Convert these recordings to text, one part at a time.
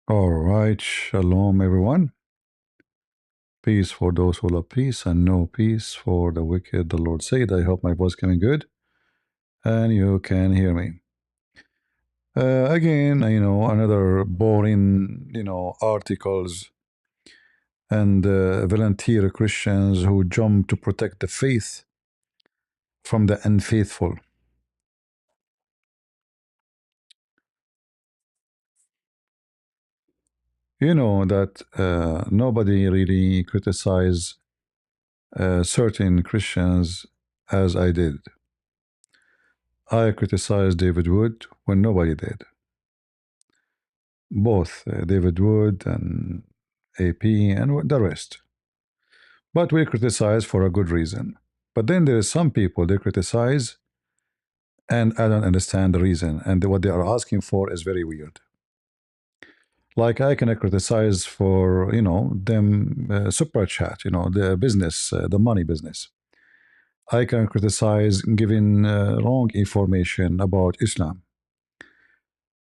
All right, shalom, everyone. Peace for those who love peace, and no peace for the wicked. The Lord said, I hope my voice coming good, and you can hear me. Again, another boring, articles and volunteer Christians who jump to protect the faith from the unfaithful. You know that nobody really criticize certain Christians as I did. I criticized David Wood when nobody did. Both David Wood and AP and the rest. But we criticize for a good reason. But then there is some people they criticize, and I don't understand the reason. And what they are asking for is very weird. Like I can criticize for them super chat, the business, the money business. I can criticize giving wrong information about Islam.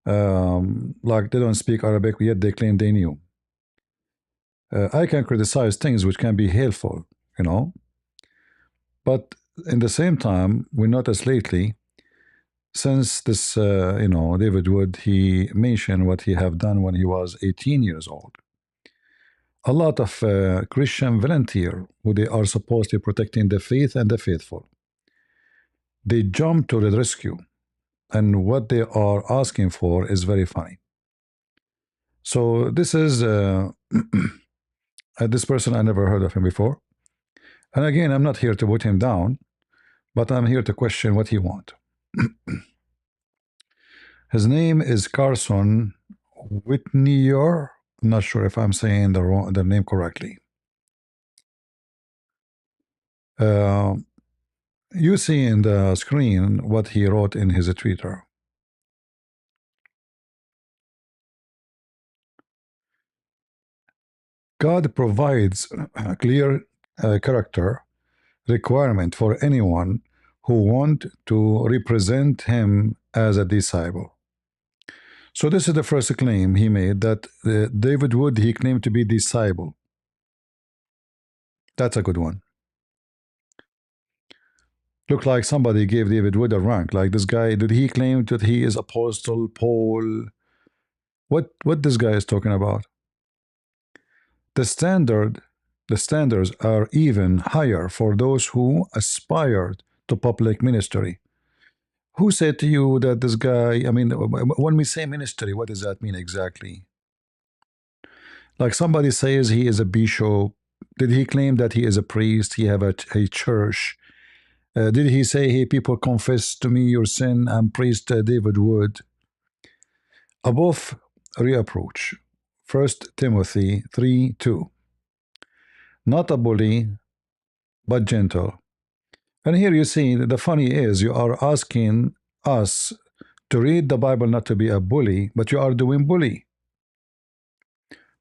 Like they don't speak Arabic yet they claim they knew. I can criticize things which can be helpful, you know, but in the same time, we notice lately, since this, David Wood, he mentioned what he have done when he was 18 years old. A lot of Christian volunteer who they are supposed to be protecting the faith and the faithful, they jump to the rescue, and what they are asking for is very funny. So this is this person I never heard of him before, and again, I'm not here to put him down, but I'm here to question what he wants. His name is Carson Weitnauer. I'm not sure if I'm saying the name correctly. Uh, you see in the screen what he wrote in his Twitter. God provides a clear character requirement for anyone who want to represent him as a disciple. So this is the first claim he made, that David Wood, he claimed to be disciple. That's a good one. Look like somebody gave David Wood a rank. Like this guy, did he claim that he is Apostle Paul? What this guy is talking about? The standards are even higher for those who aspired to public ministry. Who said to you that this guy? I mean, when we say ministry, what does that mean exactly? Like somebody says he is a bishop. Did he claim that he is a priest? He have a church? Did he say, hey, people, confess to me your sin? I'm priest David Wood. Above reapproach. 1 Timothy 3:2. Not a bully, but gentle. And here you see, the funny is, you are asking us to read the Bible not to be a bully, but you are doing bully.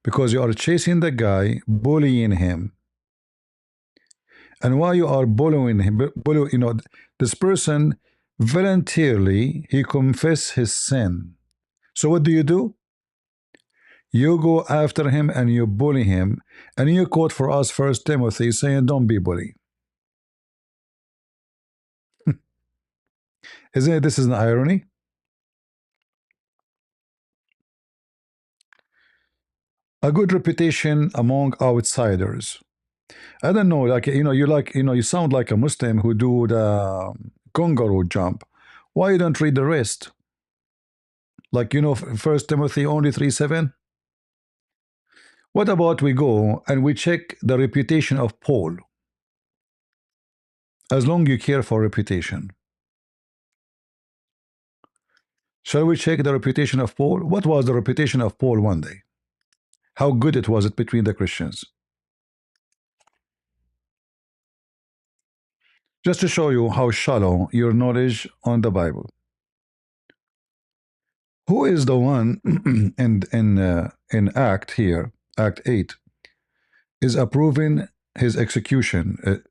Because you are chasing the guy, bullying him. And while you are bullying him, this person voluntarily, he confess his sin. So what do? You go after him and you bully him, and you quote for us 1 Timothy saying, don't be bully. Isn't it? This is an irony. A good reputation among outsiders. I don't know, you sound like a Muslim who do the kangaroo jump. Why you don't read the rest? Like 1 Timothy only 3:7. What about we go and we check the reputation of Paul? As long you care for reputation. Shall we check the reputation of Paul? What was the reputation of Paul one day? How good it was between the Christians? Just to show you how shallow your knowledge on the Bible. Who is the one in Act here, Act 8, is approving his execution?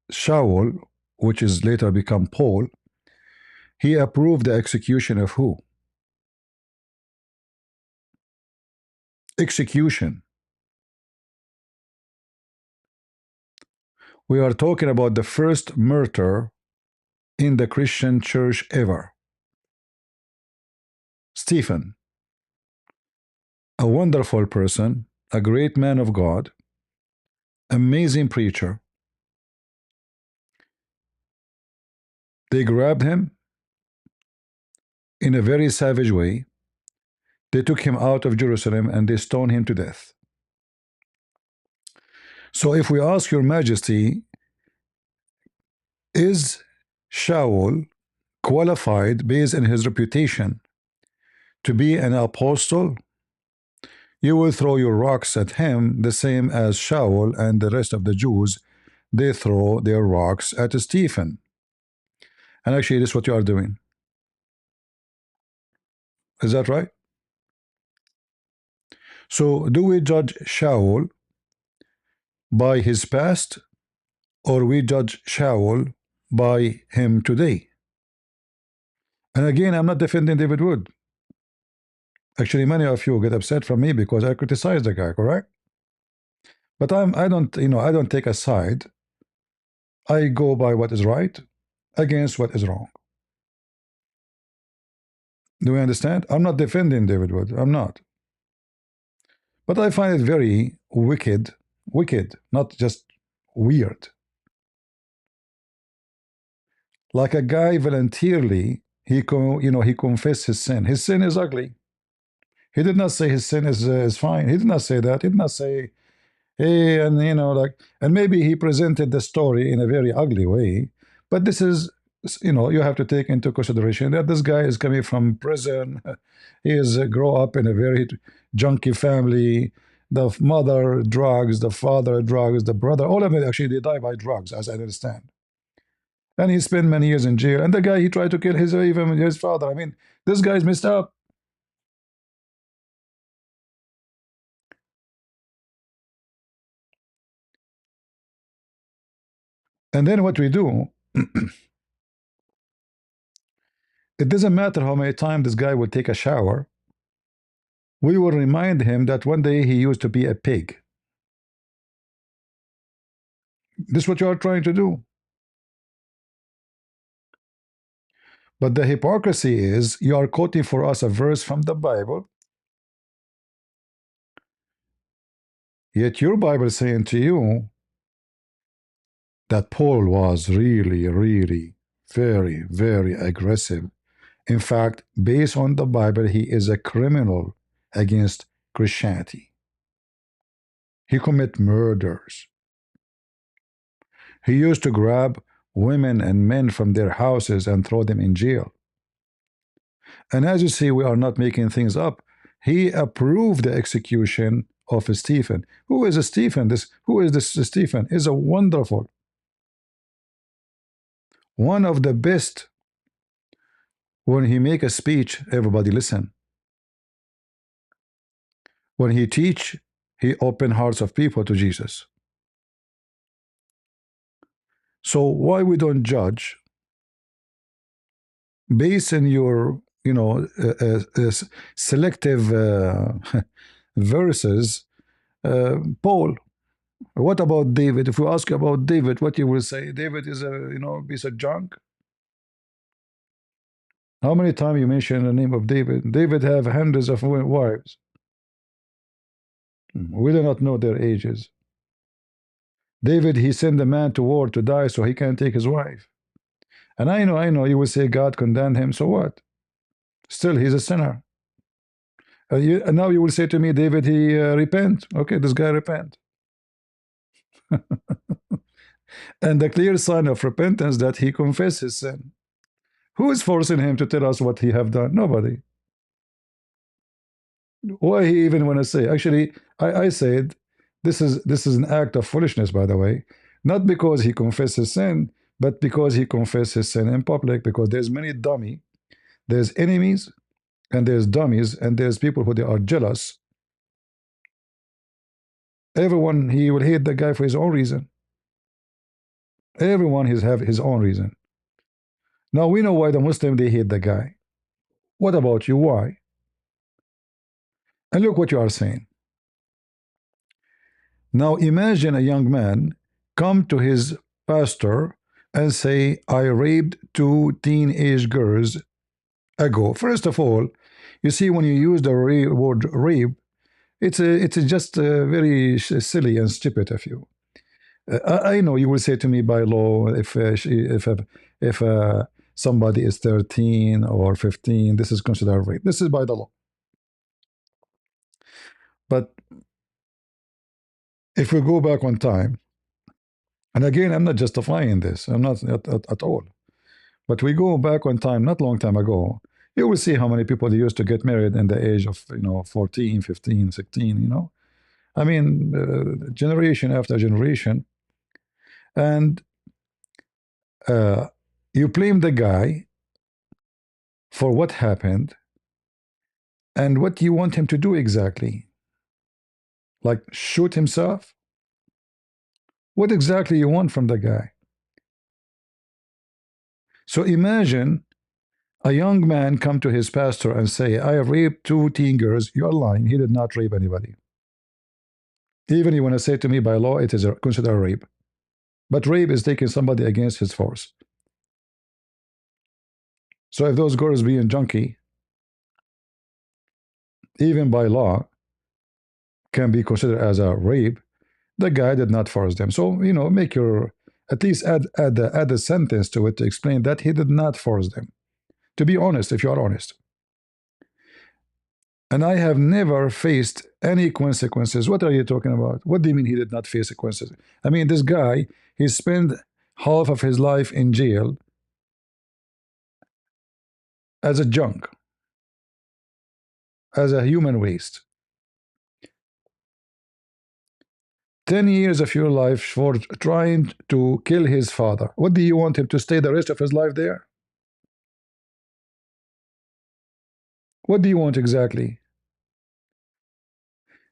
Shaul, which is later become Paul, he approved the execution of who? execution. We are talking about the first murder in the Christian church ever. Stephen, a wonderful person, a great man of God, amazing preacher. They grabbed him in a very savage way. They took him out of Jerusalem and they stoned him to death. So, if we ask Your Majesty, is Shaul qualified based on his reputation to be an apostle? You will throw your rocks at him the same as Shaul and the rest of the Jews, they throw their rocks at Stephen. And actually, this is what you are doing. Is that right? So, do we judge Shaul by his past, or we judge Shaul by him today? And again, I'm not defending David Wood. Actually, many of you get upset from me because I criticize the guy, correct? But I don't, I don't take a side. I go by what is right against what is wrong. Do we understand? I'm not defending David Wood. I'm not. But I find it very wicked, not just weird. Like a guy voluntarily, he confessed his sin. His sin is ugly. He did not say his sin is fine. He did not say that. He did not say, hey, and and maybe he presented the story in a very ugly way. But this is, you have to take into consideration that this guy is coming from prison. He is grow up in a very junky family. The mother drugs, the father drugs, the brother, all of it actually they die by drugs, as I understand. And he spent many years in jail. And the guy he tried to kill even his father. I mean, this guy's messed up. And then what we do, it doesn't matter how many times this guy will take a shower. We will remind him that one day he used to be a pig. This is what you are trying to do. But the hypocrisy is you are quoting for us a verse from the Bible, yet your Bible is saying to you that Paul was really, really very, very aggressive. In fact, based on the Bible, he is a criminal against Christianity. He commit murders. He used to grab women and men from their houses and throw them in jail. And as you see, we are not making things up. He approved the execution of Stephen. Who is Stephen? Who is this Stephen? Is a wonderful, one of the best. When he make a speech, everybody listen. When he teach, he open hearts of people to Jesus. So why we don't judge based on your selective verses? Paul. What about David? If we ask about David, what you will say? David is a piece of junk. How many times you mention the name of David? David have hundreds of wives. We do not know their ages. David, he sent a man to war to die so he can take his wife. And I know, you will say God condemned him, so what? Still, he's a sinner. And now you will say to me, David, he repent. Okay, this guy repent. And the clear sign of repentance that he confessed his sin. Who is forcing him to tell us what he have done? Nobody. Why he even want to say? Actually, I said this is an act of foolishness, by the way. Not because he confessed his sin, but because he confessed his sin in public. Because there's many dummy, there's enemies, and there's dummies, and there's people who they are jealous. Everyone he will hate the guy for his own reason. Everyone have his own reason. Now we know why the Muslim they hate the guy. What about you? Why? And look what you are saying. Now imagine a young man come to his pastor and say, I raped two teenage girls ago. First of all, you see, when you use the word rape, it's just very silly and stupid of you. I know you will say to me, by law, if somebody is 13 or 15, this is considered rape. This is by the law. But if we go back on time, and again, I'm not justifying this, I'm not at all. But we go back on time, not long time ago, you will see how many people they used to get married in the age of 14, 15, 16. I mean, generation after generation, and uh, you blame the guy for what happened and what you want him to do exactly. Like shoot himself? What exactly you want from the guy? So imagine a young man come to his pastor and say, I raped two teen girls. You're lying. He did not rape anybody. Even you want to say to me, by law, it is considered a rape. But rape is taking somebody against his force. So if those girls being junkie, even by law, can be considered as a rape, the guy did not force them. So, make your, at least add a sentence to it to explain that he did not force them. To be honest, if you are honest. And I have never faced any consequences. What are you talking about? What do you mean he did not face consequences? I mean, this guy, he spent half of his life in jail as a junk, as a human waste. 10 years of your life for trying to kill his father. What do you want him to stay the rest of his life there? What do you want exactly?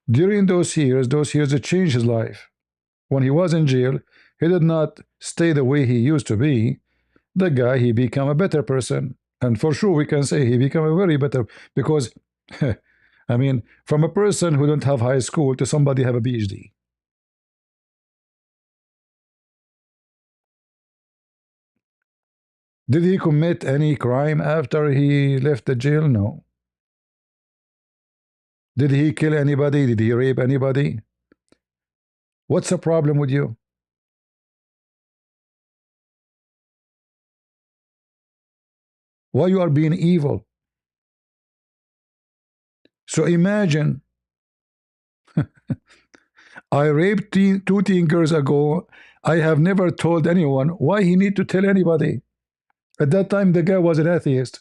During those years it changed his life. When he was in jail, he did not stay the way he used to be. The guy, he became a better person. And for sure we can say he became a very better, because I mean, from a person who don't have high school to somebody have a PhD. Did he commit any crime after he left the jail? No. Did he kill anybody? Did he rape anybody? What's the problem with you? Why you are being evil? So imagine, I raped two teen girls ago. I have never told anyone. Why he need to tell anybody? At that time, the guy was an atheist.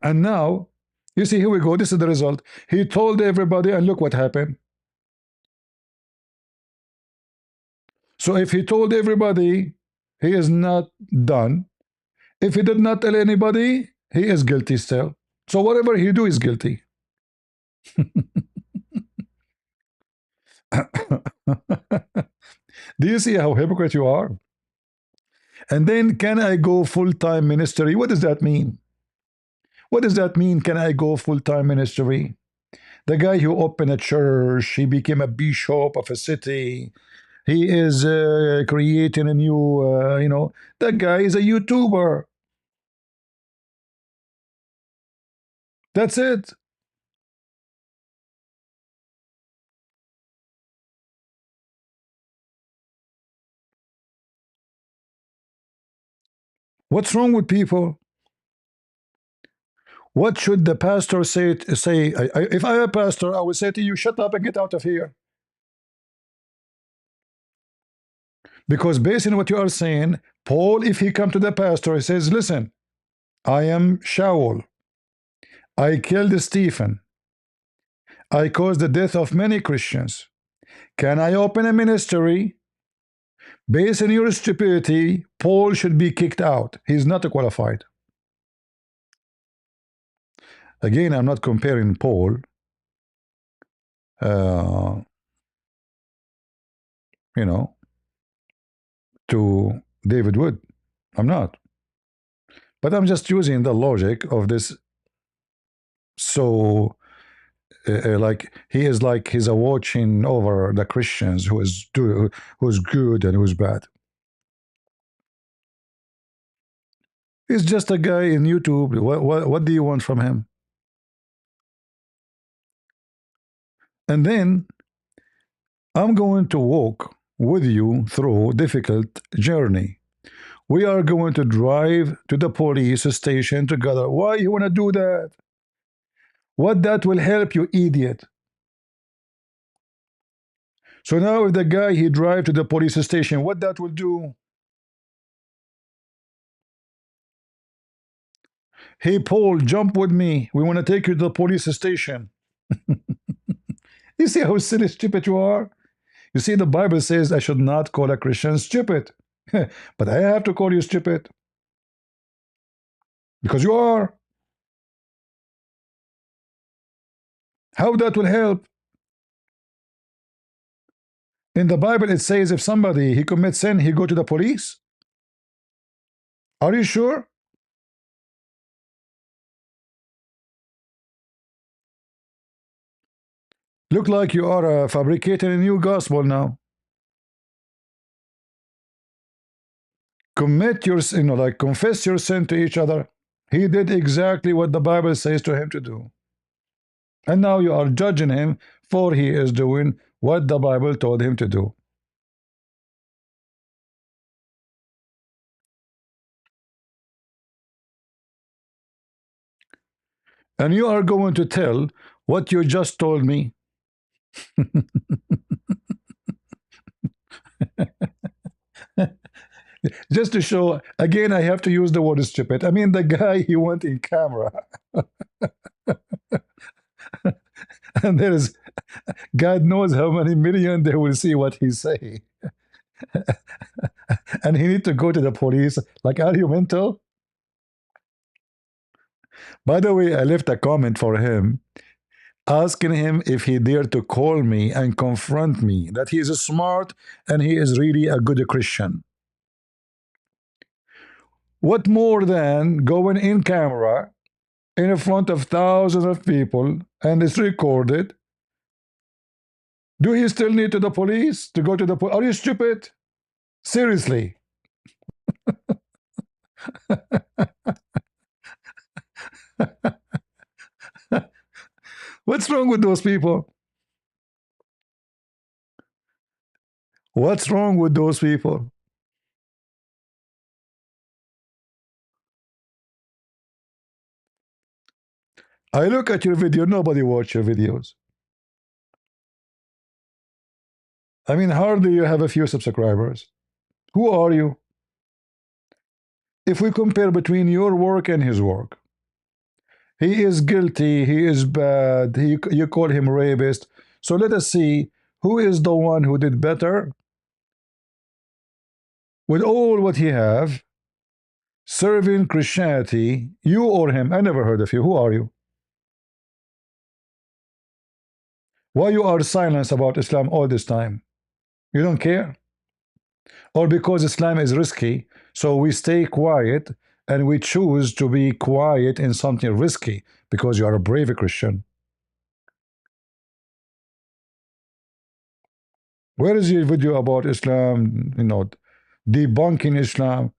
And now, you see, here we go. This is the result. He told everybody, and look what happened. So if he told everybody, he is not done. If he did not tell anybody, he is guilty still. So whatever he do is guilty. Do you see how hypocrite you are? And then, can I go full-time ministry? What does that mean? What does that mean? Can I go full-time ministry? The guy who opened a church, he became a bishop of a city. He is creating a new, that guy is a YouTuber. That's it. What's wrong with people? What should the pastor say? If I'm a pastor, I would say to you, shut up and get out of here. Because based on what you are saying, Paul, if he come to the pastor, he says, listen, I am Shaul. I killed Stephen. I caused the death of many Christians. Can I open a ministry? Based on your stupidity, Paul should be kicked out. He's not qualified. Again, I'm not comparing Paul, uh, you know, to David Wood. I'm not. But I'm just using the logic of this. So like he is like he's a watching over the Christians who's good and who's bad. He's just a guy in YouTube. What do you want from him? And then I'm going to walk with you through difficult journey. We are going to drive to the police station together. Why you want to do that? What that will help you, idiot? So now if the guy he drive to the police station, what that will do? Hey Paul, jump with me. We want to take you to the police station. You see how silly stupid you are? You see, the Bible says I should not call a Christian stupid. But I have to call you stupid. Because you are. How that will help? In the Bible, it says if somebody he commits sin, he go to the police. Are you sure? Look like you are fabricating a new gospel now. Commit your sin, like confess your sin to each other. He did exactly what the Bible says to him to do. And now you are judging him for he is doing what the Bible told him to do. And you are going to tell what you just told me. Just to show, again, I have to use the word stupid. I mean, the guy he went in camera. And there is, God knows how many million they will see what he say. And he need to go to the police. Like, are you mental? By the way, I left a comment for him asking him if he dared to call me and confront me, that he is smart and he is really a good Christian. What more than going in camera in front of thousands of people and it's recorded? Do he still need to the police to go to the police? Are you stupid? Seriously. What's wrong with those people? What's wrong with those people? I look at your video, nobody watch your videos. I mean, hardly you have a few subscribers. Who are you? If we compare between your work and his work, he is guilty, he is bad, you call him rapist. So let us see who is the one who did better with all what he have, serving Christianity, you or him. I never heard of you. Who are you? Why you are silent about Islam all this time? You don't care? Or because Islam is risky, so we stay quiet and we choose to be quiet in something risky because you are a brave Christian. Where is your video about Islam, debunking Islam?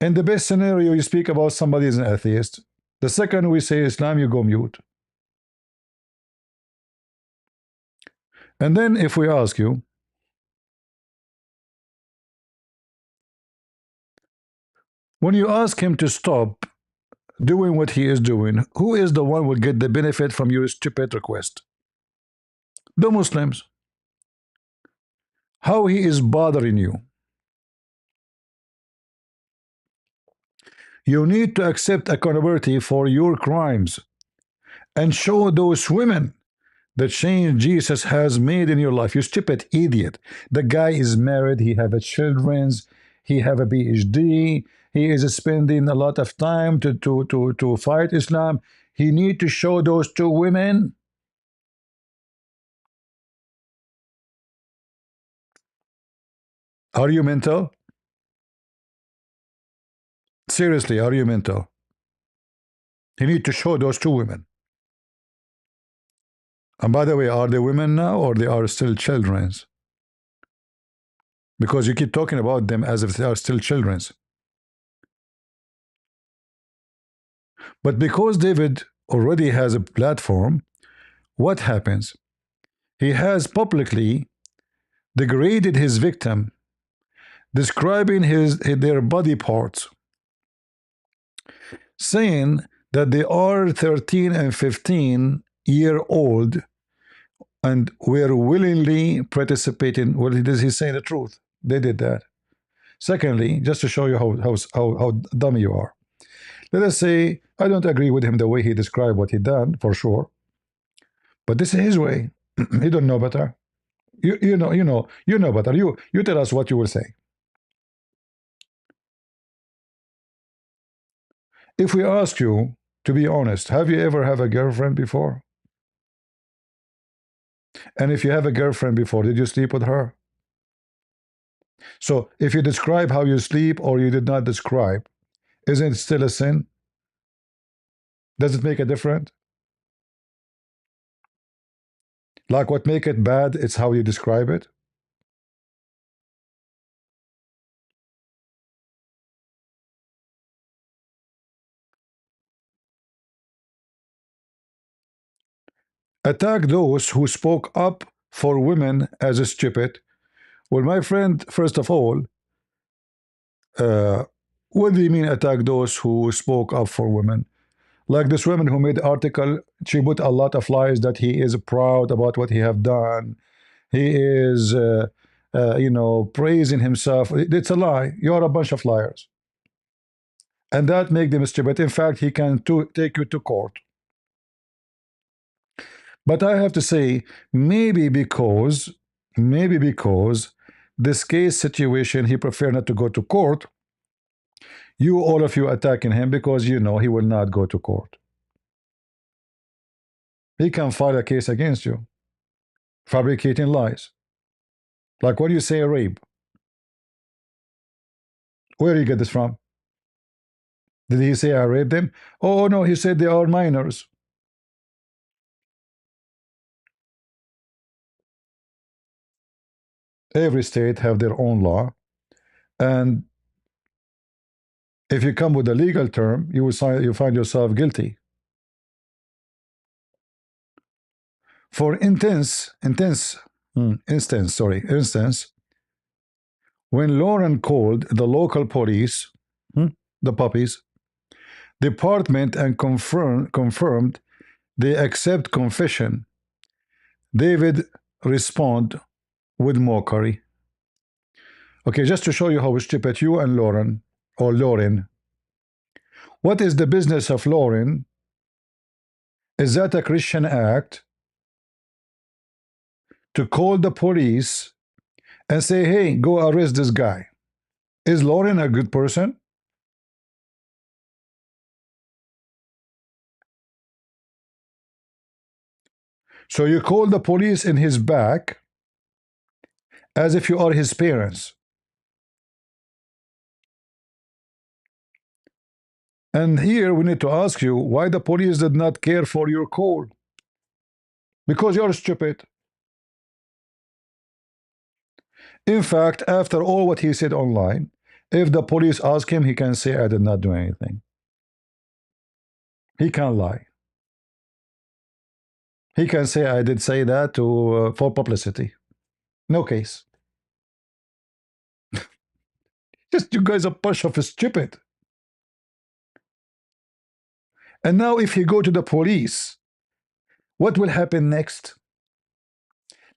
In the best scenario, you speak about somebody is an atheist. The second we say Islam, you go mute. And then if we ask you, when you ask him to stop doing what he is doing, who is the one who will get the benefit from your stupid request? The Muslims. How he is bothering you? You need to accept accountability for your crimes and show those women the change Jesus has made in your life. You stupid idiot. The guy is married, he have a children's, he have a PhD, he is spending a lot of time to fight Islam. He need to show those two women. Are you mental? Seriously, are you mental? He need to show those two women. And by the way, are they women now or they are still children's? Because you keep talking about them as if they are still children's. But because David already has a platform, what happens? He has publicly degraded his victim, describing their body parts, saying that they are 13 and 15-year old and were willingly participating. Well, does he say the truth? They did that. Secondly, just to show you how dumb you are, let us say I don't agree with him the way he described what he done for sure, but this is his way. He don't know better. You know better. You tell us what you will say. If we ask you to be honest, have you ever have a girlfriend before? And if you have a girlfriend before, did you sleep with her? So if you describe how you sleep or you did not describe, isn't it still a sin? Does it make a difference? Like what make it bad, it's how you describe it. Attack those who spoke up for women as a stupid. Well, my friend, first of all, uh, what do you mean attack those who spoke up for women? Like this woman who made the article, she put a lot of lies that he is proud about what he have done. He is, praising himself. It's a lie. You are a bunch of liars, and that make them stupid. In fact, he can take you to court. But I have to say, maybe because this case situation, he prefer not to go to court. You, all of you, attacking him because you know he will not go to court. He can file a case against you, fabricating lies. Like what do you say, rape? Where do you get this from? Did he say I raped them? Oh no, he said they are minors. Every state have their own law, and if you come with a legal term, you find yourself guilty. For instance, when Lauren called the local police, the puppies, department and confirmed they accept confession, David respond with mockery. Okay, just to show you how stupid you and Lauren, or Lauren, what is the business of Lauren? Is that a Christian act to call the police and say, hey, go arrest this guy? Is Lauren a good person? So you call the police in his back as if you are his parents. And here we need to ask you why the police did not care for your call. Because you're stupid. In fact, after all what he said online, if the police ask him, he can say, I did not do anything. He can lie. He can say, I did say that for publicity. No case. Just you guys are a bunch of stupid. And now if he go to the police, what will happen next?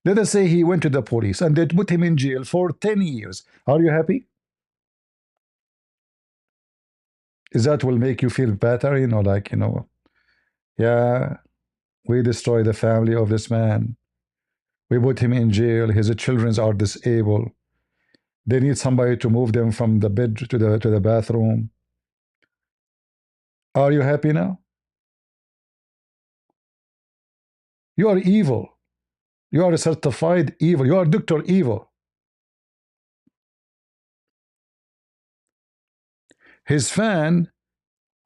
Let us say he went to the police and they put him in jail for 10 years. Are you happy? Is that will make you feel better? Yeah, we destroy the family of this man. We put him in jail. His children are disabled. They need somebody to move them from the bed to the bathroom. Are you happy now? You are evil. You are a certified evil. You are Dr. Evil. His fan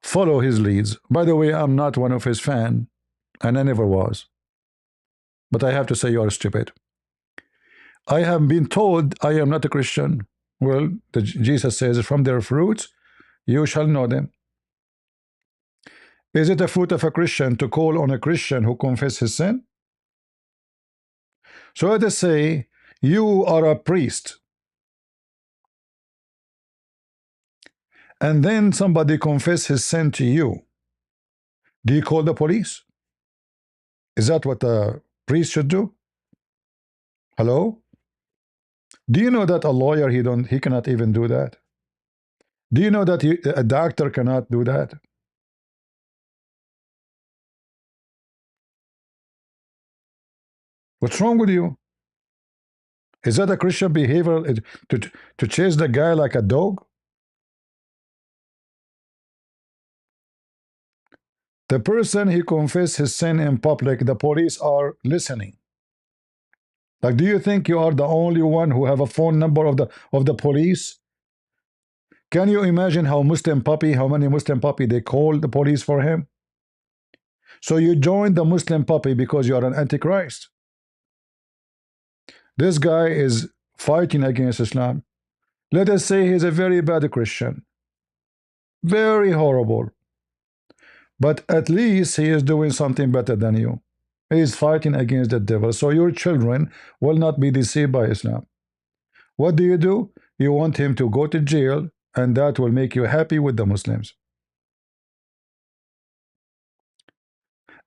follow his leads. By the way, I'm not one of his fan, and I never was. but I have to say you are stupid. I have been told I am not a Christian. Well, Jesus says, from their fruits you shall know them. Is it a fruit of a Christian to call on a Christian who confesses his sin? So let us say you are a priest, and then somebody confess his sin to you. Do you call the police? Is that what a priest should do? Hello? Do you know that a lawyer he cannot even do that? Do you know that a doctor cannot do that? What's wrong with you? Is that a Christian behavior to chase the guy like a dog? The person he confessed his sin in public, the police are listening. Like, do you think you are the only one who have a phone number of the police? Can you imagine how many Muslim puppy they call the police for him? So you join the Muslim puppy because you are an antichrist. This guy is fighting against Islam. Let us say he's a very bad Christian, very horrible, but at least he is doing something better than you. He is fighting against the devil, so your children will not be deceived by Islam. What do? You want him to go to jail, and that will make you happy with the Muslims.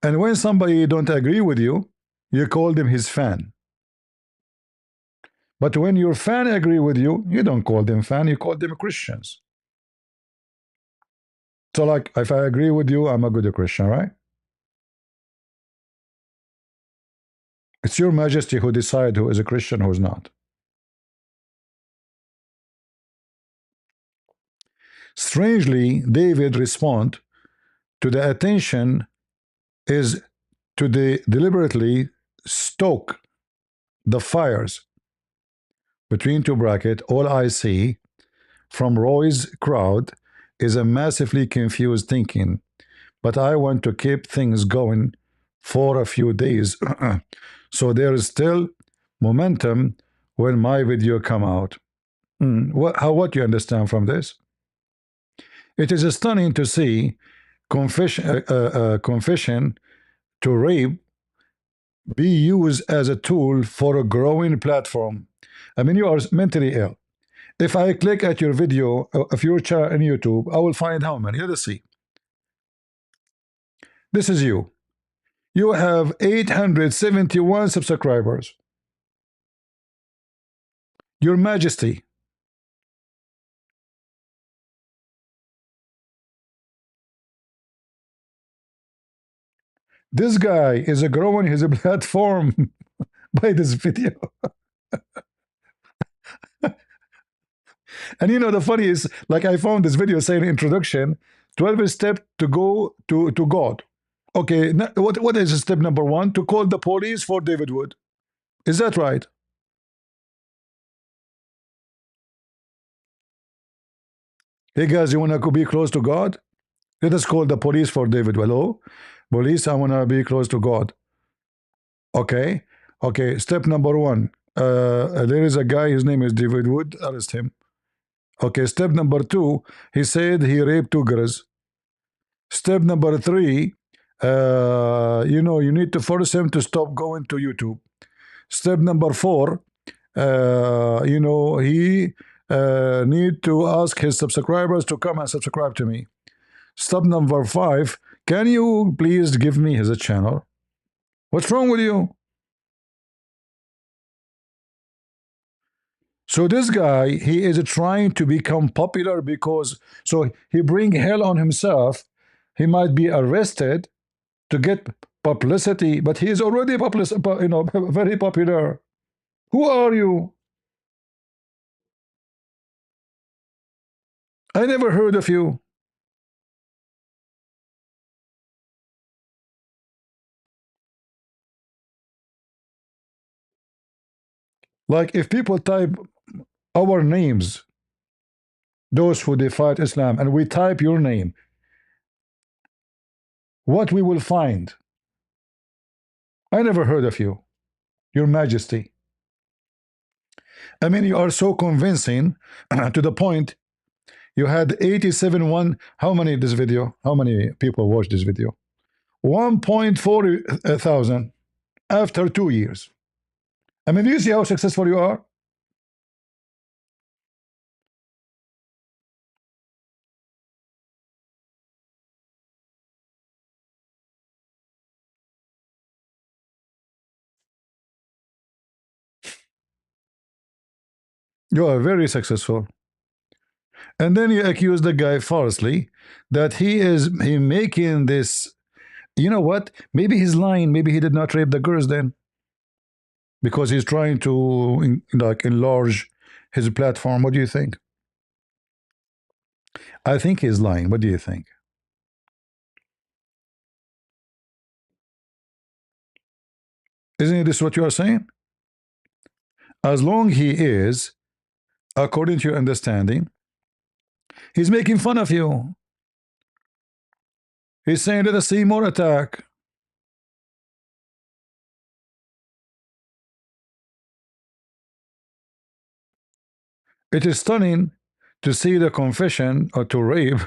And when somebody don't agree with you, you call them his fan. But when your fan agree with you, you don't call them fan, you call them Christians. So like, if I agree with you, I'm a good Christian, right? It's your majesty who decide who is a Christian, who's not. Strangely, David respond to the attention is to deliberately stoke the fires between two brackets. All I see from Roy's crowd is a massively confused thinking, but I want to keep things going for a few days. So there is still momentum when my video come out. What you understand from this? It is stunning to see confession to rape be used as a tool for a growing platform. I mean, you are mentally ill. If I click at your video of your channel on YouTube, I will find how many. Let us see. This is you. You have 871 subscribers. Your Majesty. This guy is growing his platform by this video. And you know, the funny is, like, I found this video saying introduction, 12 steps to go to God. Okay, what is step number 1? To call the police for David Wood. Is that right? Hey guys, you want to be close to God? Let us call the police for David. Hello? Police, I want to be close to God. Okay. Okay, step number 1. There is a guy, his name is David Wood. Arrest him. Okay, step number 2. He said he raped 2 girls. Step number 3. You know, you need to force him to stop going to YouTube. Step number 4. You know, he need to ask his subscribers to come and subscribe to me. Step number 5. Can you please give me his channel? What's wrong with you? So this guy, he is trying to become popular because so he bring hell on himself. He might be arrested to get publicity, but he is already very popular. Who are you? I never heard of you. Like, if people type our names, those who defied Islam, and we type your name, what we will find? I never heard of you. Your Majesty. I mean, you are so convincing to the point you had 87 one. How many this video? How many people watched this video? 1.4 thousand after 2 years. I mean, do you see how successful you are? You are very successful. And then you accuse the guy falsely that he making this. You know what? Maybe he's lying. Maybe he did not rape the girls then, because he's trying to like enlarge his platform. What do you think? I think he's lying. What do you think? Isn't this what you are saying? As long he is, according to your understanding, he's making fun of you. He's saying that a Seymour attack. It is stunning to see the confession or to rape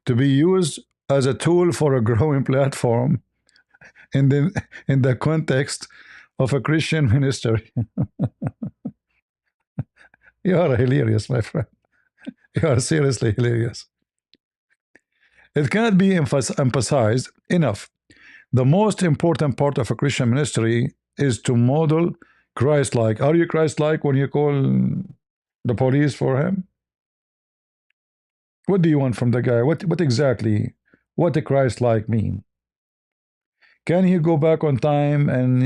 to be used as a tool for a growing platform in the context of a Christian ministry. You are hilarious, my friend. You are seriously hilarious. It cannot be emphasized enough. The most important part of a Christian ministry is to model Christ-like. Are you Christ-like when you call the police for him? What do you want from the guy? What exactly? What the Christ-like mean? Can he go back on time and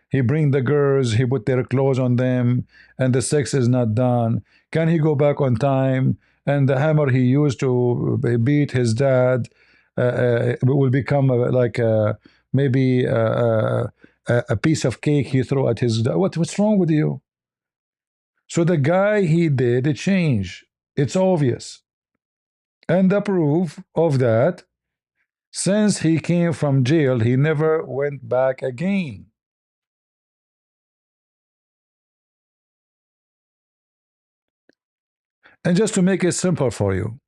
he bring the girls, he put their clothes on them, and the sex is not done? Can he go back on time and the hammer he used to beat his dad will become like maybe a piece of cake he threw at his dad? What's wrong with you? So the guy he did a change. It's obvious. And the proof of that, since he came from jail, he never went back again. And just to make it simple for you,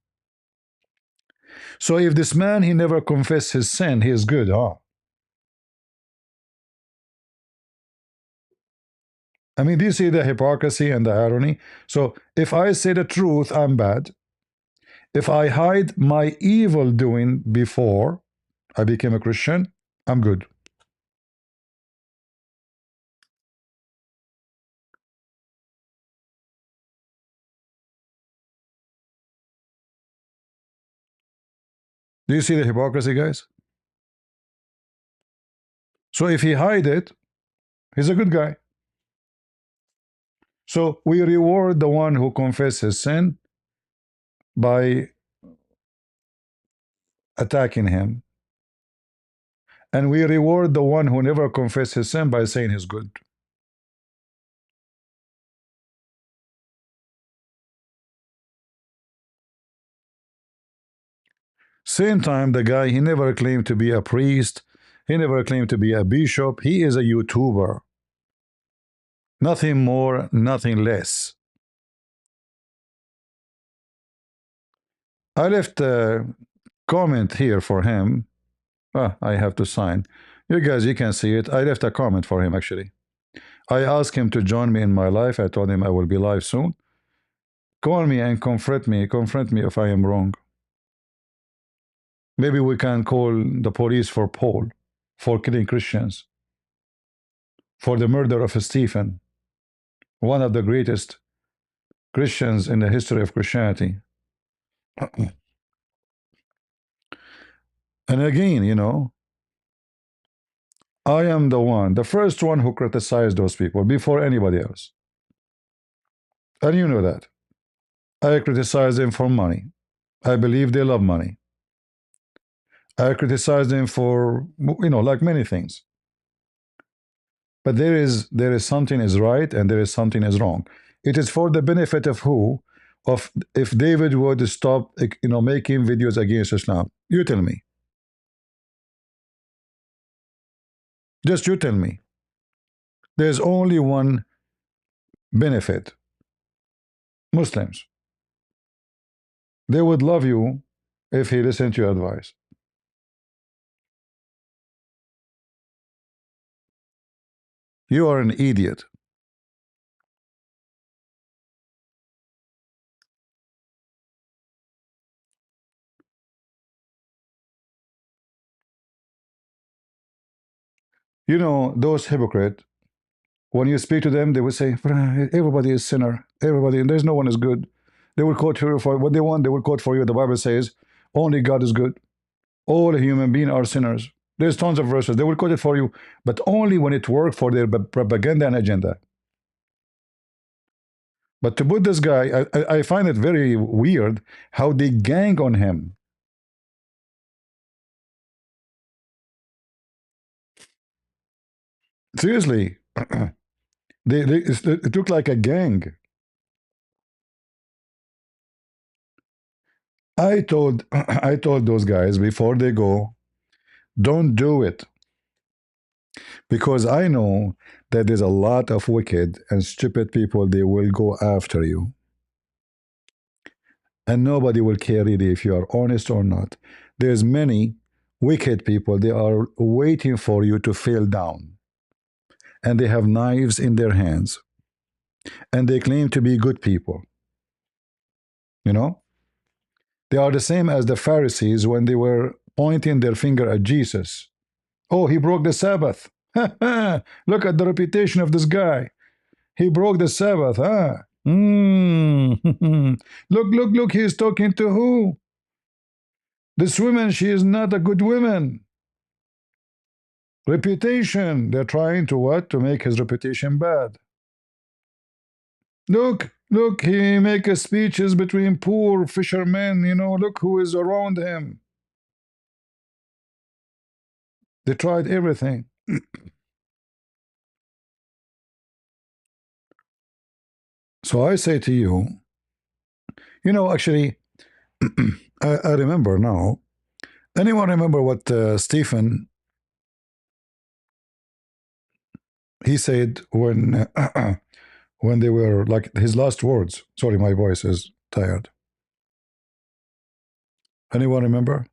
so if this man, he never confessed his sin, he is good, huh? I mean, do you see the hypocrisy and the irony? So if I say the truth, I'm bad. If I hide my evil doing before I became a Christian, I'm good. Do you see the hypocrisy, guys? So if he hide it, he's a good guy. So we reward the one who confesses his sin by attacking him, and we reward the one who never confessed his sin by saying he's good. Same time, the guy, he never claimed to be a priest, he never claimed to be a bishop. He is a YouTuber. Nothing more, nothing less. I left a comment here for him. I have to sign. You guys, you can see it. I left a comment for him, actually. I asked him to join me in my life. I told him I will be live soon. Call me and confront me if I am wrong. Maybe we can call the police for Paul, for killing Christians, for the murder of Stephen, one of the greatest Christians in the history of Christianity. And again, I am the first one who criticized those people before anybody else. And you know that. I criticize them for money. I believe they love money. I criticize them for, like many things. But there is something is right and there is something is wrong. It is for the benefit of who? Of if David would stop, making videos against Islam. You tell me. Just you tell me. There's only one benefit: Muslims. They would love you if he listened to your advice. You are an idiot. You know, those hypocrites, when you speak to them, they will say, everybody is sinner. Everybody, and there's no one is good. They will quote you for what they want. They will quote for you. The Bible says, only God is good. All human beings are sinners. There's tons of verses. They will quote it for you, but only when it works for their propaganda and agenda. But to put this guy, I find it very weird how they gang on him. Seriously, it looked like a gang. I told those guys before they go, don't do it, because I know that there's a lot of wicked and stupid people. They will go after you, and nobody will care really if you are honest or not. There's many wicked people. They are waiting for you to fall down, and they have knives in their hands, and they claim to be good people. You know, they are the same as the Pharisees when they were pointing their finger at Jesus. Oh, he broke the Sabbath. Look at the reputation of this guy. He broke the Sabbath, huh? Look, he's talking to who? This woman, she is not a good woman. Reputation. They're trying to what? To make his reputation bad. Look, he makes speeches between poor fishermen, look who is around him. They tried everything. So I say to you, actually, I remember now. Anyone remember what Stephen he said when when they were like his last words? Sorry, my voice is tired. Anyone remember?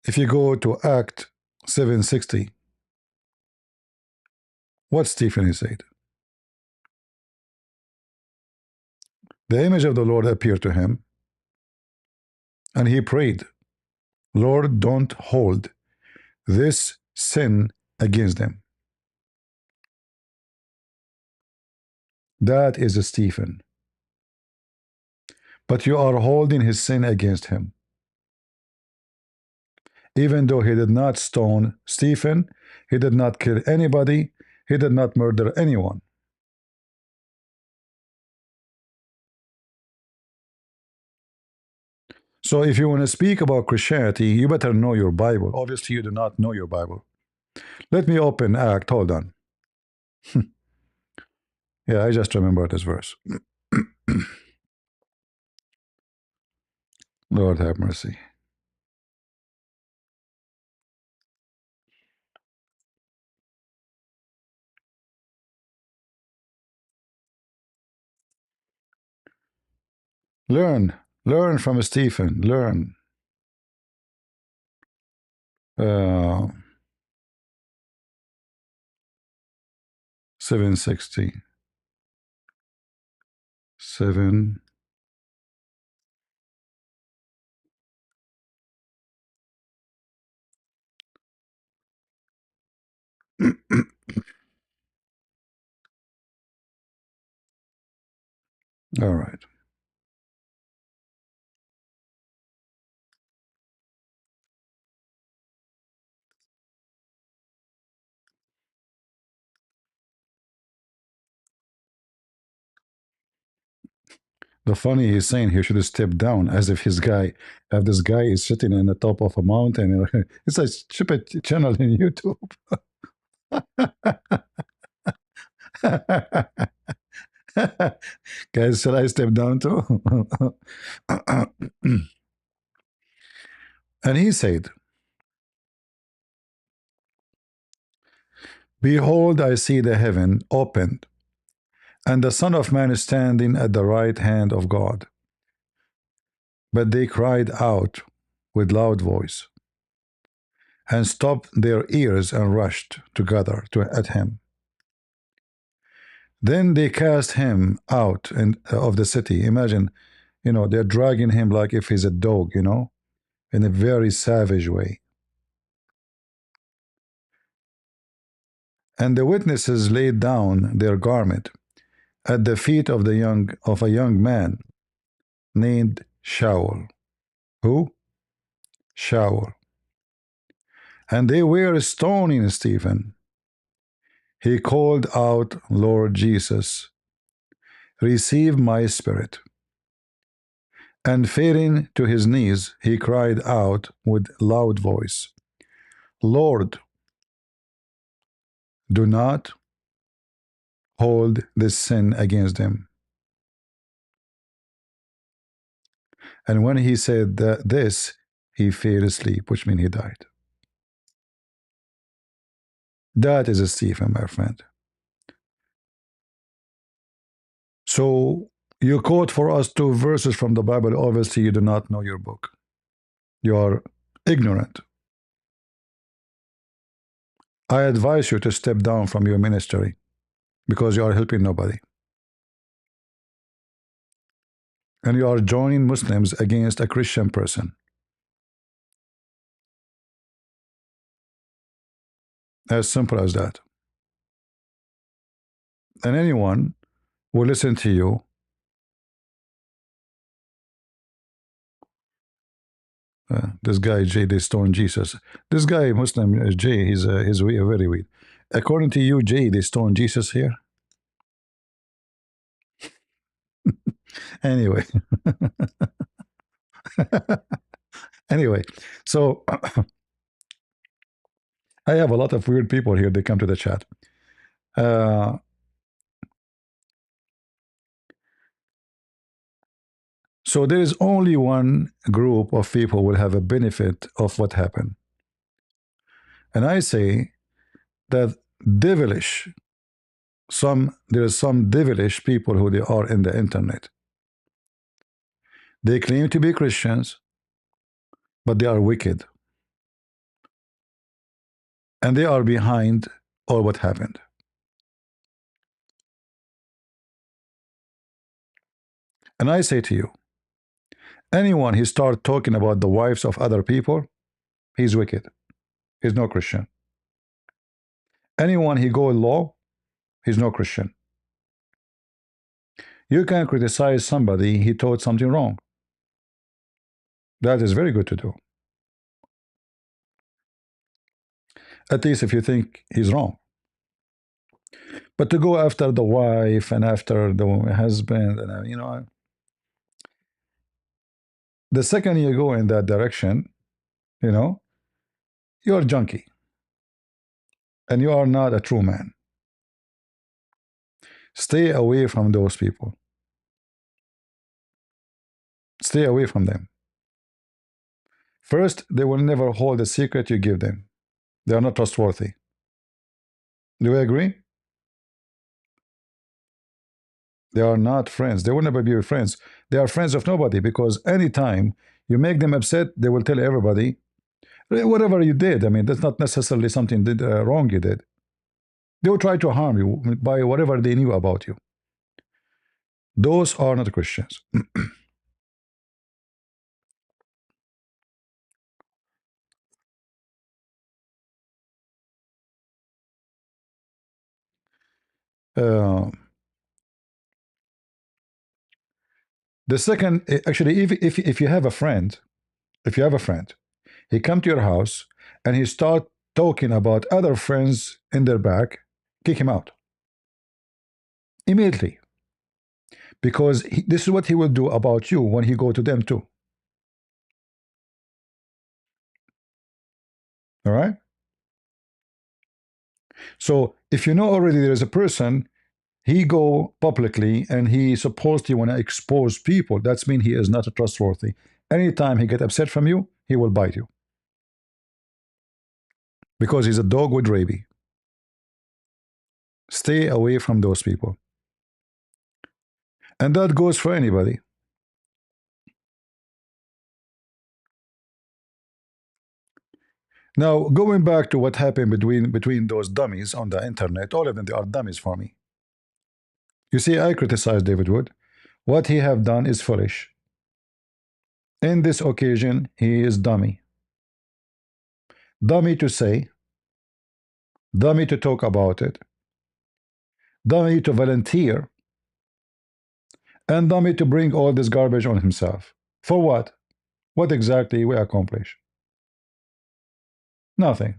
If you go to Act 760, what Stephen he said? The image of the Lord appeared to him, and he prayed, Lord, don't hold this sin against them. That is a Stephen. But you are holding his sin against him. Even though he did not stone Stephen, he did not kill anybody, he did not murder anyone. So if you want to speak about Christianity, you better know your Bible. Obviously, you do not know your Bible. Let me open Act. Hold on. Yeah, I just remembered this verse. Lord have mercy. Learn. Learn from Stephen. Learn. Uh, 760. 7. All right. The funny he's saying he should step down as if if this guy is sitting in the top of a mountain. It's a stupid channel in YouTube. Guys, should I step down too? And he said, Behold, I see the heaven opened, and the Son of Man is standing at the right hand of God. But they cried out with loud voice, and stopped their ears and rushed together at him. Then they cast him out of the city. Imagine, they're dragging him like if he's a dog, in a very savage way. And the witnesses laid down their garment at the feet of a young man named Shaul. Who? Shaul. And they were stoning Stephen. He called out, Lord Jesus, receive my spirit. And falling to his knees, he cried out with loud voice, Lord, do not hold this sin against him. And when he said this, he fell asleep, which means he died. That is a Stephen, my friend. So you quote for us two verses from the Bible. Obviously, you do not know your book. You are ignorant. I advise you to step down from your ministry because you are helping nobody. And you are joining Muslims against a Christian person. As simple as that. And anyone will listen to you. This guy Jay, they stone Jesus. This guy Muslim Jay, he's very weird. According to you, Jay, they stone Jesus here. Anyway, anyway, so I have a lot of weird people here. They come to the chat. So there is only one group of people will have a benefit of what happened. And I say that devilish, there is some devilish people who they are in the internet. They claim to be Christians, but they are wicked. And they are behind all what happened. And I say to you, anyone who starts talking about the wives of other people, he's wicked. He's no Christian. Anyone who go law, he's no Christian. You can criticize somebody he taught something wrong. That is very good to do. At least if you think he's wrong. But to go after the wife and after the husband, and the second you go in that direction, you're a junkie. And you are not a true man. Stay away from those people. Stay away from them. First, they will never hold a secret you give them. They are not trustworthy. Do we agree? They are not friends. They will never be your friends. They are friends of nobody because anytime you make them upset, they will tell everybody whatever you did. I mean, that's not necessarily something wrong you did. They will try to harm you by whatever they knew about you. Those are not Christians. The second, actually, if you have a friend, he come to your house and he start talking about other friends in their back, kick him out immediately, because this is what he will do about you when he go to them too. All right. So if you know already there is a person, he go publicly and he supposedly want to expose people. That's mean he is not trustworthy. Anytime he get upset from you, he will bite you because he's a dog with rabies. Stay away from those people. And that goes for anybody. Now, going back to what happened between those dummies on the internet, all of them, they are dummies for me. You see, I criticize David Wood. What he have done is foolish. In this occasion, he is dummy. Dummy to say, dummy to talk about it, dummy to volunteer, and dummy to bring all this garbage on himself. For what? What exactly we accomplish? Nothing.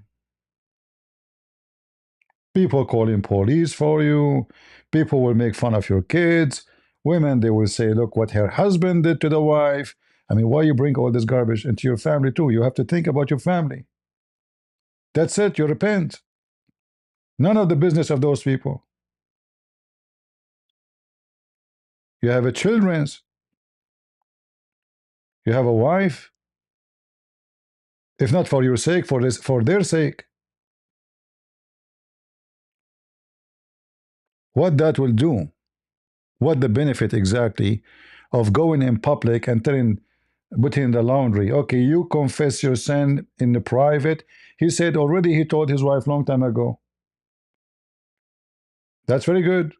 People calling police for you. People will make fun of your kids. Women, they will say, look what her husband did to the wife. I mean, why you bring all this garbage into your family too? You have to think about your family. That's it. You repent. None of the business of those people. You have a children's. You have a wife. If not for your sake, for their sake. What that will do? What the benefit exactly of going in public and putting in the laundry? Okay, you confess your sin in the private. He said already he told his wife long time ago. That's very good.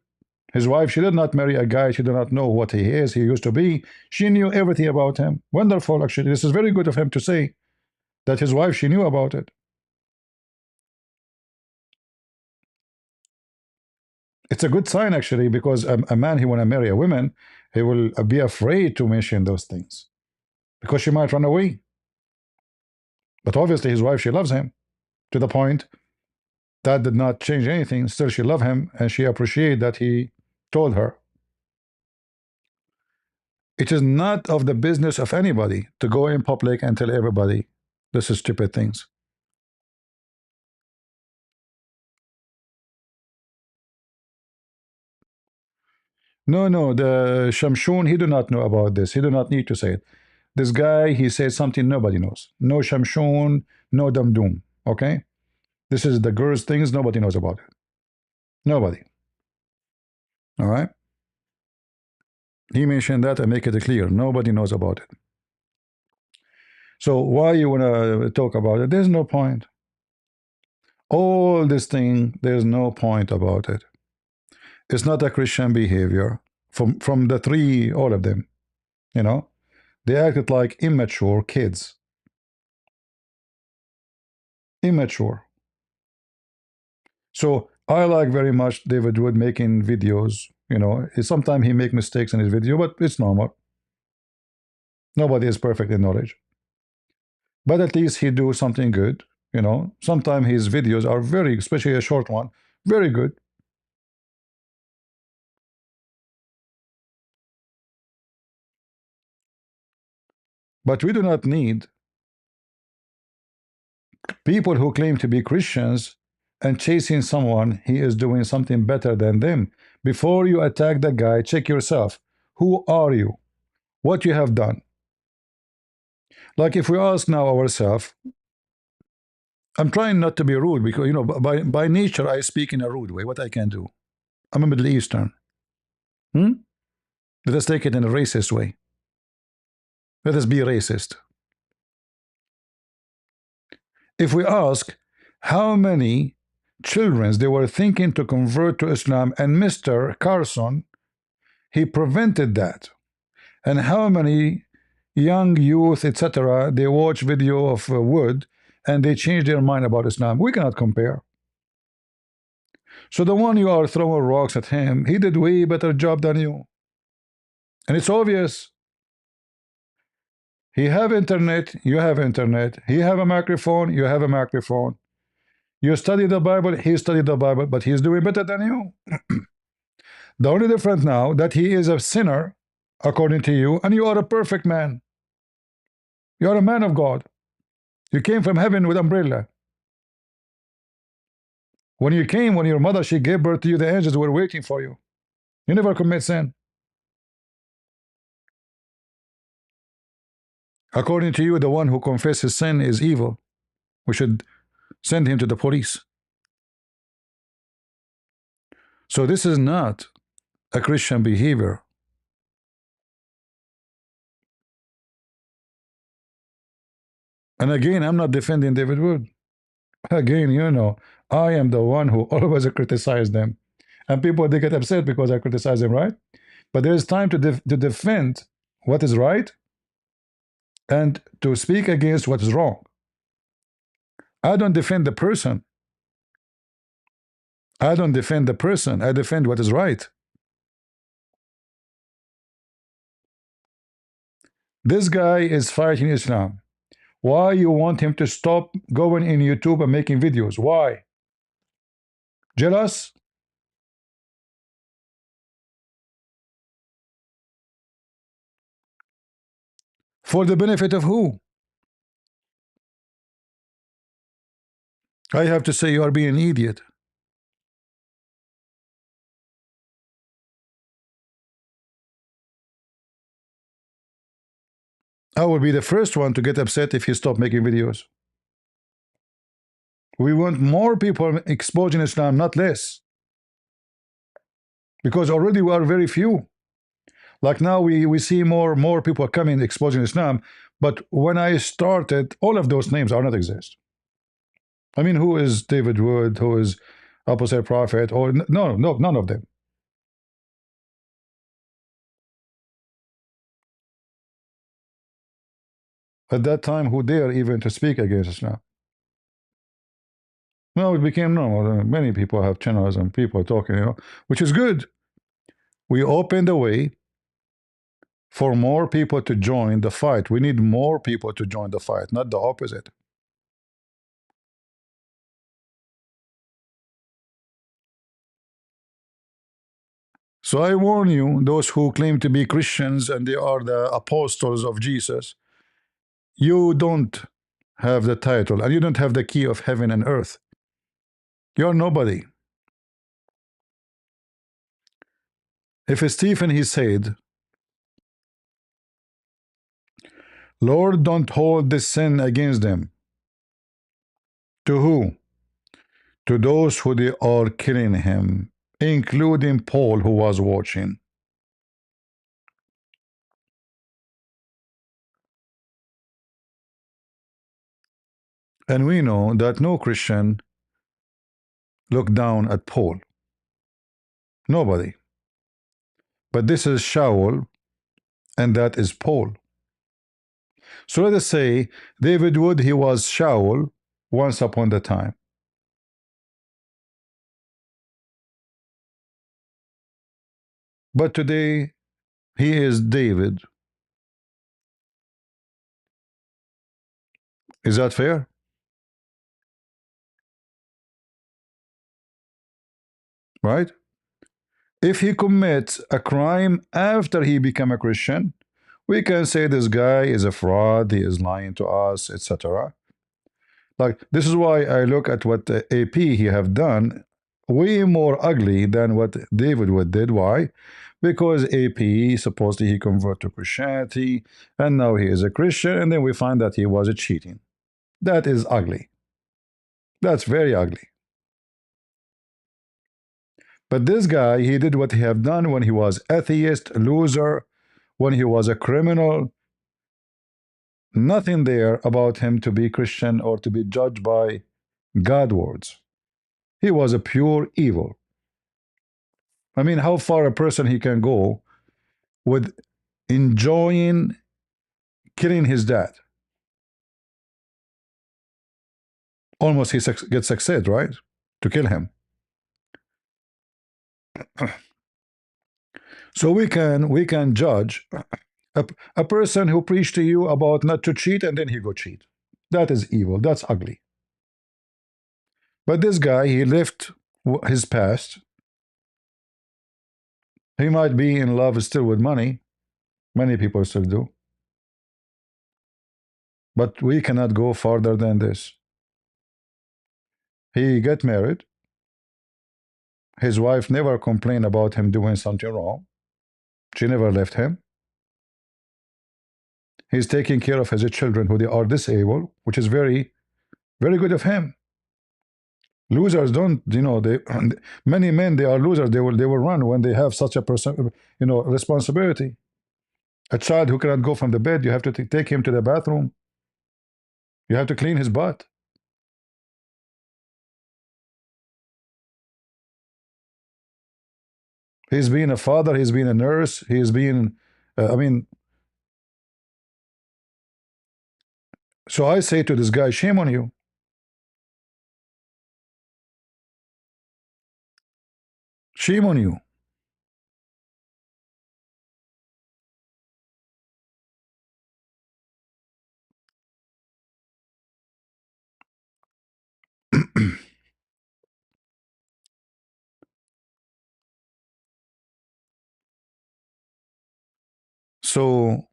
His wife, she did not marry a guy she did not know what he is, he used to be. She knew everything about him. Wonderful, actually. This is very good of him to say that his wife, she knew about it. It's a good sign, actually, because a man, he want to marry a woman, he will be afraid to mention those things because she might run away. But obviously, his wife, she loves him to the point that did not change anything. Still, she loved him and she appreciated that he told her. It is not of the business of anybody to go in public and tell everybody this is stupid things. No, no, the Shamshun, he do not know about this. He do not need to say it. This guy, he says something nobody knows. No Shamshun, no Damdum. Okay? This is the girls' things nobody knows about it. Nobody. All right? He mentioned that and make it clear. Nobody knows about it. So why you want to talk about it? There's no point. All this thing, there's no point about it. It's not a Christian behavior from the three, all of them. You know, they acted like immature kids. Immature. So I like very much David Wood making videos. You know, sometimes he make mistakes in his video, but it's normal. Nobody is perfect in knowledge. But at least he do something good. You know, sometimes his videos are very, especially a short one, very good. But we do not need people who claim to be Christians and chasing someone he is doing something better than them. Before you attack the guy, check yourself. Who are you? What you have done? Like if we ask now ourselves, I'm trying not to be rude because you know by nature I speak in a rude way. What I can do? I'm a Middle Eastern. Let us take it in a racist way. Let us be racist. If we ask how many children they were thinking to convert to Islam and Mr. Carson, he prevented that. And how many young youth, etc., they watch video of Wood and they change their mind about Islam. We cannot compare. So the one you are throwing rocks at him, he did way better job than you. And it's obvious. He have internet, you have internet. He have a microphone, you have a microphone. You study the Bible, he studied the Bible, but he's doing better than you. The only difference now that he is a sinner, according to you, and you are a perfect man. You are a man of God. You came from heaven with umbrella. When you came, when your mother, she gave birth to you, the angels were waiting for you. You never commit sin. According to you, the one who confesses sin is evil. We should send him to the police. So this is not a Christian behavior. And again, I'm not defending David Wood. Again, I am the one who always criticize them. And people, they get upset because I criticize them, right? But there is time to defend what is right and to speak against what is wrong. I don't defend the person. I don't defend the person. I defend what is right. This guy is fighting Islam. Why you want him to stop going in YouTube and making videos? Why? Jealous? For the benefit of who? I have to say you are being an idiot. I will be the first one to get upset if he stop making videos. We want more people exposing Islam, not less. Because already we are very few. Like now we see more people coming exposing Islam, but when I started, all of those names are not exist. I mean, who is David Wood? Who is Apostle Prophet? Or no, none of them. At that time, who dare even to speak against Islam? No, it became normal. Many people have channels and people talking, which is good. We opened the way for more people to join the fight. We need more people to join the fight, not the opposite. So I warn you, those who claim to be Christians and they are the apostles of Jesus, you don't have the title and you don't have the key of heaven and earth. You're nobody. If Stephen, he said, Lord, don't hold this sin against them. To who? To those who they are killing him, including Paul, who was watching. And we know that no Christian looked down at Paul. Nobody. But this is Shaul, and that is Paul. So let us say David Wood, he was Shaul once upon a time. But today he is David. Is that fair? Right? If he commits a crime after he became a Christian, we can say this guy is a fraud, he is lying to us, etc. Like, this is why I look at what AP he have done way more ugly than what David Wood did. Why? Because AP supposedly he converted to Christianity and now he is a Christian, and then we find that he was cheating. That is ugly. That's very ugly. But this guy, he did what he have done when he was atheist, loser, when he was a criminal. Nothing there about him to be Christian or to be judged by God words. He was a pure evil. I mean, how far a person he can go with enjoying killing his dad. Almost he gets succeed, right? To kill him. So we can judge a person who preached to you about not to cheat and then he go cheat. That is evil. That's ugly. But this guy, he left his past. He might be in love still with money. Many people still do. But we cannot go farther than this. He got married. His wife never complained about him doing something wrong. She never left him. He's taking care of his children who they are disabled, which is very, very good of him. Losers don't, they many men, they are losers. They will run when they have such a person, responsibility. A child who cannot go from the bed, you have to take him to the bathroom. You have to clean his butt. He's been a father. He's been a nurse. He's been, I mean, so I say to this guy, shame on you. Shame on you. So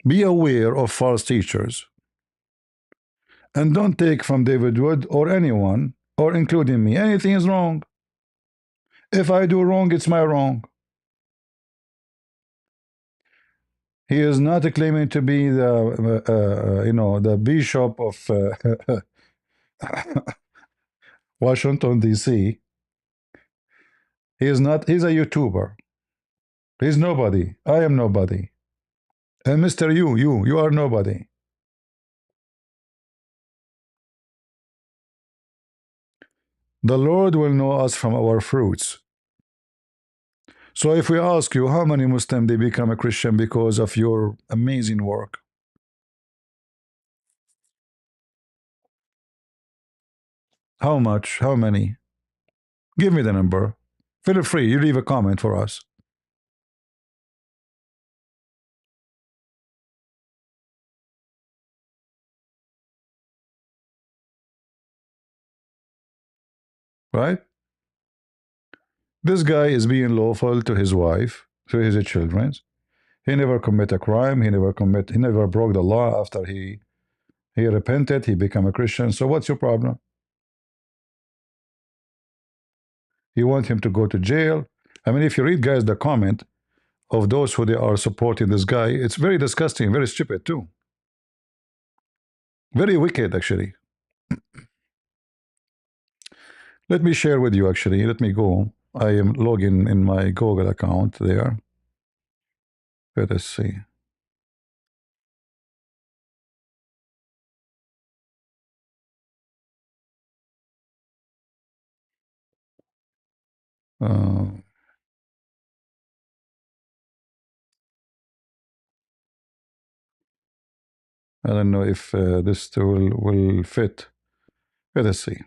be aware of false teachers and don't take from David Wood or anyone, or including me, anything is wrong. If I do wrong, it's my wrong. He is not claiming to be the bishop of Washington D.C. He is not. He's a YouTuber. He's nobody. I am nobody. And Mister You are nobody. The Lord will know us from our fruits. So if we ask you how many Muslims they become a Christian because of your amazing work, how much? How many? Give me the number. Feel free. You leave a comment for us. Right? This guy is being lawful to his wife, to his children. He never commit a crime. He never broke the law after he repented. He became a Christian. So what's your problem? You want him to go to jail? I mean, if you read, guys, the comment of those who they are supporting this guy, it's very disgusting, very stupid too, very wicked actually. Let me share with you actually. Let me go. I am logging in my Google account there. Let us see. Uh, I don't know if this tool will fit. Let us see.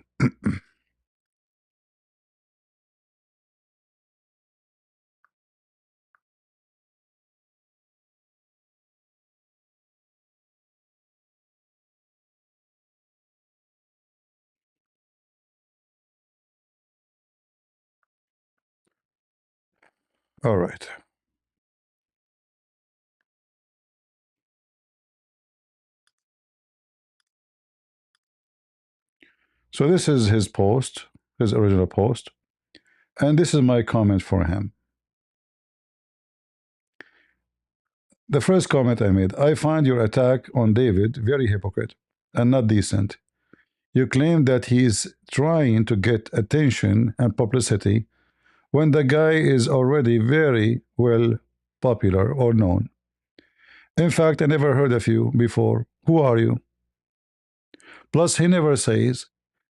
All right. So this is his post, his original post, and this is my comment for him. The first comment I made: I find your attack on David very hypocrite and not decent. You claim that he is trying to get attention and publicity when the guy is already very well popular or known. In fact, I never heard of you before. Who are you? Plus, he never says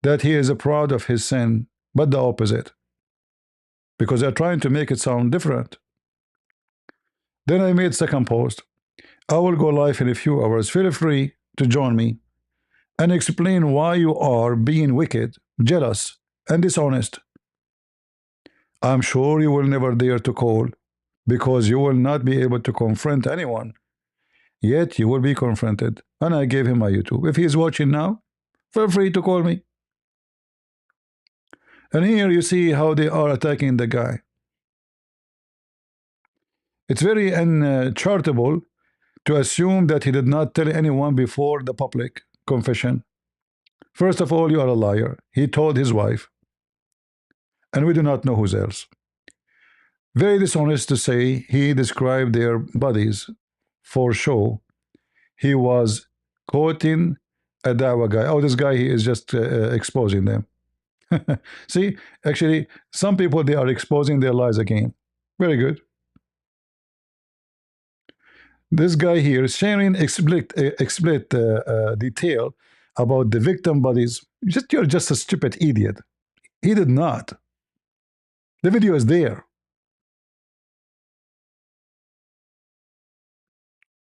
that he is proud of his sin, but the opposite, because they're trying to make it sound different. Then I made second post. I will go live in a few hours. Feel free to join me and explain why you are being wicked, jealous, and dishonest. I'm sure you will never dare to call because you will not be able to confront anyone. Yet you will be confronted. And I gave him my YouTube. If he is watching now, feel free to call me. And here you see how they are attacking the guy. It's very uncharitable to assume that he did not tell anyone before the public confession. First of all, you are a liar. He told his wife, and we do not know who's else. Very dishonest to say he described their bodies for show. He was quoting a Dawa guy. Oh, this guy, he is just exposing them. See, actually, some people they are exposing their lies again. Very good. This guy here is sharing explicit detail about the victim bodies. You're just a stupid idiot. He did not. The video is there.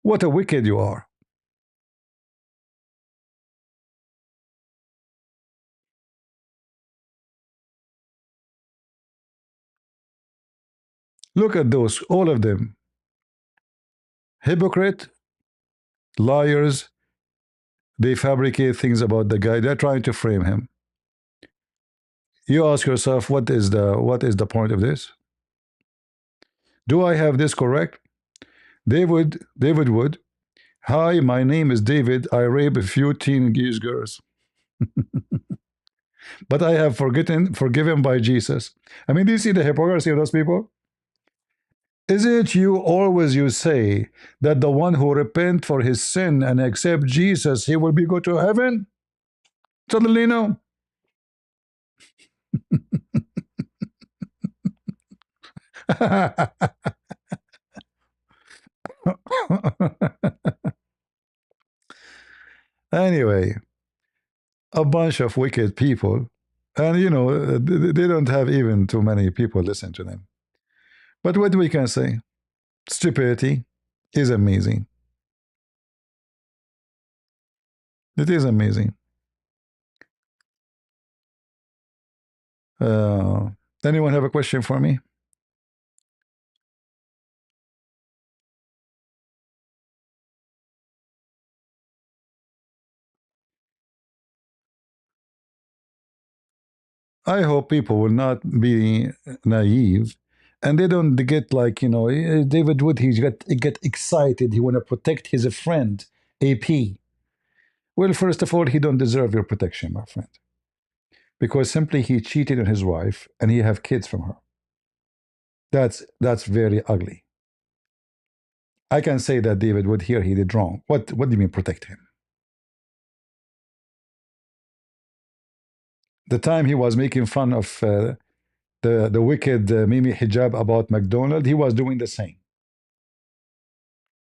What a wicked you are. Look at those, all of them. Hypocrite, liars, they fabricate things about the guy. They're trying to frame him. You ask yourself, what is the point of this? Do I have this correct? David Wood. Hi, my name is David. I rape a few teenage girls, but I have forgiven by Jesus. I mean, do you see the hypocrisy of those people? Is it you always you say that the one who repent for his sin and accept Jesus, he will be go to heaven? Suddenly, no. Anyway, a bunch of wicked people, and they don't have even too many people listen to them. But what we can say, stupidity is amazing. It is amazing. Uh, Anyone have a question for me? I hope people will not be naive and they don't get like, David Wood, he get excited. He want to protect his friend, AP. Well, first of all, he don't deserve your protection, my friend, because simply he cheated on his wife and he have kids from her. That's very ugly. I can say that David Wood here, he did wrong. What do you mean protect him? The time he was making fun of the wicked Mimi Hijab about McDonald, he was doing the same.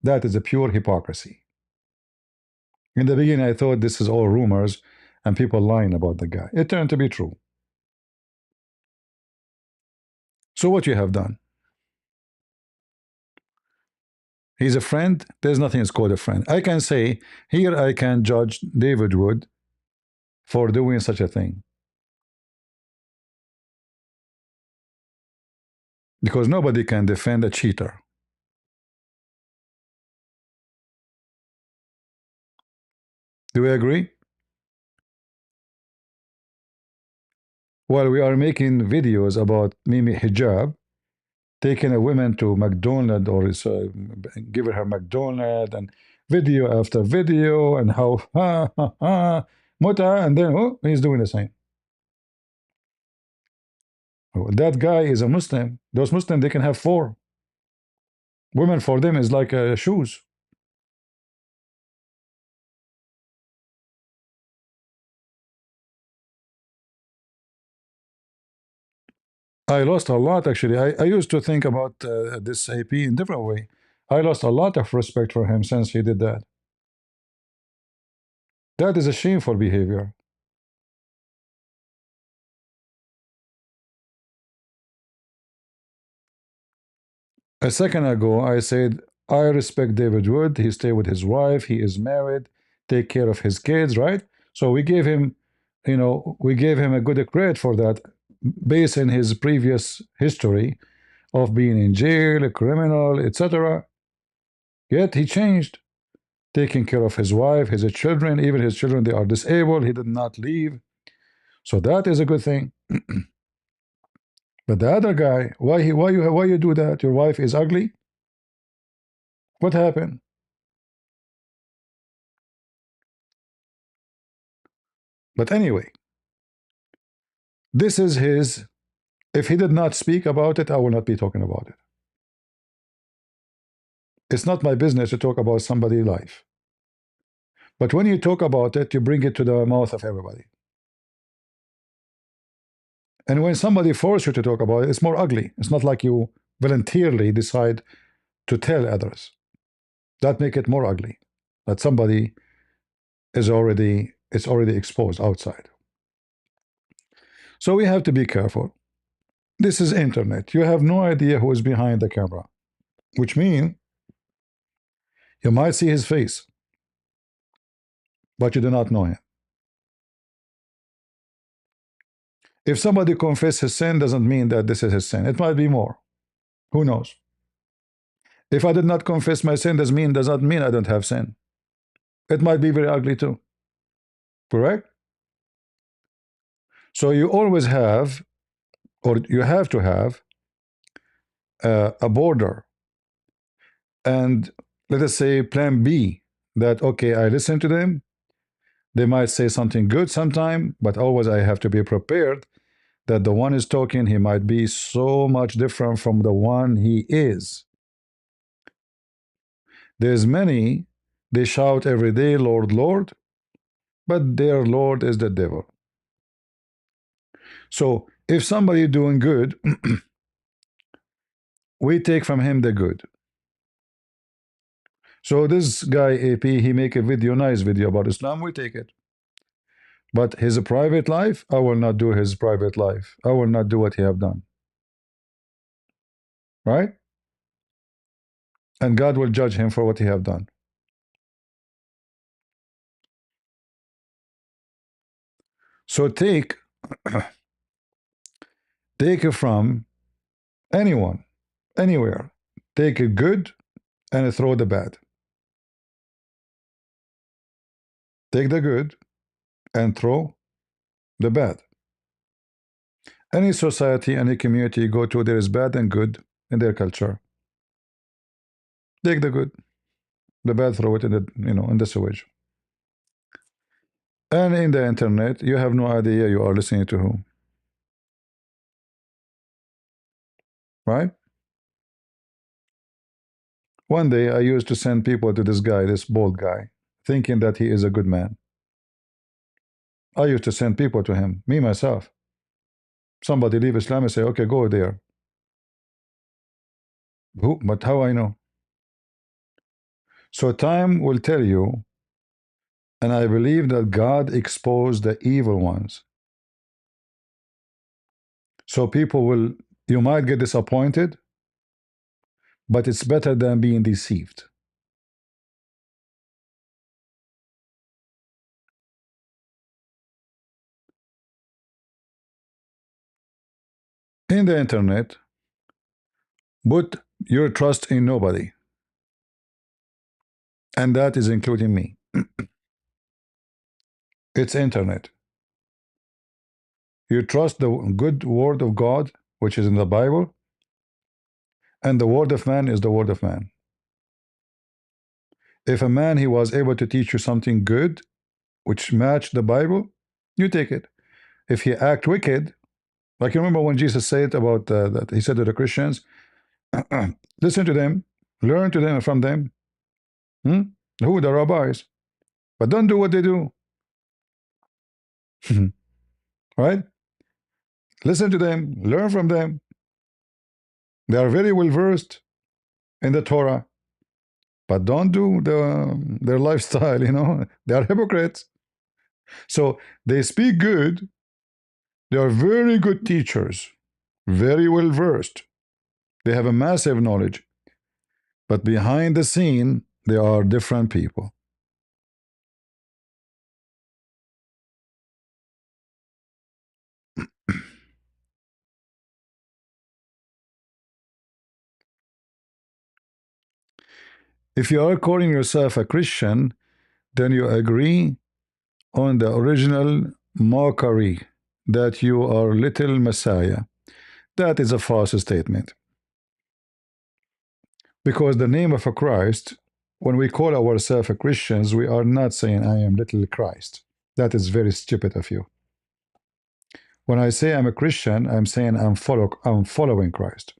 That is a pure hypocrisy. In the beginning, I thought this is all rumors and people lying about the guy. It turned to be true. So what you have done? He's a friend. There's nothing is called a friend. I can say here I can judge David Wood for doing such a thing because nobody can defend a cheater. Do we agree? While we are making videos about Mimi Hijab, taking a woman to McDonald's or giving her McDonald's and video after video and how muta, and then he's doing the same. That guy is a Muslim. Those Muslims, they can have four. Women for them is like shoes. I lost a lot, actually. I used to think about this AP in a different way. I lost a lot of respect for him since he did that. That is a shameful behavior. A second ago, I said, I respect David Wood. He stayed with his wife. He is married. Take care of his kids, right? So we gave him, we gave him a good credit for that based on his previous history of being in jail, a criminal, etc. Yet he changed, taking care of his wife, his children, even his children, they are disabled. He did not leave. So that is a good thing. But the other guy, why you do that? Your wife is ugly? What happened? But anyway, this is his. If he did not speak about it, I will not be talking about it. It's not my business to talk about somebody's life. But when you talk about it, you bring it to the mouth of everybody. And when somebody forces you to talk about it, it's more ugly. It's not like you voluntarily decide to tell others. That make it more ugly. That somebody is already it's already exposed outside. So we have to be careful. This is internet. You have no idea who is behind the camera, which means you might see his face, but you do not know him. If somebody confesses his sin, doesn't mean that this is his sin. It might be more. Who knows? If I did not confess my sin, does not mean I don't have sin. It might be very ugly too. Correct? So you always have, or you have to have, a border. And let us say plan B, that okay, I listen to them. They might say something good sometime, but always I have to be prepared that the one is talking, he might be so much different from the one he is. There's many, they shout every day, Lord, Lord, but their Lord is the devil. So if somebody doing good, we take from him the good. So this guy AP, he make a video, nice video about Islam, we take it. But his private life, I will not do his private life. I will not do what he have done. Right? And God will judge him for what he have done. So take it from anyone, anywhere. Take a good and throw the bad. Take the good and throw the bad. Any society, any community you go to, there is bad and good in their culture. Take the good, the bad, throw it in the in the sewage. And in the internet, you have no idea you are listening to whom. Right? One day I used to send people to this guy, this bald guy, thinking that he is a good man. I used to send people to him, me myself. Somebody leave Islam and say, okay, go there. Who? But how I know? So time will tell you, and I believe that God exposed the evil ones. So people will, you might get disappointed, but it's better than being deceived. In the internet, put your trust in nobody, and that is including me. It's internet. You trust the good word of God, which is in the Bible, and the word of man is the word of man. If a man he was able to teach you something good, which match the Bible, you take it. If he act wicked, like you remember when Jesus said about that, he said to the Christians, listen to them, learn to them from them. Who? The rabbis. But don't do what they do. Right? Listen to them, learn from them. They are very well versed in the Torah, but don't do their lifestyle, They are hypocrites. So they speak good, they are very good teachers, very well versed. They have a massive knowledge, but behind the scene, they are different people. If you are calling yourself a Christian, then you agree on the original mockery that you are little Messiah. That is a false statement. Because the name of a Christ, when we call ourselves Christians, we are not saying I am little Christ. That is very stupid of you. When I say I'm a Christian, I'm saying I'm following Christ.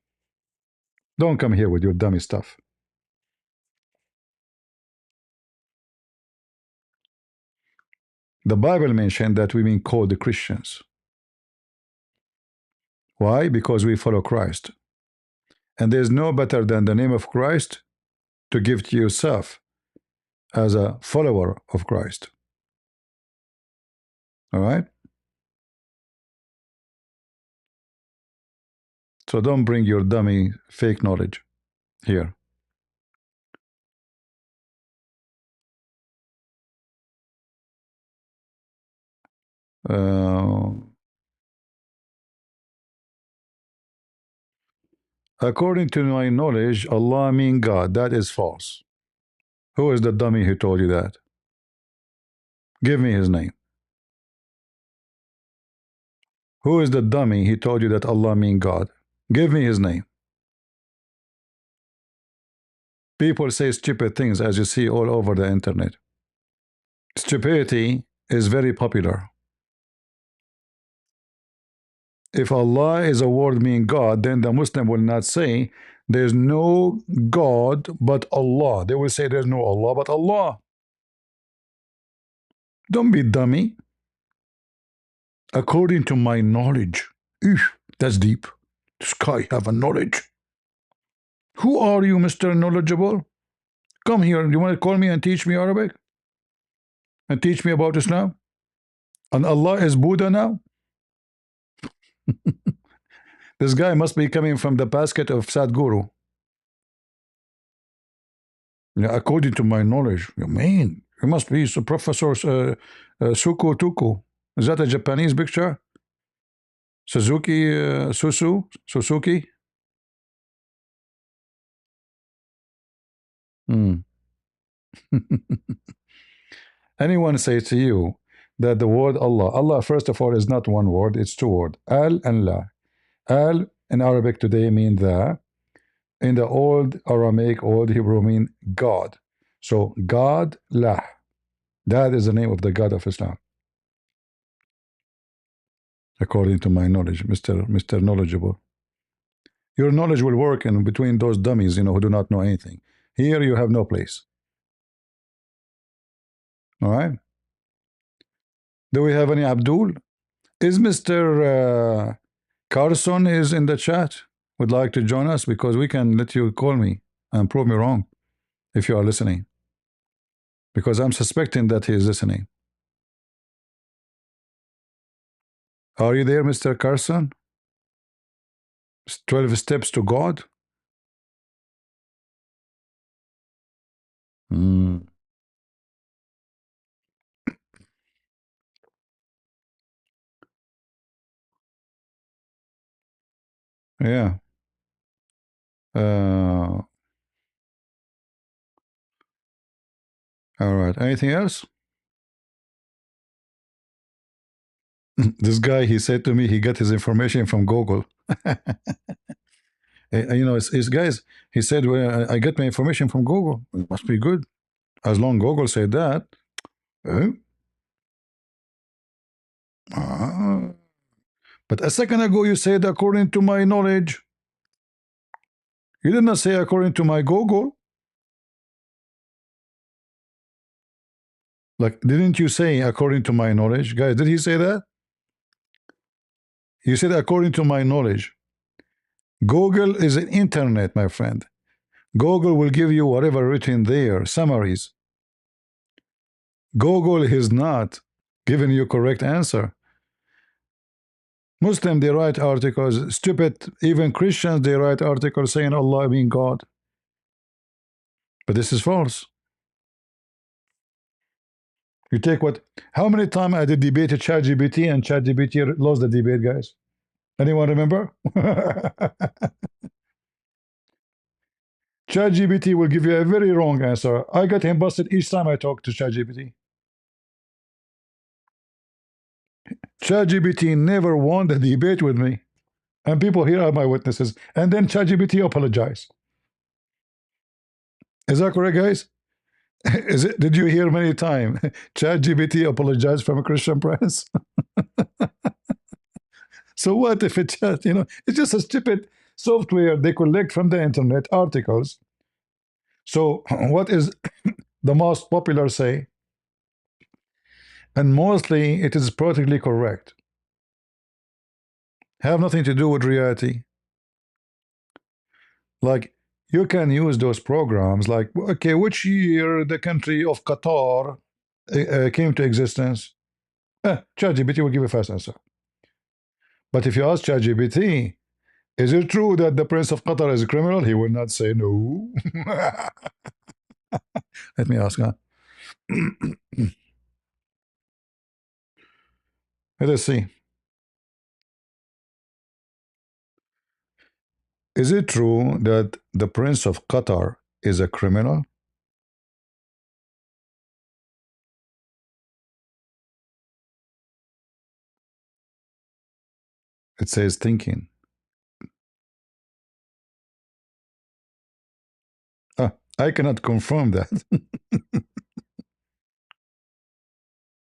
Don't come here with your dummy stuff. The Bible mentioned that we've been called the Christians. Why? Because we follow Christ. And there's no better than the name of Christ to give to yourself as a follower of Christ. All right? So don't bring your dummy fake knowledge here. Uh, According to my knowledge, Allah mean God. That is false. Who is the dummy who told you that? Give me his name. Who is the dummy who told you that Allah mean God? Give me his name. People say stupid things, as you see all over the internet. Stupidity is very popular. If Allah is a word meaning God, then the Muslim will not say there's no God but Allah. They will say there's no Allah but Allah. Don't be dummy. According to my knowledge. Eesh, that's deep. This guy have a knowledge. Who are you, Mr. Knowledgeable? Come here. You want to call me and teach me Arabic? And teach me about Islam? And Allah is Buddha now? This guy must be coming from the basket of Sadhguru. Yeah, according to my knowledge. You mean? He must be Professor Suku Tuku. Is that a Japanese picture? Suzuki Suzuki? Hmm. Anyone say to you that the word Allah, first of all, is not one word, it's two words, Al and La. Al in Arabic today mean the. In the old Aramaic, old Hebrew mean God. So God, La. That is the name of the God of Islam. According to my knowledge, Mr. Knowledgeable. Your knowledge will work in between those dummies, who do not know anything. Here you have no place. All right? Do we have any Abdul? Is Mr. Carson is in the chat? Would like to join us? Because we can let you call me and prove me wrong if you are listening. Because I'm suspecting that he is listening. Are you there, Mr. Carson? 12 steps to God? Mm. Yeah. All right. Anything else? This guy, he said to me, he got his information from Google. His guys, he said, well, I get my information from Google. It must be good. As long Google said that. Eh? Ah. But a second ago, you said, according to my knowledge. You did not say, according to my Google. Like, didn't you say, according to my knowledge? Guys, did he say that? You said, according to my knowledge. Google is an internet, my friend. Google will give you whatever written there, summaries. Google is not giving you correct answer. Muslim, they write articles. Stupid, even Christians, they write articles saying Allah being God. But this is false. You take what? How many times I did debate ChatGPT and ChatGPT lost the debate, guys? Anyone remember? ChatGPT will give you a very wrong answer. I got him busted each time I talk to ChatGPT. ChatGPT never won the debate with me. And people here are my witnesses. And then ChatGPT apologized. Is that correct, guys? Is it? Did you hear many times ChatGPT apologized from a Christian prince? So what if it just, it's just a stupid software they collect from the internet articles. So what is the most popular say? And mostly it is politically correct. Have nothing to do with reality. Like, you can use those programs like, okay, which year the country of Qatar came to existence? ChatGPT will give a fast answer. But if you ask ChatGPT, is it true that the Prince of Qatar is a criminal? He will not say no. Let me ask, huh? Let us see. Is it true that the Prince of Qatar is a criminal? It says thinking. Ah, I cannot confirm that.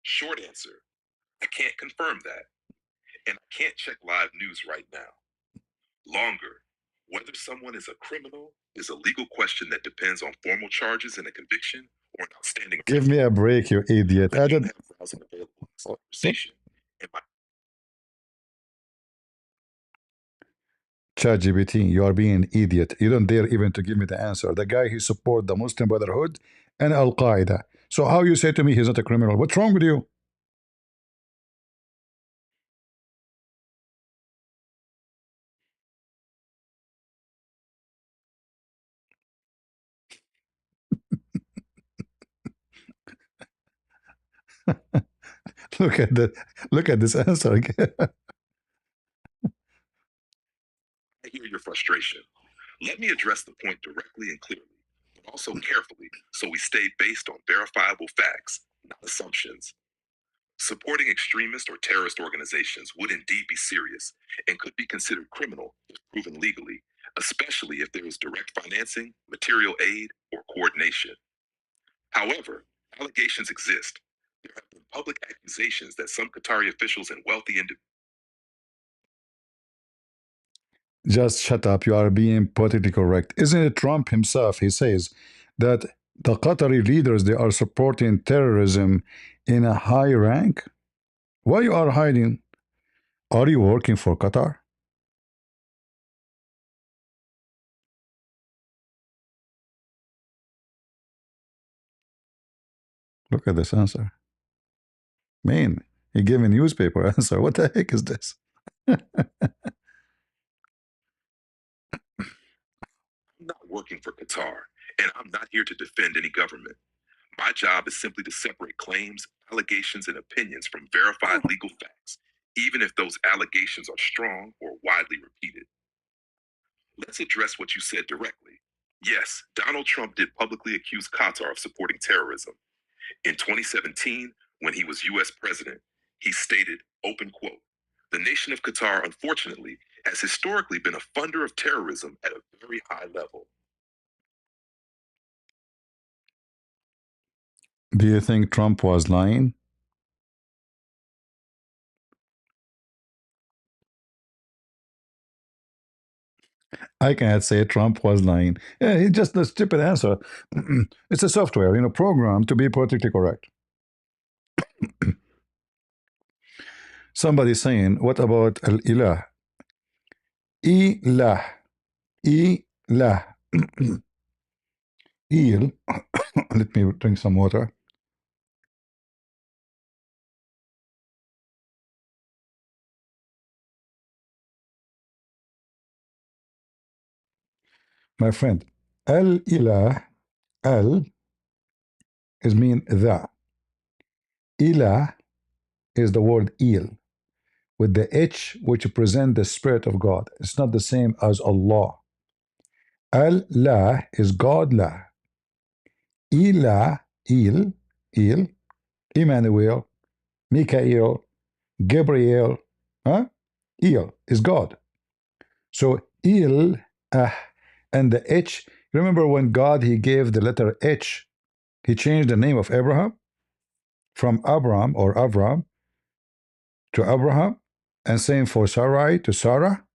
Short answer, I can't confirm that, and I can't check live news right now. Longer, whether someone is a criminal is a legal question that depends on formal charges and a conviction or an outstanding Give arrest. me a break, you idiot. I I do don't. have browsing available in this conversation, and my ChatGPT, you are being an idiot. You don't dare even to give me the answer. The guy who support the Muslim Brotherhood and Al Qaeda. So how you say to me he's not a criminal? What's wrong with you? Look at the look at this answer again. I hear your frustration. Let me address the point directly and clearly, but also carefully so we stay based on verifiable facts, not assumptions. Supporting extremist or terrorist organizations would indeed be serious and could be considered criminal if proven legally, especially if there is direct financing, material aid, or coordination. However, allegations exist. There have been public accusations that some Qatari officials and wealthy individuals. Just shut up. You are being politically correct. Isn't it Trump himself? He says that the Qatari leaders they are supporting terrorism in a high rank. Why you are hiding? Are you working for Qatar? Look at this answer. Man, he gave a newspaper answer. What the heck is this? I'm not working for Qatar, and I'm not here to defend any government. My job is simply to separate claims, allegations, and opinions from verified legal facts, even if those allegations are strong or widely repeated. Let's address what you said directly. Yes, Donald Trump did publicly accuse Qatar of supporting terrorism. In 2017, when he was US president, he stated, open quote, the nation of Qatar, unfortunately, has historically been a funder of terrorism at a very high level. Do you think Trump was lying? I cannot say Trump was lying. Yeah, it's just a stupid answer. It's a software, program to be politically correct. Somebody saying, what about al-ilah? Ilah. Ilah. Il. Let me drink some water. My friend, al-ilah, al is mean the. Ilah is the word il with the H which represent the spirit of God. It's not the same as Allah. Al-lah is God lah. Ilah, il, Emmanuel, Michael, Gabriel, huh? Il is God. So il, and the H. Remember when God he gave the letter H, he changed the name of Abraham from Abram or Avram to Abraham, and same for Sarai to Sarah.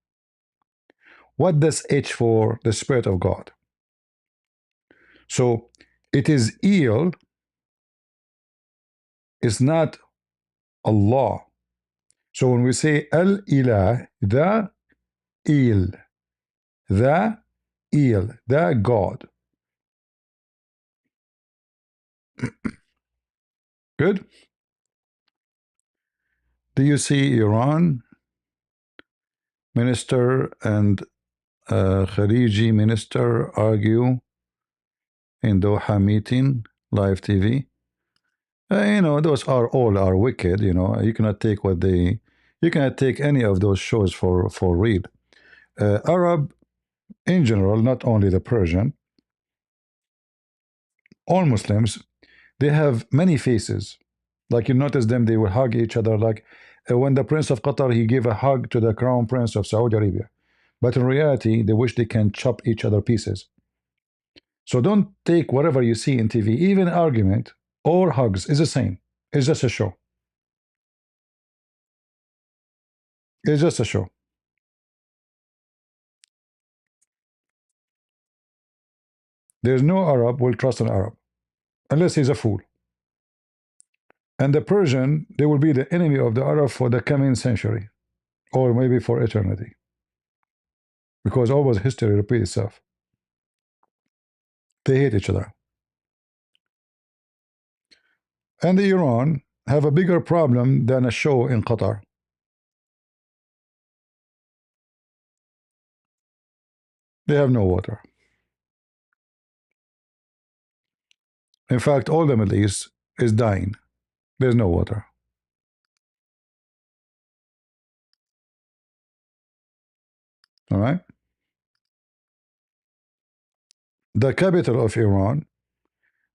What does H for? The Spirit of God. So it is Il, is not Allah. So when we say al-ilah, the il, the il, the God. Good? Do you see Iran minister and Khariji minister argue in Doha meeting, live TV? Those are all are wicked. You cannot take you cannot take any of those shows for real. Arab in general, not only the Persian, all Muslims, they have many faces. Like you notice them, they will hug each other. Like when the Prince of Qatar, he gave a hug to the Crown Prince of Saudi Arabia. But in reality, they wish they can chop each other pieces. So don't take whatever you see in TV, even argument or hugs, is the same. It's just a show. It's just a show. There's no Arab will trust an Arab unless he's a fool. And the Persian, they will be the enemy of the Arab for the coming century, or maybe for eternity, because always history repeats itself. They hate each other. And the Iran have a bigger problem than a show in Qatar. They have no water. In fact, all the Middle East is dying. There's no water. All right? The capital of Iran,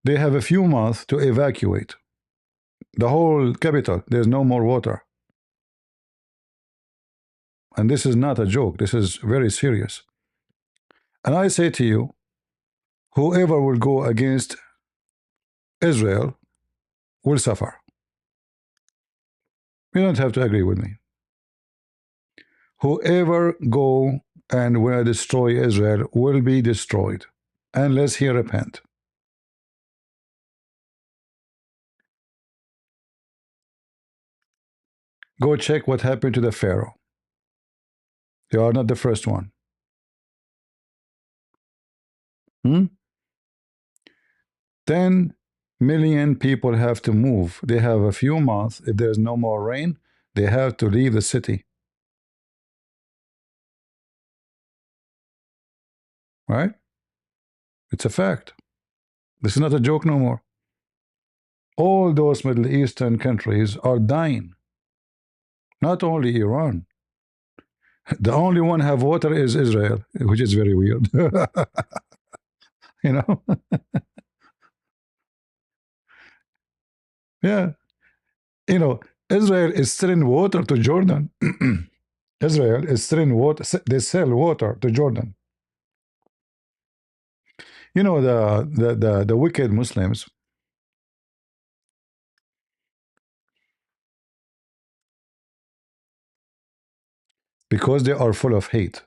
they have a few months to evacuate. The whole capital, there's no more water. And this is not a joke. This is very serious. And I say to you, whoever will go against Israel will suffer. You don't have to agree with me. Whoever go and will destroy Israel will be destroyed unless he repent. Go check what happened to the Pharaoh. You are not the first one. 10 million people have to move. They have a few months. If there's no more rain, they have to leave the city. Right? It's a fact. This is not a joke no more. All those Middle Eastern countries are dying. Not only Iran. The only one have water is Israel, which is very weird. you know? Yeah. Israel is selling water to Jordan. Israel is selling water. They sell water to Jordan. The wicked Muslims, because they are full of hate.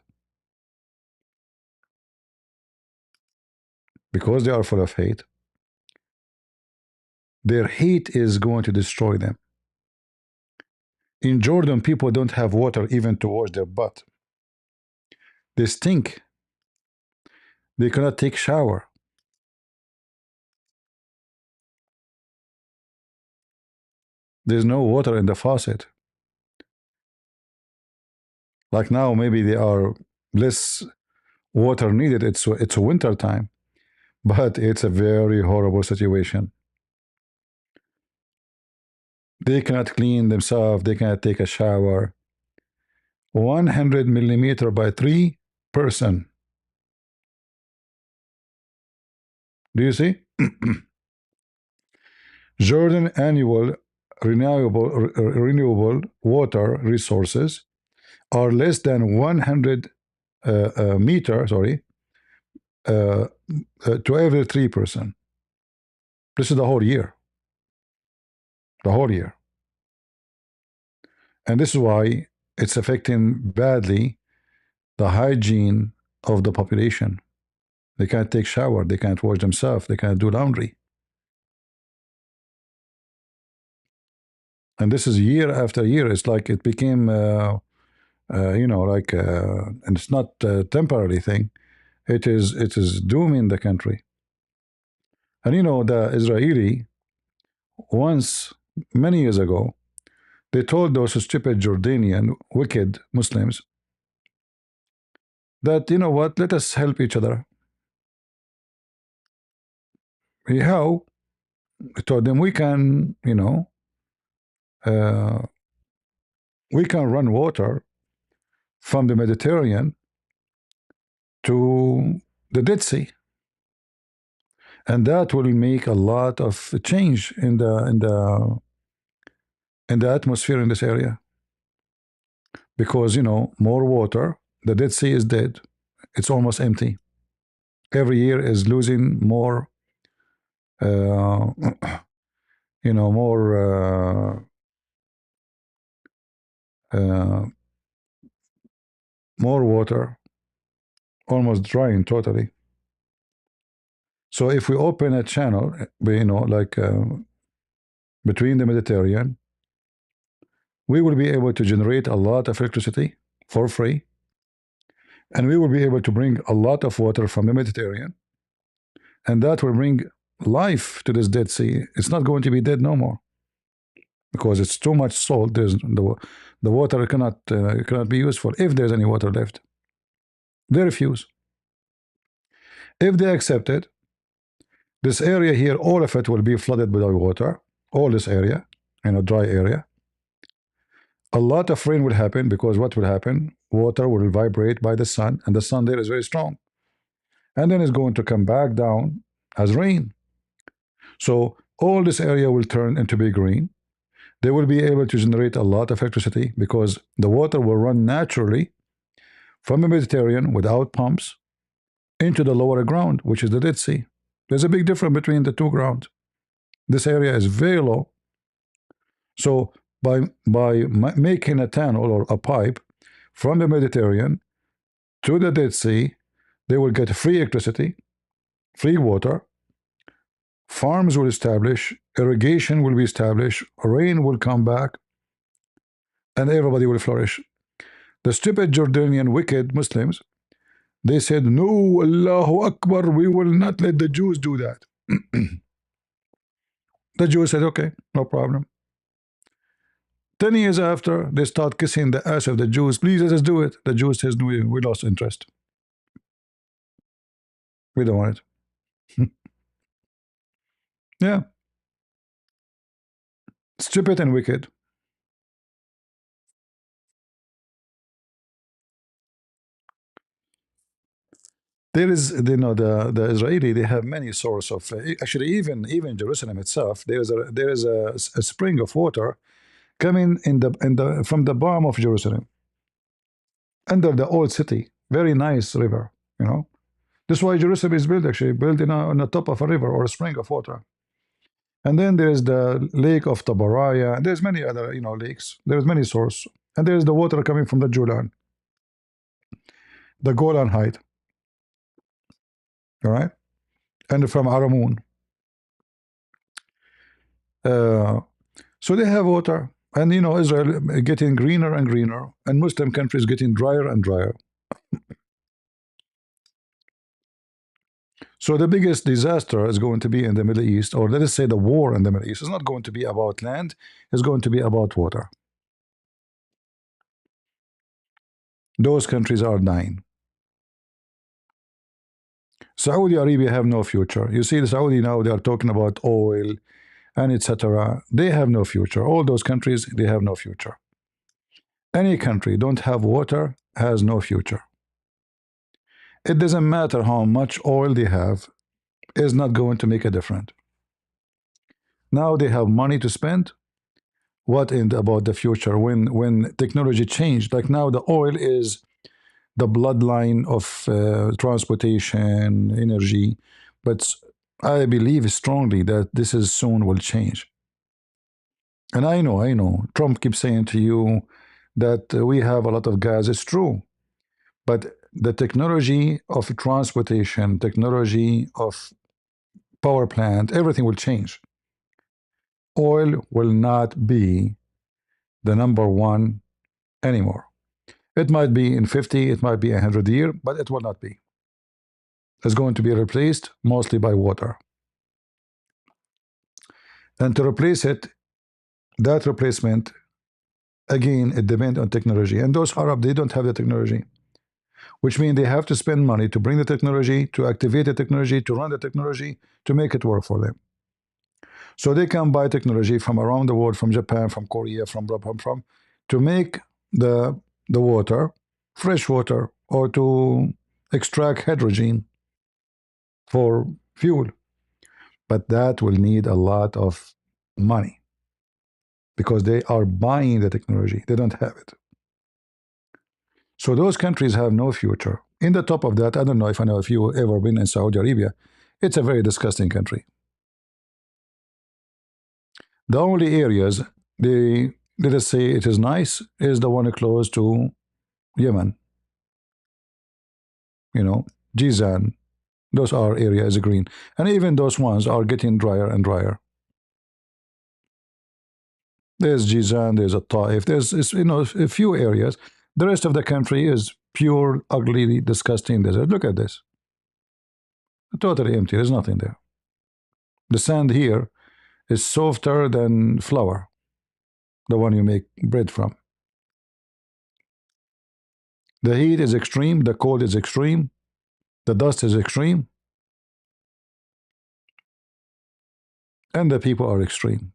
Because they are full of hate, their hate is going to destroy them. In Jordan, people don't have water even to wash their butt. They stink. They cannot take shower. There's no water in the faucet. Like now, maybe they are less water needed. It's a winter time, but it's a very horrible situation. They cannot clean themselves. They cannot take a shower. 100 millimeter by 3 person. Do you see? Jordan annual renewable water resources are less than 100 meter, to every 3 person. This is the whole year. The whole year. And this is why it's affecting badly the hygiene of the population. They can't take shower. They can't wash themselves. They can't do laundry. And this is year after year. It's like it became, like, and it's not a temporary thing. It is dooming the country. And the Israeli once, many years ago, they told those stupid Jordanian wicked Muslims that, what, let us help each other. How? I told them uh, we can run water from the Mediterranean to the Dead Sea, and that will make a lot of change in the atmosphere in this area, because more water, the Dead Sea is dead, it's almost empty. Every year is losing more, uh, more, uh, more water, almost drying totally. So if we open a channel, like between the Mediterranean, we will be able to generate a lot of electricity for free, and we will be able to bring a lot of water from the Mediterranean, and that will bring life to this Dead Sea. It's not going to be dead no more, because it's too much salt. The water cannot be useful if there's any water left. They refuse. If they accept it, this area here, all of it will be flooded with water. All this area, dry area. A lot of rain will happen, because what will happen? Water will vibrate by the sun, and the sun there is very strong, and then it's going to come back down as rain. So all this area will turn into big rain. They will be able to generate a lot of electricity, because the water will run naturally from the Mediterranean without pumps into the lower ground, which is the Dead Sea. There's a big difference between the two grounds. This area is very low. So by making a tunnel or a pipe from the Mediterranean to the Dead Sea, they will get free electricity, free water, farms will establish, irrigation will be established, rain will come back, and everybody will flourish. The stupid Jordanian wicked Muslims, they said, no, Allahu Akbar, we will not let the Jews do that. The Jews said, okay, no problem. 10 years after, they start kissing the ass of the Jews. Please let us do it. The Jews says, no, we lost interest. We don't want it. Yeah. Stupid and wicked. There is, the Israeli, they have many sources of, actually, even Jerusalem itself, there is a spring of water coming from the bottom of Jerusalem, under the old city. Very nice river, This is why Jerusalem is built, actually, built on the top of a river or a spring of water. And then there is the lake of Tabaraya, and there's many other, lakes. There's many sources. And there's the water coming from the Julan, the Golan Height, all right? And from Aramun. Uh, so they have water. And, Israel getting greener and greener, and Muslim countries getting drier and drier. So the biggest disaster is going to be in the Middle East, or let us say the war in the Middle East. It's not going to be about land, it's going to be about water. Those countries are dying. Saudi Arabia have no future. You see, the Saudi now, they are talking about oil and etc. They have no future. All those countries, they have no future. Any country don't have water has no future. It doesn't matter how much oil they have, is not going to make a difference. Now they have money to spend. What about the future when technology changed? Like now, the oil is the bloodline of transportation, energy, but I believe strongly that this is soon will change. And I know, Trump keeps saying to you that we have a lot of gas. It's true, but the technology of transportation, technology of power plant, everything will change. Oil will not be the number one anymore. It might be in 50, it might be 100 years, but it will not be. It's going to be replaced mostly by water. And to replace it, that replacement, again, it depends on technology. And those Arab, they don't have the technology, which means they have to spend money to bring the technology, to activate the technology, to run the technology, to make it work for them. So they can buy technology from around the world, from Japan, from Korea, from to make the water, fresh water, or to extract hydrogen for fuel. But that will need a lot of money because they are buying the technology. They don't have it. So those countries have no future. In the top of that, I don't know if you ever been in Saudi Arabia. It's a very disgusting country. The only areas they, let us say, it is nice is the one close to Yemen. You know, Jizan. Those are areas green, and even those ones are getting drier and drier. There's Jizan, there's a Taif, there's a few areas. The rest of the country is pure, ugly, disgusting desert. Look at this, totally empty. There's nothing there. The sand here is softer than flour, the one you make bread from. The heat is extreme, the cold is extreme, the dust is extreme, and the people are extreme.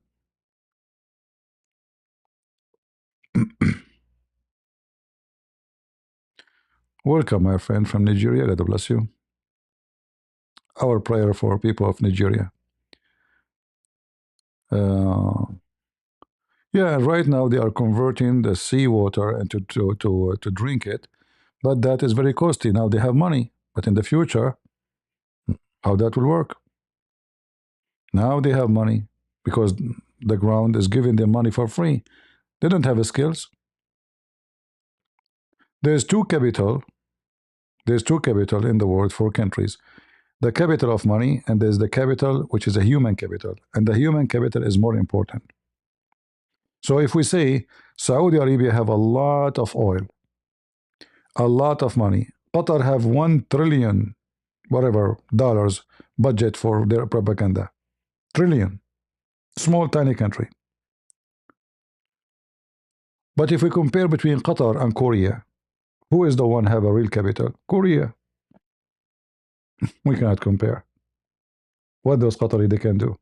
Welcome, my friend from Nigeria. God bless you. Our prayer for people of Nigeria. Yeah, right now they are converting the seawater into to drink it, but that is very costly. Now they have money, but in the future, how that will work? Now they have money because the ground is giving them money for free. They don't have the skills. There's two capital. There's two capital in the world for countries. The capital of money, and there's the capital which is a human capital, and the human capital is more important. So if we say Saudi Arabia have a lot of oil, a lot of money, Qatar have 1 trillion whatever dollars budget for their propaganda, trillion, small tiny country. But if we compare between Qatar and Korea, who is the one have a real capital? Korea. We cannot compare. What those Qatari they can do?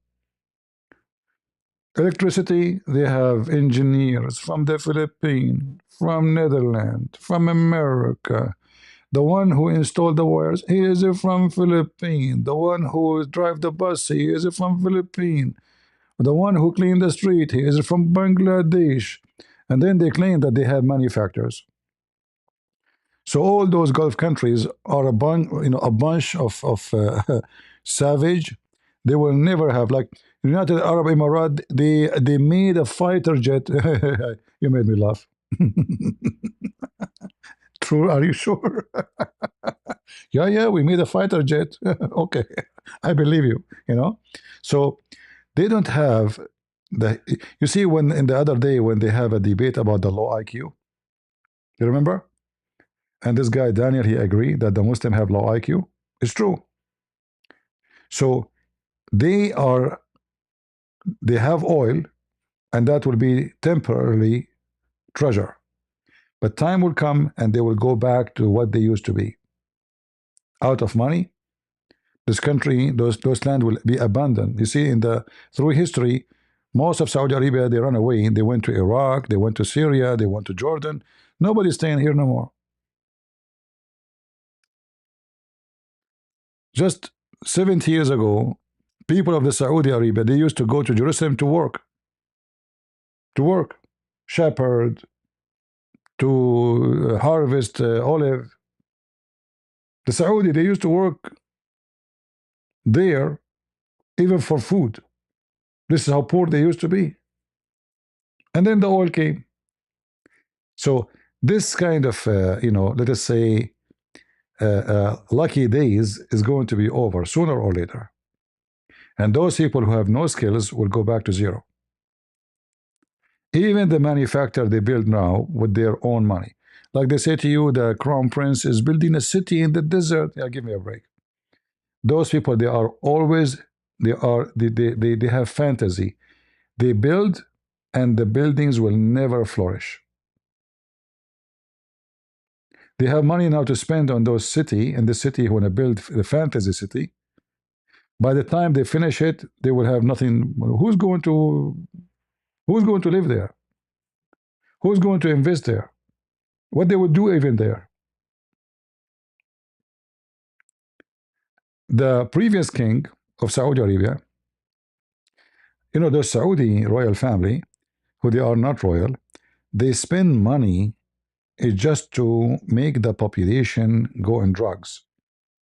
Electricity, they have engineers from the Philippines, from Netherlands, from America. The one who installed the wires, he is from Philippines. The one who drive the bus, he is from Philippines. The one who cleaned the street, he is from Bangladesh. And then they claim that they have manufacturers. So all those Gulf countries are a bunch of savage. They will never have, like United Arab Emirates. They made a fighter jet. You made me laugh. True? Are you sure? Yeah, we made a fighter jet. Okay, I believe you. So they don't have the. You see, when in the other day when they have a debate about the low IQ, you remember? And this guy Daniel, he agreed that the Muslim have low IQ. It's true. So they have oil, and that will be temporarily treasure. But time will come, and they will go back to what they used to be. Out of money, this country, those land will be abandoned. You see, through history, most of Saudi Arabia, they run away. They went to Iraq, they went to Syria, they went to Jordan. Nobody's staying here no more. Just 70 years ago, people of the Saudi Arabia, they used to go to Jerusalem to work, shepherd, to harvest olive. The Saudi, they used to work there even for food. This is how poor they used to be. And then the oil came. So this kind of, let us say, lucky days is going to be over sooner or later. And those people who have no skills will go back to zero. Even the manufacturer they build now with their own money. Like they say to you, the crown prince is building a city in the desert. Yeah, give me a break. Those people, they are always, they have fantasy. They build, and the buildings will never flourish. They have money now to spend on those city, and the city want to build the fantasy city. By the time they finish it, they will have nothing. Who's going to live there? Who's going to invest there? What they would do even there? The previous king of Saudi Arabia, the Saudi royal family, who they are not royal, they spend money just to make the population go on drugs,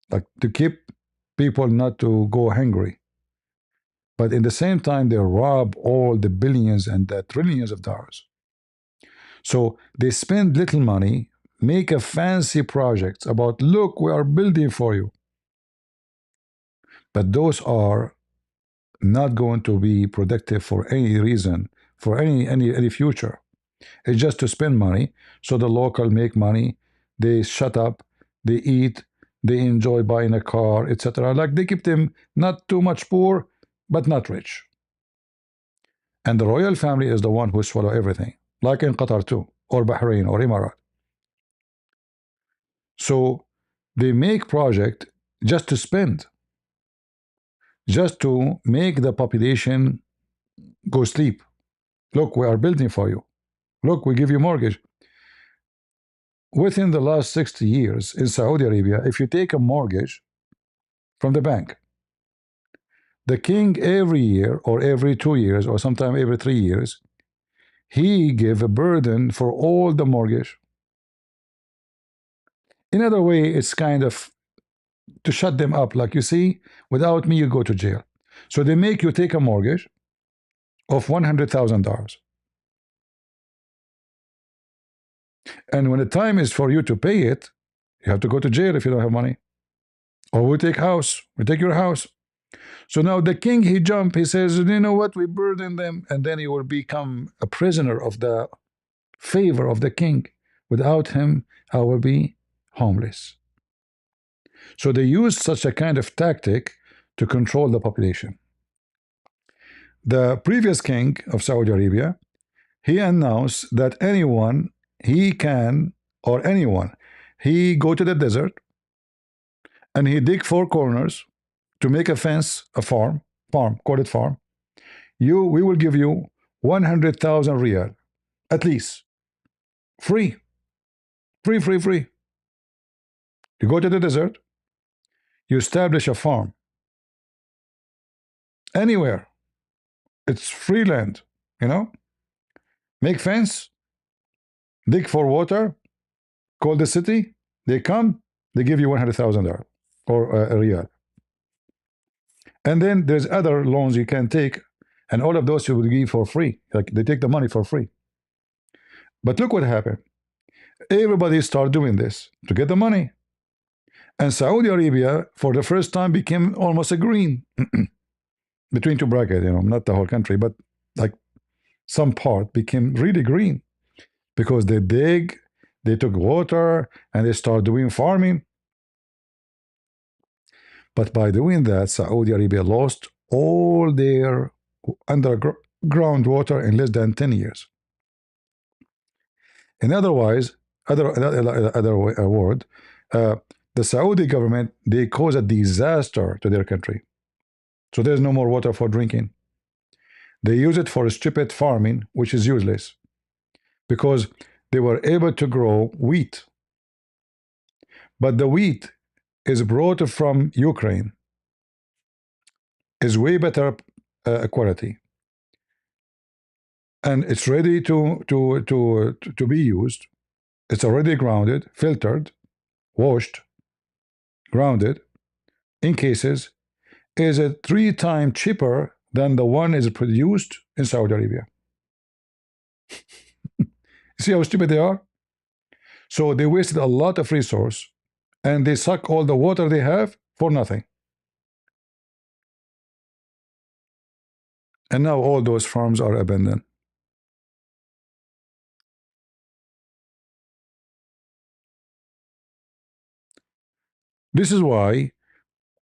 like to keep people not to go hungry. But in the same time, they rob all the billions and the trillions of dollars. So they spend little money, make a fancy project about, look, we are building for you. But those are not going to be productive for any reason, for any future. It's just to spend money, so the local make money. They shut up, they eat, they enjoy buying a car, etc. Like they keep them not too much poor, but not rich. And the royal family is the one who swallow everything, like in Qatar too, or Bahrain, or Emirat. So they make project just to spend, just to make the population go sleep. Look, we are building for you. Look, we give you mortgage. Within the last 60 years in Saudi Arabia, if you take a mortgage from the bank, the king every year or every 2 years or sometime every 3 years, he give a burden for all the mortgage. In other way, it's kind of to shut them up. Like, you see, without me, you go to jail. So they make you take a mortgage of $100,000. And when the time is for you to pay it, you have to go to jail if you don't have money. Or we take your house. So now the king, he jump, he says, you know what, we burden them, and then he will become a prisoner of the favor of the king. Without him, I will be homeless. So they use such a kind of tactic to control the population. The previous king of Saudi Arabia, he announced that anyone he can, or anyone, he go to the desert and he dig four corners to make a fence, a farm, call it farm. We will give you 100,000 riyal, at least, free. You go to the desert, you establish a farm anywhere. It's free land, make fence, dig for water, call the city, they come, they give you $100,000 or a riyal. And then there's other loans you can take, and all of those you will give for free. Like, they take the money for free. But look what happened. Everybody started doing this to get the money. And Saudi Arabia, for the first time, became almost a green between two brackets, not the whole country, but like some part became really green because they dig, they took water, and they started doing farming. But by doing that, Saudi Arabia lost all their underground water in less than 10 years. In other word, the Saudi government, they cause a disaster to their country. So there's no more water for drinking. They use it for stupid farming, which is useless, because they were able to grow wheat. But the wheat is brought from Ukraine, is way better quality, and it's ready to be used. It's already grounded, filtered, washed, grounded in cases, is it 3 times cheaper than the one is produced in Saudi Arabia. See how stupid they are? So they wasted a lot of resource, and they suck all the water they have for nothing. And now all those farms are abandoned. This is why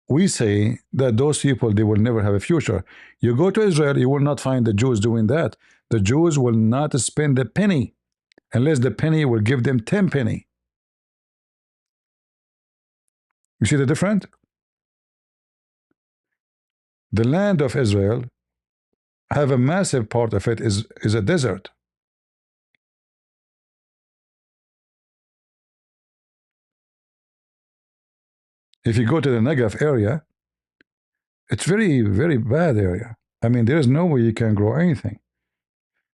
we say that those people, they will never have a future. You go to Israel, you will not find the Jews doing that. The Jews will not spend a penny unless the penny will give them 10 penny. You see the difference? The land of Israel have a massive part of it is a desert. If you go to the Negev area, it's very bad area. I mean, there is no way you can grow anything.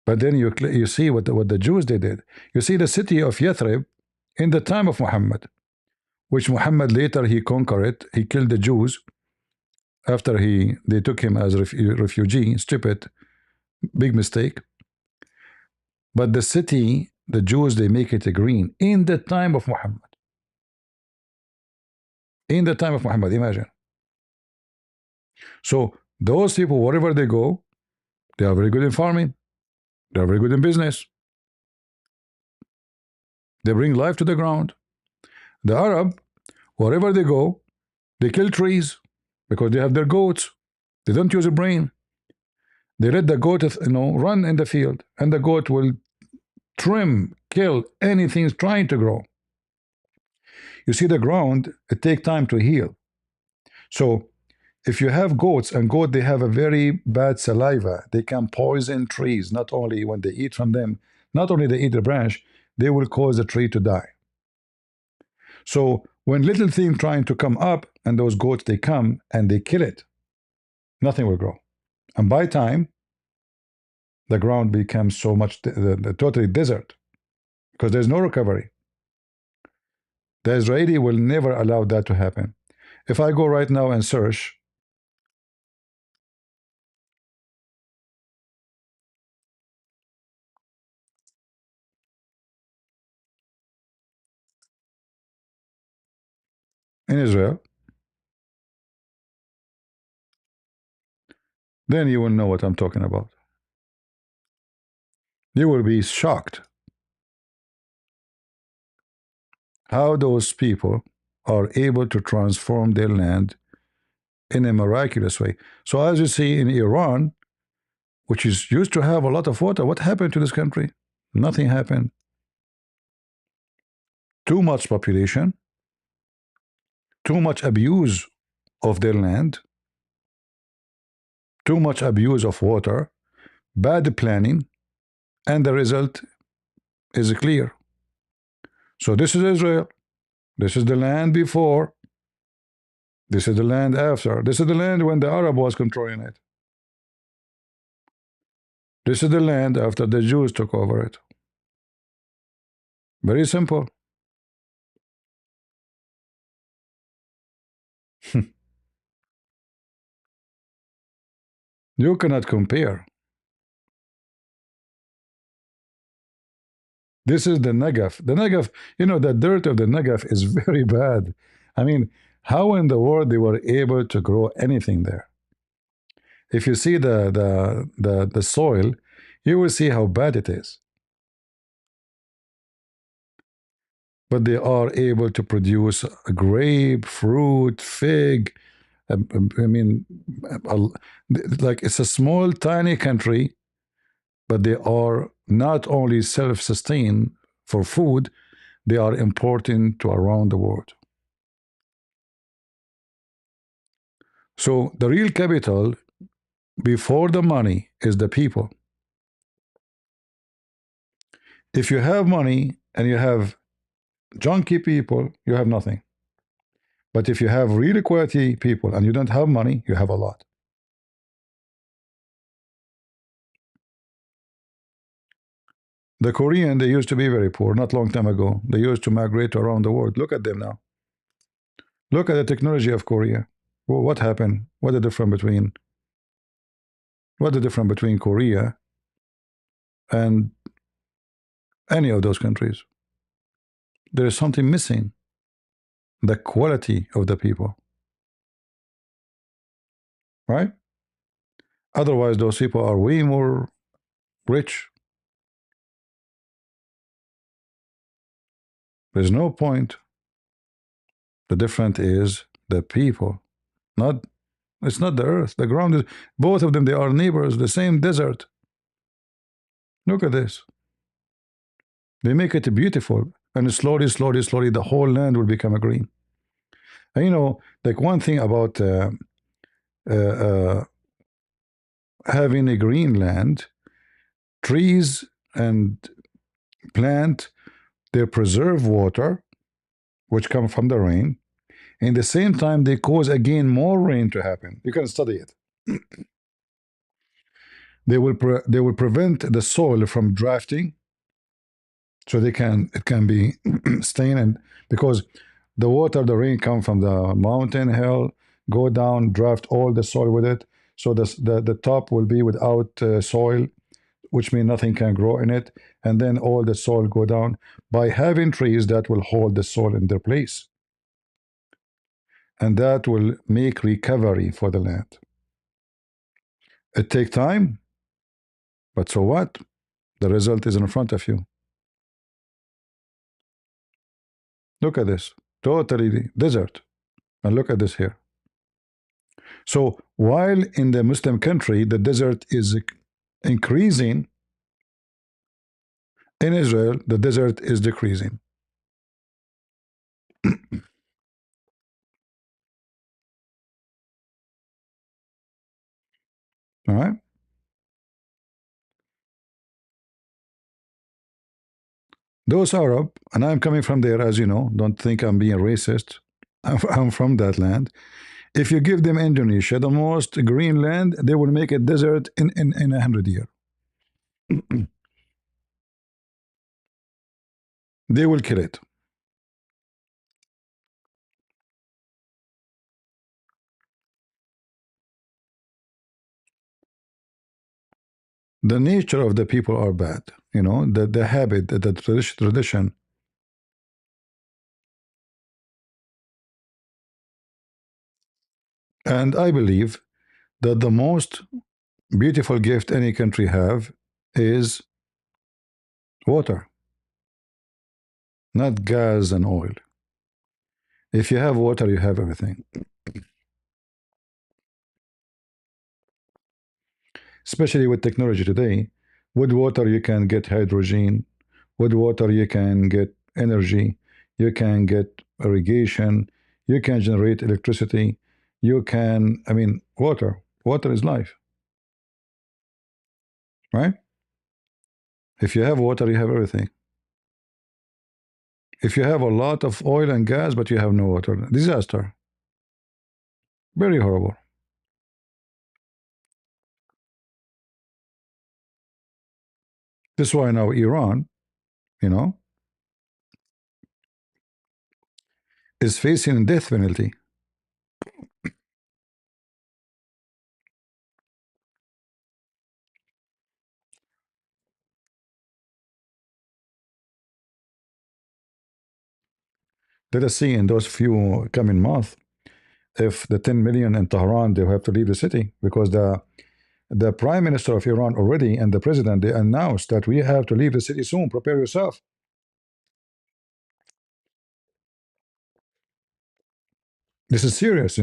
But then you see what the Jews they did. You see the city of Yathrib in the time of Muhammad, which Muhammad later he conquered it. He killed the Jews after they took him as a refugee. Stupid, big mistake. But the city, the Jews, they make it green in the time of Muhammad. In the time of Muhammad, imagine. So those people, wherever they go, they are very good in farming. They are very good in business. They bring life to the ground. The Arab, wherever they go, they kill trees because they have their goats. They don't use a brain. They let the goat, run in the field, and the goat will trim, kill anything trying to grow. You see, the ground, it takes time to heal. So if you have goats, and goat, they have a very bad saliva. They can poison trees, not only when they eat from them, not only they eat the branch, they will cause the tree to die. So when little thing trying to come up, and those goats, they come and they kill it, nothing will grow. And by time, the ground becomes so much the totally desert because there's no recovery. The Israeli will never allow that to happen. If I go right now and search in Israel, then you will know what I'm talking about. You will be shocked how those people are able to transform their land in a miraculous way. So as you see in Iran, which is used to have a lot of water, what happened to this country? Nothing happened. Too much population, too much abuse of their land, too much abuse of water, bad planning, and the result is clear. So this is Israel. This is the land before. This is the land after. This is the land when the Arab was controlling it. This is the land after the Jews took over it. Very simple. You cannot compare. This is the Negev. The Negev, the dirt of the Negev is very bad. I mean, how in the world they were able to grow anything there? If you see the soil, you will see how bad it is. But they are able to produce a grape, fruit, fig. I mean, like it's a small, tiny country, but they are not only self-sustained for food, they are important to around the world. So the real capital before the money is the people. If you have money and you have junky people, you have nothing. But if you have really quality people and you don't have money, you have a lot. The Korean, they used to be very poor not long time ago. They used to migrate around the world. Look at them now. Look at the technology of Korea. Well, what happened? What the difference between Korea and any of those countries? There is something missing. The quality of the people. Right? Otherwise, those people are way more rich. There's no point. The difference is the people, not it's not the earth. The ground is both of them. They are neighbors. The same desert. Look at this. They make it beautiful, and slowly, slowly, slowly, the whole land will become a green. And like one thing about uh, uh, having a green land, trees and plant, they preserve water, which come from the rain. In the same time, they cause again more rain to happen. You can study it. They will prevent the soil from drafting, so it can be stained, and because the water, the rain come from the mountain hill, go down, draft all the soil with it. So the top will be without soil, which means nothing can grow in it, and then all the soil go down. By having trees, that will hold the soil in their place, and that will make recovery for the land. It take time, but so what? The result is in front of you. Look at this, totally desert, and look at this here. So while in the Muslim country the desert is increasing, in Israel the desert is decreasing. All right. Those Arab, and I'm coming from there, as you know. Don't think I'm being racist. I'm from that land. If you give them Indonesia, the most green land, they will make a desert in 100 years. They will kill it. The nature of the people are bad. The habit, the tradition. And I believe that the most beautiful gift any country have is water, not gas and oil. If you have water, you have everything. Especially with technology today, with water you can get hydrogen, with water you can get energy, you can get irrigation, you can generate electricity, you can, I mean, water is life, right? If you have water, you have everything. If you have a lot of oil and gas but you have no water, disaster. Very horrible. This is why now Iran, you know, is facing death penalty. Let us see in those few coming months if the 10 million in Tehran, they have to leave the city, because the prime minister of Iran already and the president, they announced that we have to leave the city soon. Prepare yourself. This is serious.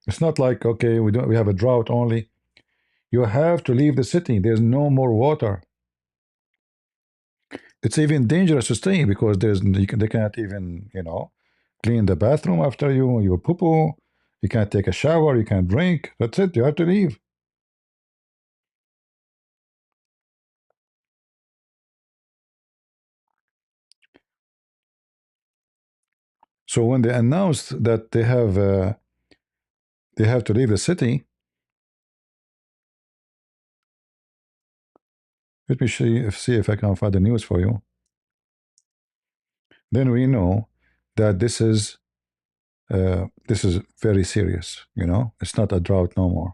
It's not like, okay, we have a drought only. You have to leave the city. There's no more water. It's even dangerous to stay because they can't even clean the bathroom after you poo poo. You can't take a shower. You can't drink. That's it. You have to leave. So when they announced that they have to leave the city, let me see if I can find the news for you. Then we know that this is very serious. It's not a drought no more.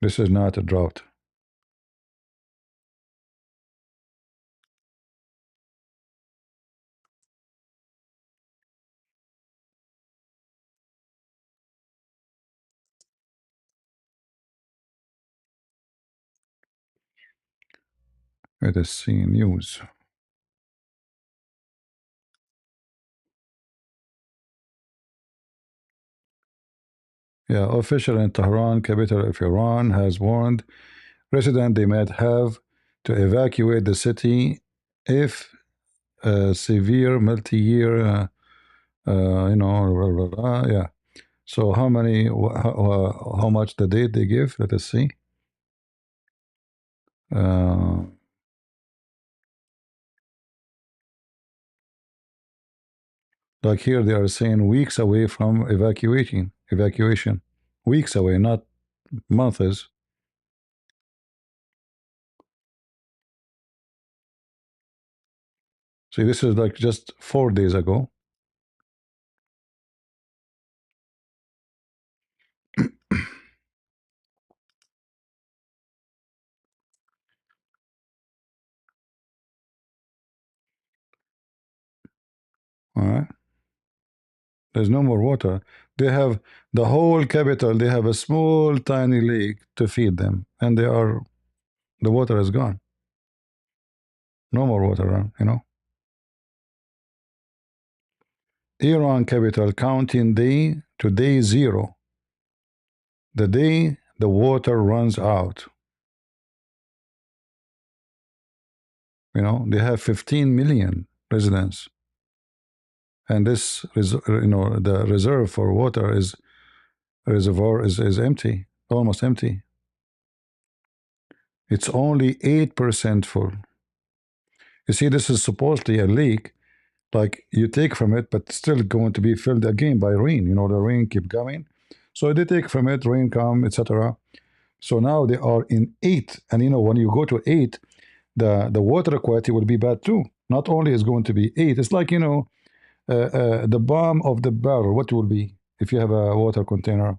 This is not a drought. Let us see news. Yeah, official in Tehran, capital of Iran, has warned residents they might have to evacuate the city if severe multi-year, blah, blah, blah, yeah. So how many, how much the date they give? Let us see. Uh, like here, they are saying weeks away from evacuation, weeks away, not months. See, this is like just 4 days ago. All right. There's no more water. They have the whole capital. They have a small, tiny lake to feed them, and the water is gone. No more water around. Iran capital counting day to day zero. The day the water runs out. They have 15 million residents, and the reserve for water is reservoir is empty, almost empty. It's only 8% full. You see, this is supposedly a lake, like you take from it, but still going to be filled again by rain. The rain keep coming, so they take from it, rain come, etc. So now they are in 8, and when you go to 8, the water quality will be bad too. Not only is going to be 8, it's like the bottom of the barrel. What will be if you have a water container?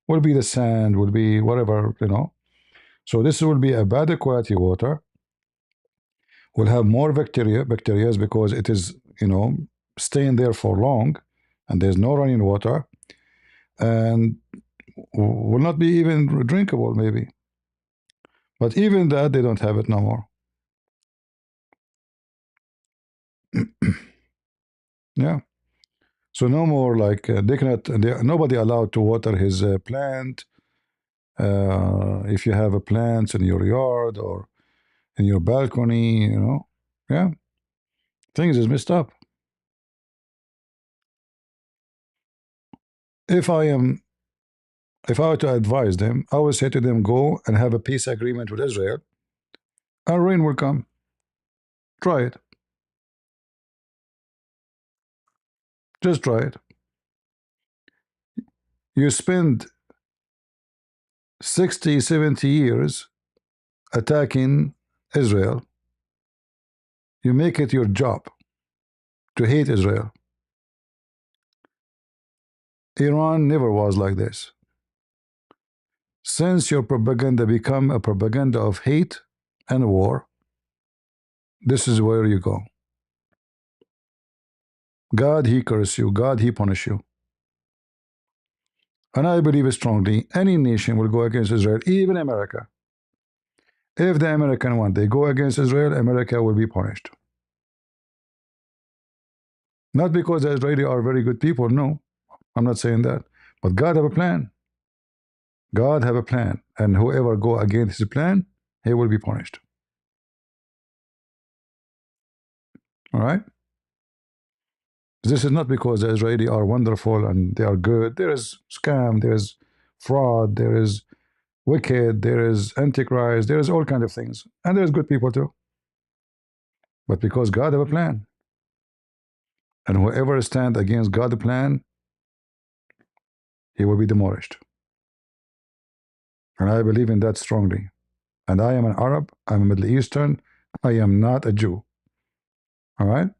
Will be the sand, will be whatever. So this will be a bad quality water. Will have more bacteria because it is staying there for long, and there's no running water, and will not be even drinkable maybe. But even that they don't have it no more. Yeah. So no more like nobody allowed to water his plant. If you have a plants in your yard or in your balcony. Yeah, things is messed up. If I am, if I were to advise them, I would say to them, go and have a peace agreement with Israel, and rain will come. Try it. Just try it. You spend 60, 70 years attacking Israel. You make it your job to hate Israel. Iran never was like this. Since your propaganda become a propaganda of hate and war, this is where you go. God, He curse you. God, He punish you. And I believe strongly any nation will go against Israel, even America. If the American one, they go against Israel, America will be punished. Not because the Israeli are very good people, no. I'm not saying that. But God have a plan. God have a plan. And whoever go against his plan, he will be punished. All right? This is not because the Israeli are wonderful and they are good. There is scam, there is fraud, there is wicked, there is antichrist, there is all kind of things. And there's good people too. But because God have a plan. And whoever stand against God's plan, he will be demolished. And I believe in that strongly. And I am an Arab, I'm a Middle Eastern, I am not a Jew. All right?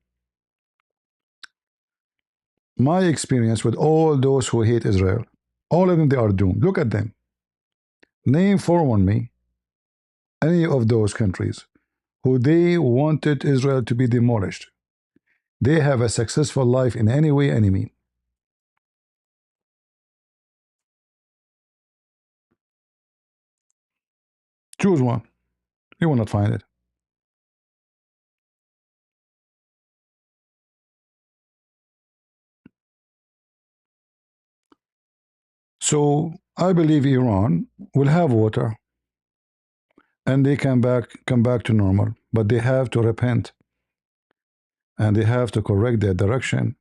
My experience with all those who hate Israel, all of them, they are doomed. Look at them. Name for me any of those countries who they wanted Israel to be demolished. They have a successful life in any way, any mean. Choose one. You will not find it. So I believe Iran will have water and they come back to normal, but they have to repent and they have to correct their direction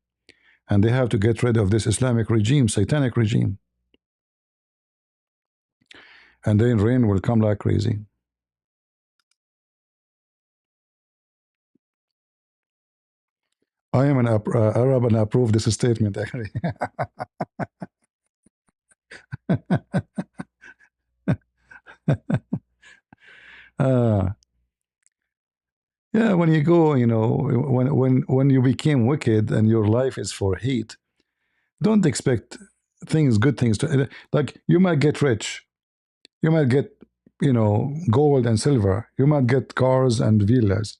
and they have to get rid of this Islamic regime, satanic regime, and then rain will come like crazy. I am an Arab and I approve this statement actually. uh, yeah, when you go, when you became wicked and your life is for hate, don't expect good things to like. You might get rich, you might get gold and silver, you might get cars and villas,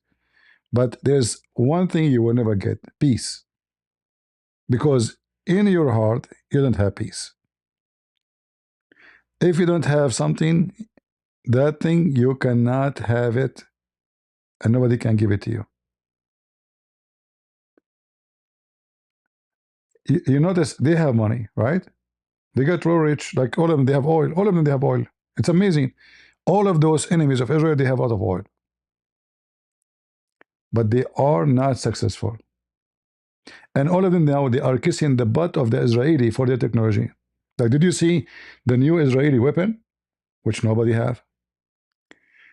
but there's one thing you will never get: peace, because in your heart you don't have peace. If you don't have something, that thing you cannot have it, and nobody can give it to you. You notice they have money, right? They get real rich, like all of them. They have oil. All of them they have oil. It's amazing. All of those enemies of Israel, they have a lot of oil, but they are not successful. And all of them now, they are kissing the butt of the Israeli for their technology. Like, did you see the new Israeli weapon, which nobody have?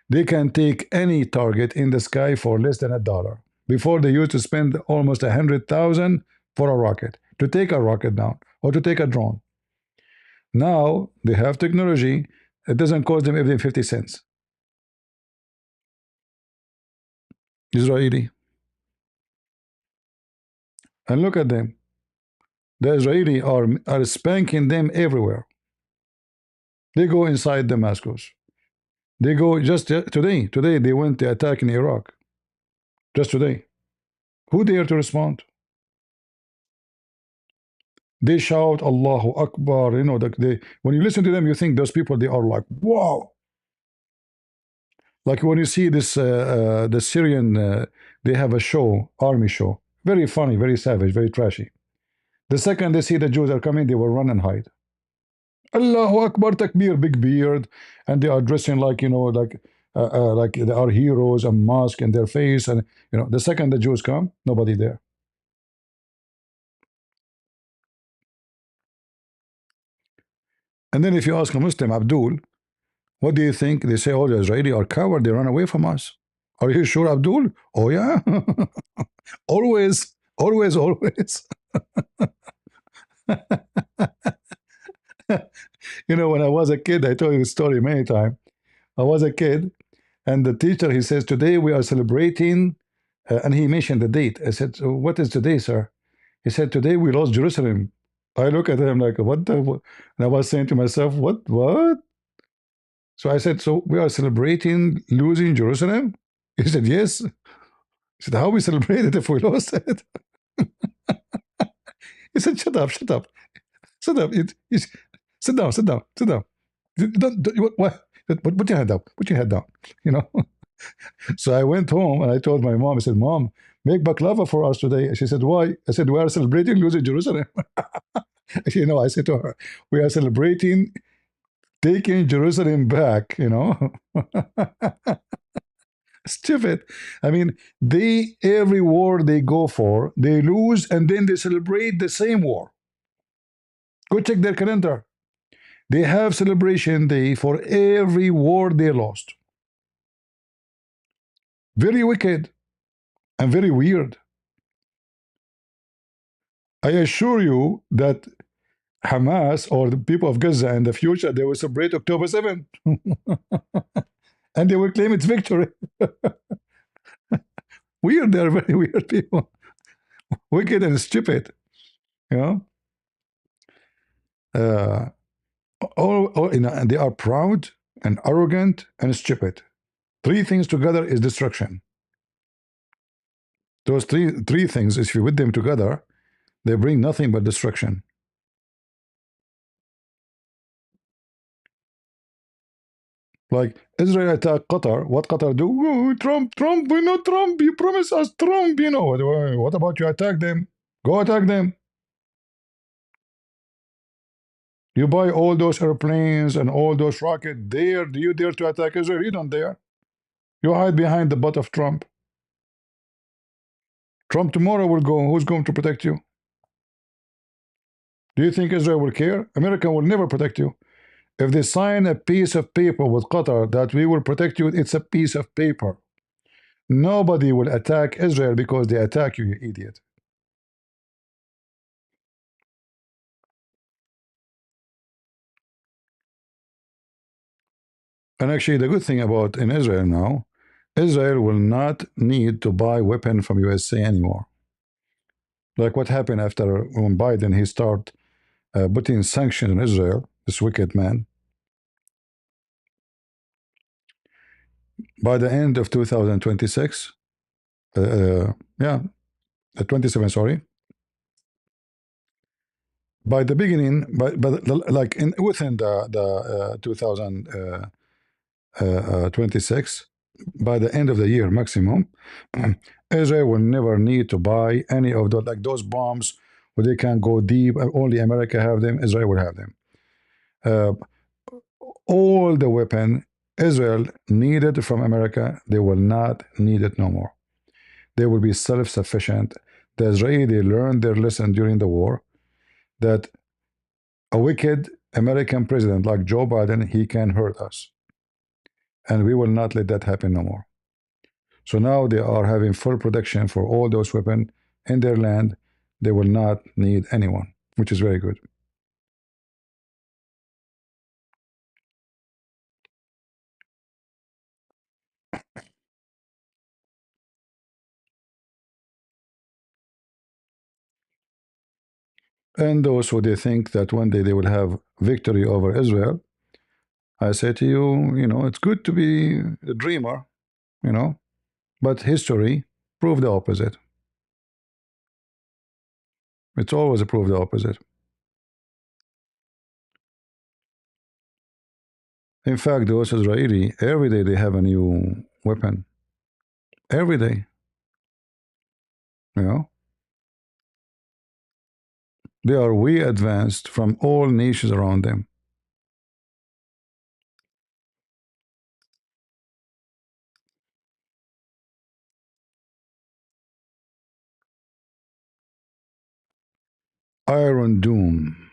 They can take any target in the sky for less than $1. Before, they used to spend almost 100,000 for a rocket, to take a rocket down or to take a drone. Now they have technology. It doesn't cost them even 50 cents. Israeli. And look at them. The Israeli are spanking them everywhere. They go inside Damascus. They go just today. Today they went to attack in Iraq. Just today. Who dare to respond? They shout Allahu Akbar. When you listen to them, you think those people, they are like, wow. Like when you see this, the Syrian, they have a show, army show. Very funny, very savage, very trashy. The second they see the Jews are coming, they will run and hide. Allahu Akbar, takbir, big beard, and they are dressing like, like they are heroes, a mask in their face, and the second the Jews come, nobody there. And then if you ask a Muslim, Abdul, what do you think? They say, oh, the Israeli are coward, they run away from us. Are you sure, Abdul? Oh yeah. Always, always, always. When I was a kid, I told you the story many times. I was a kid, and the teacher, he says, today we are celebrating, and he mentioned the date. I said, so what is today, sir? He said, today we lost Jerusalem. I look at him like, what the? And I was saying to myself, what? So I said, so we are celebrating losing Jerusalem? He said, yes. He said, how we celebrate it if we lost it? He said, shut up, shut up, shut up. Sit down, sit down, sit down. What? Put your head down. Put your head down. You know. So I went home and I told my mom. I said, "Mom, make baklava for us today." She said, "Why?" I said, "We are celebrating losing Jerusalem." I said to her, "We are celebrating taking Jerusalem back." Stupid. I mean, they every war they go for, they lose, and then they celebrate the same war. Go check their calendar. They have celebration day for every war they lost. Very wicked and very weird. I assure you that Hamas or the people of Gaza in the future, they will celebrate October 7th. And they will claim its victory. Weird, they're very weird people. Wicked and stupid. You know? Uh, and they are proud and arrogant and stupid. Three things together is destruction. Those three things, if you with them together, they bring nothing but destruction. Like Israel attack Qatar. What Qatar do? Oh, Trump, we know Trump. You promise us Trump. What about you attack them? Go attack them. You buy all those airplanes and all those rockets. Dare do you dare to attack Israel? You don't dare. You hide behind the butt of Trump. Trump tomorrow will go. Who's going to protect you? Do you think Israel will care? America will never protect you. If they sign a piece of paper with Qatar that we will protect you, it's a piece of paper. Nobody will attack Israel because they attack you, you idiot. And actually, the good thing about in Israel now, Israel will not need to buy weapon from USA anymore. Like what happened after when Biden he start putting sanctions on Israel, this wicked man. By the end of 2026, yeah, 27, sorry. By the beginning, but like in within the 2026, by the end of the year maximum, Israel will never need to buy any of those like those bombs where they can go deep. Only America have them. Israel will have them. Uh, all the weapon Israel needed from America, they will not need it no more. They will be self-sufficient. The Israeli learned their lesson during the war that a wicked American president like Joe Biden, he can hurt us. And we will not let that happen no more. So now they are having full protection for all those weapons in their land. They will not need anyone, which is very good. And those who they think that one day they will have victory over Israel, I say to you, it's good to be a dreamer, you know, but history proved the opposite. It's always proved the opposite. In fact, those Israeli, every day they have a new weapon. Every day, you know. They are way advanced from all nations around them. Iron Doom.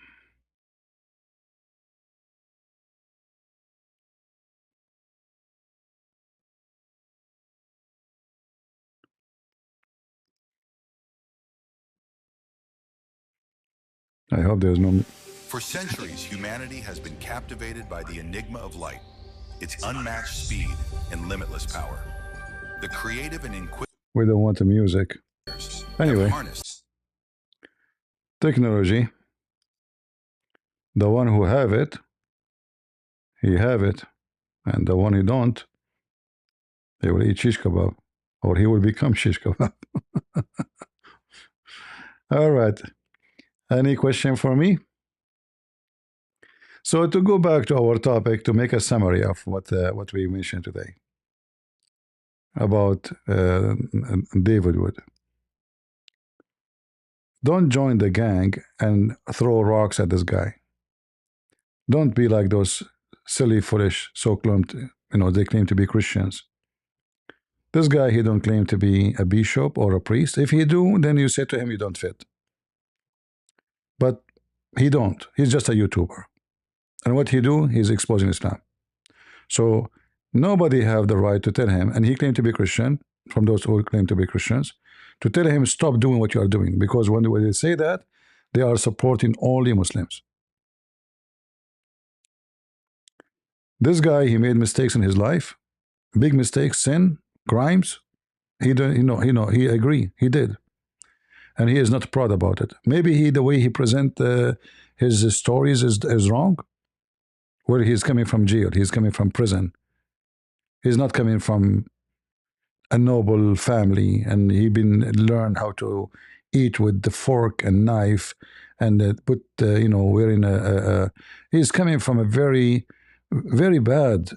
I hope there's no. For centuries, humanity has been captivated by the enigma of light, its unmatched speed and limitless power. The creative and inquisitive We don't want the music. Anyway, harnessed technology. The one who have it, he have it, and the one who don't, they will eat shish kebab, or he will become shish kebab. All right. Any question for me? So to go back to our topic, to make a summary of what we mentioned today about David Wood. Don't join the gang and throw rocks at this guy. Don't be like those silly, foolish, so claimed, they claim to be Christians. This guy, he don't claim to be a bishop or a priest. If he do, then you say to him, you don't fit. But he don't. He's just a YouTuber. And what he do, he's exposing Islam. So nobody have the right to tell him, and he claimed to be Christian, from those who claim to be Christians, to tell him stop doing what you are doing. Because when they say that, they are supporting only Muslims. This guy, he made mistakes in his life, big mistakes, sin, crimes. He don't, he agree, he did, and he is not proud about it. Maybe the way he present his stories is wrong. Where he's coming from jail, he's coming from prison. He's not coming from a noble family, and he been learn how to eat with the fork and knife, and put wearing he's coming from a very very bad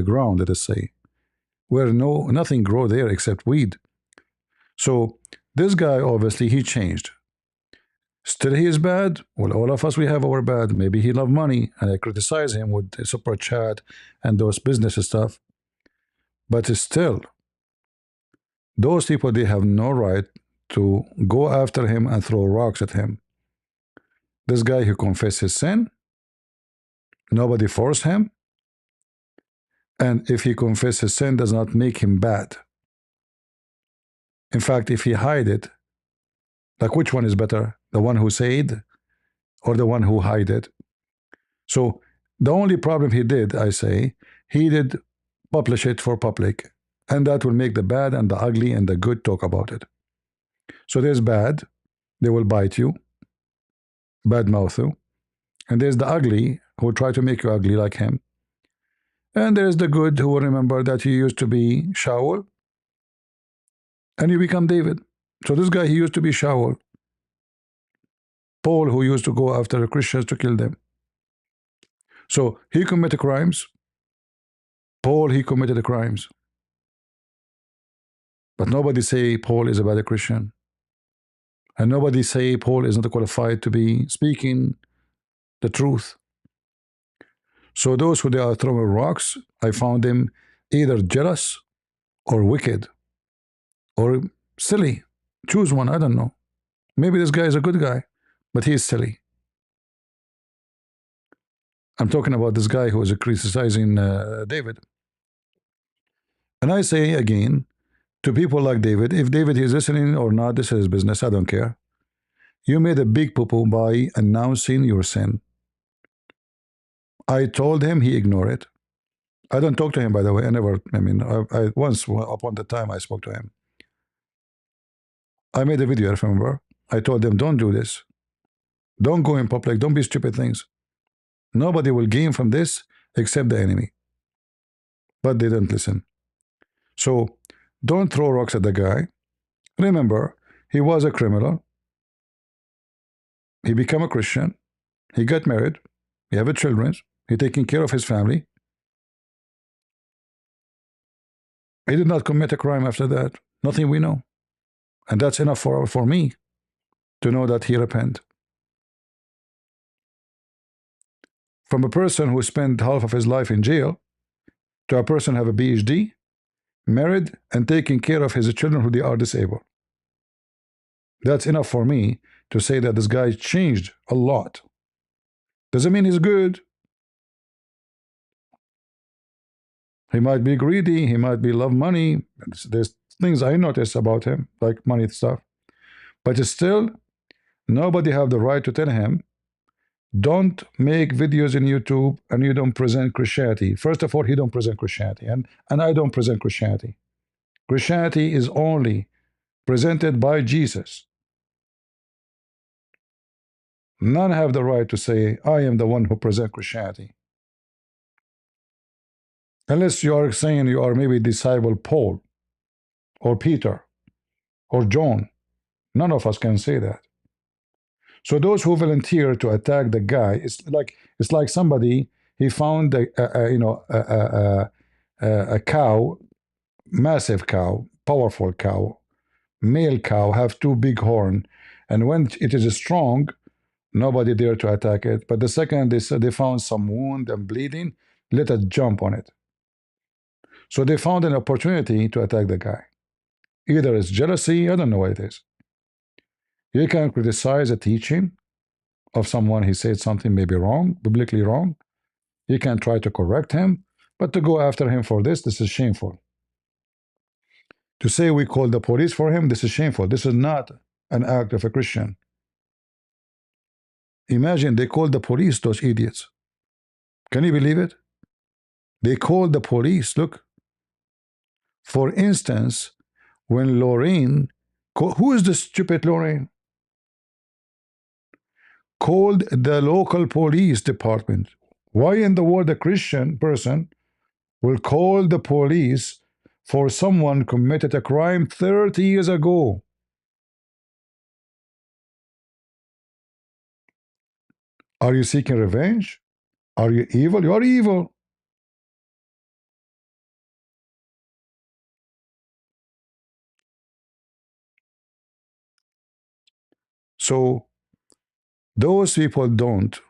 ground, let us say, where nothing grow there except weed. So this guy obviously he changed. Still, he is bad. Well, all of us, we have our bad. Maybe he love money, and I criticize him with the super chat and those business stuff. But still, those people, they have no right to go after him and throw rocks at him. This guy who confessed his sin, nobody forced him. And if he confesses his sin, does not make him bad. In fact, if he hide it, like which one is better? The one who said or the one who hide it? So the only problem he did, I say, he did publish it for public. And that will make the bad and the ugly and the good talk about it. So there's bad, they will bite you, bad mouth you. And there's the ugly who try to make you ugly like him. And there's the good who will remember that you used to be Shaul and you become David. So this guy, he used to be Shaul. Paul, who used to go after the Christians to kill them. So he committed crimes. Paul, he committed the crimes. But nobody say Paul is a bad Christian. And nobody say Paul is not qualified to be speaking the truth. So those who they are throwing rocks, I found them either jealous or wicked or silly. Choose one, I don't know. Maybe this guy is a good guy, but he is silly. I'm talking about this guy who is criticizing David. And I say again, to people like David, if David is listening or not, this is his business, I don't care. You made a big poo-poo by announcing your sin. I told him, he ignored it. I don't talk to him, by the way. I never, I once upon the time I spoke to him. I made a video, if you remember. I told them, don't do this. Don't go in public. Don't be stupid things. Nobody will gain from this except the enemy. But they didn't listen. So don't throw rocks at the guy. Remember, he was a criminal. He became a Christian. He got married. He have children. He taking care of his family. He did not commit a crime after that. Nothing we know. And that's enough for me to know that he repent. From a person who spent half of his life in jail to a person have a PhD, married, and taking care of his children who they are disabled. That's enough for me to say that this guy changed a lot. Doesn't mean he's good. He might be greedy. He might be love money. There's things I notice about him, like money stuff. But still, nobody have the right to tell him, don't make videos in YouTube and you don't present Christianity. First of all, he don't present Christianity, and I don't present Christianity. Christianity is only presented by Jesus. None have the right to say, I am the one who present Christianity. Unless you are saying you are maybe disciple Paul or Peter or John. None of us can say that. So those who volunteer to attack the guy, it's like somebody, he found a cow, massive cow, powerful cow, male cow, have two big horn, and when it is strong, nobody dare to attack it. But the second they said they found some wound and bleeding, let us jump on it. So they found an opportunity to attack the guy. Either it's jealousy, I don't know what it is. You can criticize a teaching of someone, he said something maybe wrong, biblically wrong. You can try to correct him, but to go after him for this is shameful. To say we call the police for him, this is shameful. This is not an act of a Christian. Imagine they called the police, those idiots. Can you believe it? They called the police. Look, for instance, when Lorraine, who is the stupid Lorraine? Called the local police department. Why in the world a Christian person will call the police for someone committed a crime 30 years ago? Are you seeking revenge? Are you evil? You are evil. So Those people don't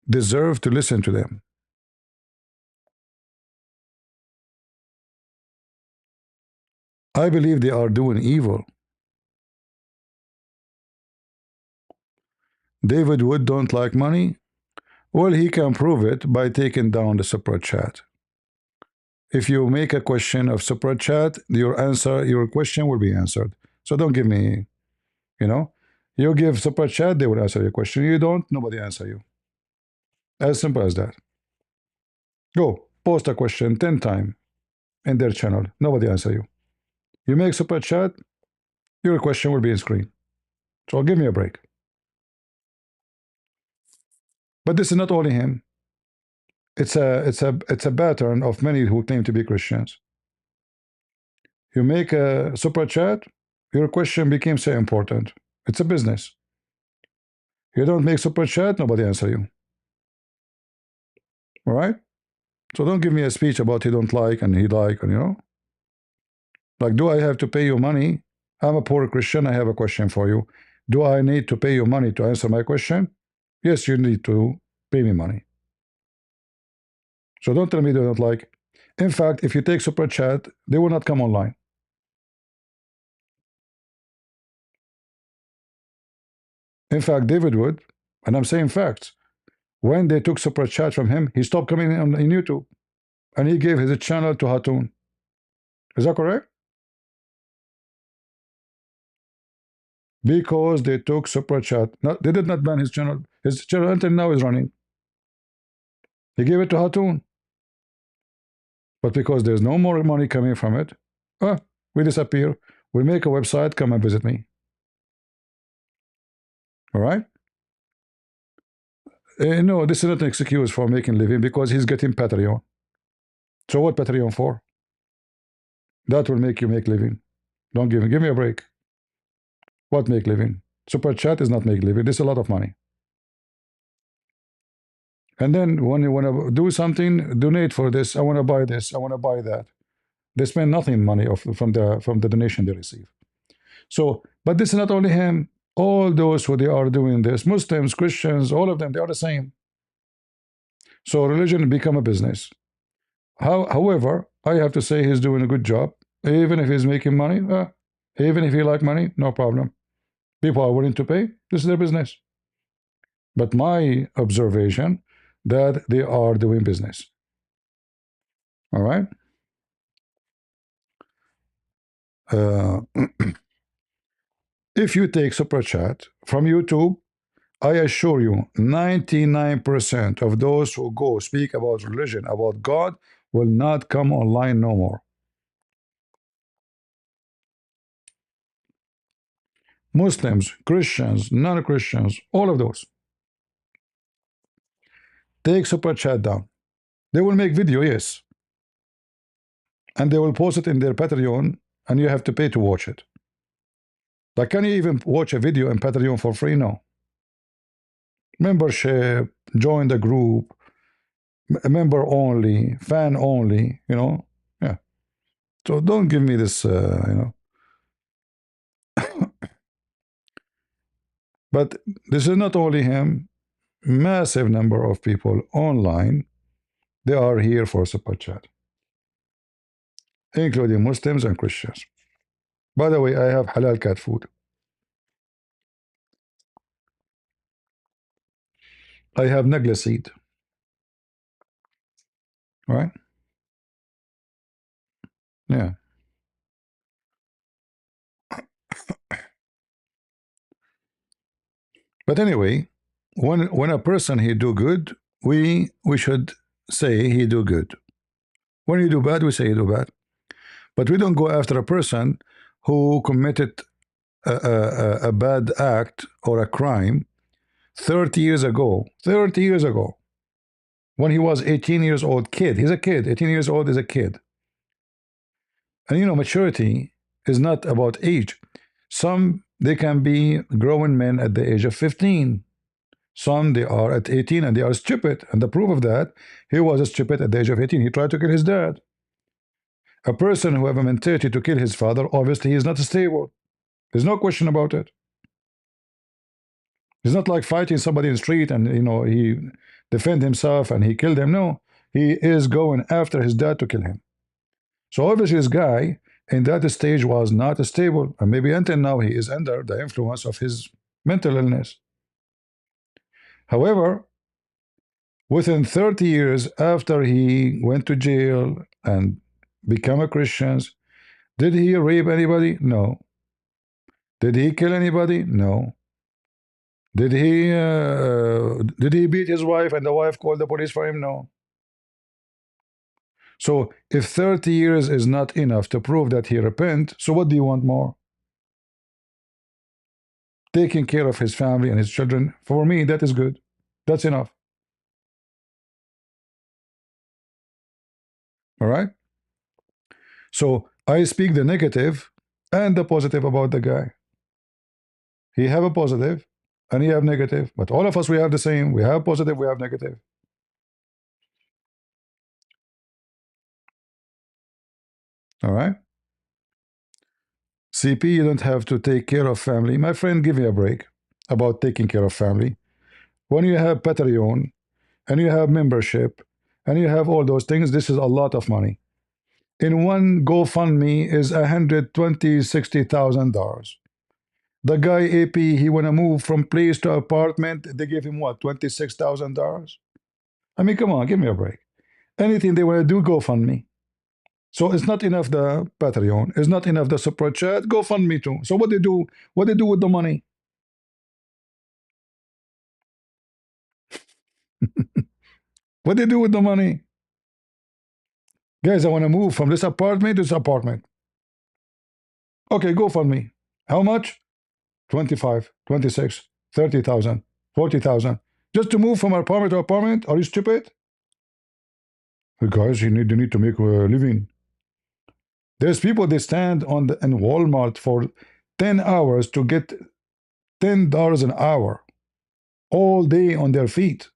deserve to listen to them. I believe they are doing evil. David Wood don't like money. Well, he can prove it by taking down the super chat. If you make a question of super chat, your question will be answered. So don't give me, you know, you give super chat, they will answer your question. You don't, nobody answer you. As simple as that. Go post a question 10 times in their channel. Nobody answer you. You make super chat, your question will be in screen. So give me a break. But this is not only him. It's a pattern of many who claim to be Christians. You make a super chat, your question became so important. It's a business. You don't make super chat, nobody answer you. All right? So don't give me a speech about he don't like and he like, and like, do I have to pay you money? I'm a poor Christian. I have a question for you. Do I need to pay you money to answer my question? Yes, you need to pay me money. So don't tell me they don't like. In fact, if you take super chat, they will not come online. In fact, David would, and I'm saying facts. When they took super chat from him, he stopped coming in YouTube, and he gave his channel to Hatun. Is that correct? Because they took super chat. No, they did not ban his channel. His channel until now is running. He gave it to Hatun. But because there's no more money coming from it, we disappear. We make a website, come and visit me. All right? No, this is not an excuse for making living because he's getting Patreon. So what Patreon for? That will make you make living. Don't give me a break. What make living? Super chat is not make living. This is a lot of money. And then when you want to do something, donate for this. I want to buy this. I want to buy that. They spend nothing money from the donation they receive. So, but this is not only him. All those who they are doing this, Muslims, Christians, all of them, they are the same. So religion become a business. However, I have to say he's doing a good job. Even if he's making money, even if he like money, no problem. People are willing to pay. This is their business. But my observation that they are doing business. All right. If you take super chat from YouTube, I assure you, 99% of those who go speak about religion, about God, will not come online no more. Muslims, Christians, non-Christians, all of those. Take super chat down. They will make video, yes. And they will post it in their Patreon, and you have to pay to watch it. But can you even watch a video in Patreon for free? No. Membership, join the group, member only, fan only, Yeah. So don't give me this, But this is not only him. Massive number of people online, they are here for super chat, including Muslims and Christians. By the way, I have halal cat food. I have nagla seed. Right? Yeah. But anyway, when a person he do good, we should say he do good. When he do bad, we say he do bad. But we don't go after a person who committed a bad act or a crime 30 years ago. 30 years ago. When he was 18 years old kid. He's a kid. 18 years old is a kid. And maturity is not about age. Some, they can be grown men at the age of 15. Some, they are at 18 and they are stupid. And the proof of that, he was stupid at the age of 18. He tried to kill his dad. A person who have a mentality to kill his father, obviously he is not stable. There's no question about it. He's not like fighting somebody in the street and he defend himself and he killed him. No, he is going after his dad to kill him. So obviously this guy in that stage was not stable, and maybe until now he is under the influence of his mental illness. However, within 30 years after he went to jail and became a Christian, did he rape anybody? No. Did he kill anybody? No. Did he beat his wife and the wife called the police for him? No. So if 30 years is not enough to prove that he repent, so what do you want more? Taking care of his family and his children, for me, that is good. That's enough. All right? So I speak the negative and the positive about the guy. He have a positive and he have negative, but all of us, we have the same. We have positive, we have negative. All right? CP, you don't have to take care of family. My friend, give me a break about taking care of family. When you have Patreon and you have membership and you have all those things, this is a lot of money. In one GoFundMe is $120,000-$160,000. The guy AP, he wanna move from place to apartment. They give him what, $26,000? I mean, come on, give me a break. Anything they wanna do, GoFundMe. So it's not enough the Patreon, it's not enough the super chat. GoFundMe too. So what they do? What they do with the money? What they do with the money? Guys, I want to move from this apartment to this apartment. Okay, GoFundMe. How much? 25, 26, 30,000, 40,000. Just to move from apartment to apartment? Are you stupid? Hey guys, you need to make a living. There's people they stand in Walmart for 10 hours to get $10 an hour, all day on their feet.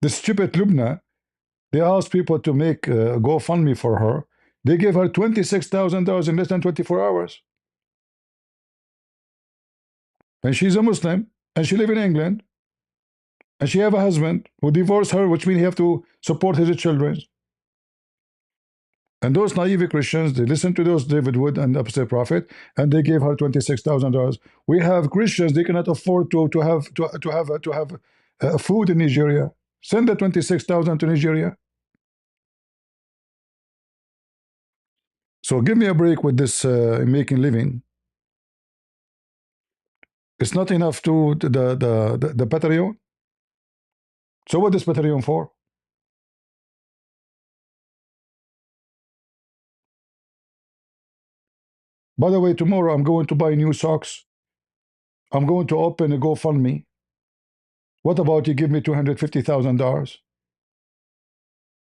The stupid Lubna, they asked people to make a GoFundMe for her. They gave her $26,000 in less than 24 hours. And she's a Muslim, and she live in England, and she have a husband who divorced her, which means he have to support his children. And those naive Christians, they listen to those David Wood and Upstate Prophet, and they gave her $26,000. We have Christians, they cannot afford to have food in Nigeria. Send the 26,000 to Nigeria. So give me a break with this making living. It's not enough to the Patreon. So what is Patreon for? By the way, tomorrow I'm going to buy new socks. I'm going to open a GoFundMe. What about you give me $250,000?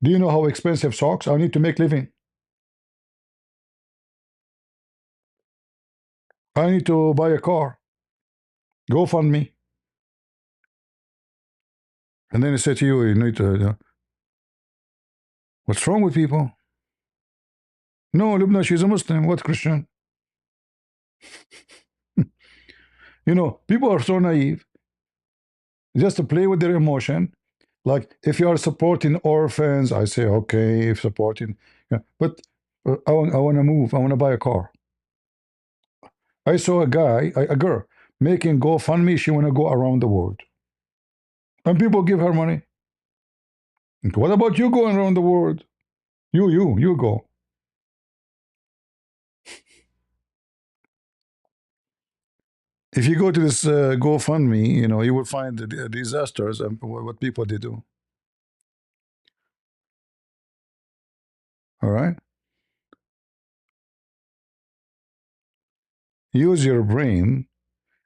Do you know how expensive socks? I need to make living. I need to buy a car. GoFundMe. And then they say to you, you need to. What's wrong with people? No, Lubna, she's a Muslim. What Christian? People are so naive. Just to play with their emotion. Like if you are supporting orphans, I say okay. If supporting, but I want to move. I want to buy a car. I saw a girl making GoFundMe. She want to go around the world, and people give her money. What about you going around the world? You go. If you go to this GoFundMe, you will find the disasters and what people they do. All right. Use your brain,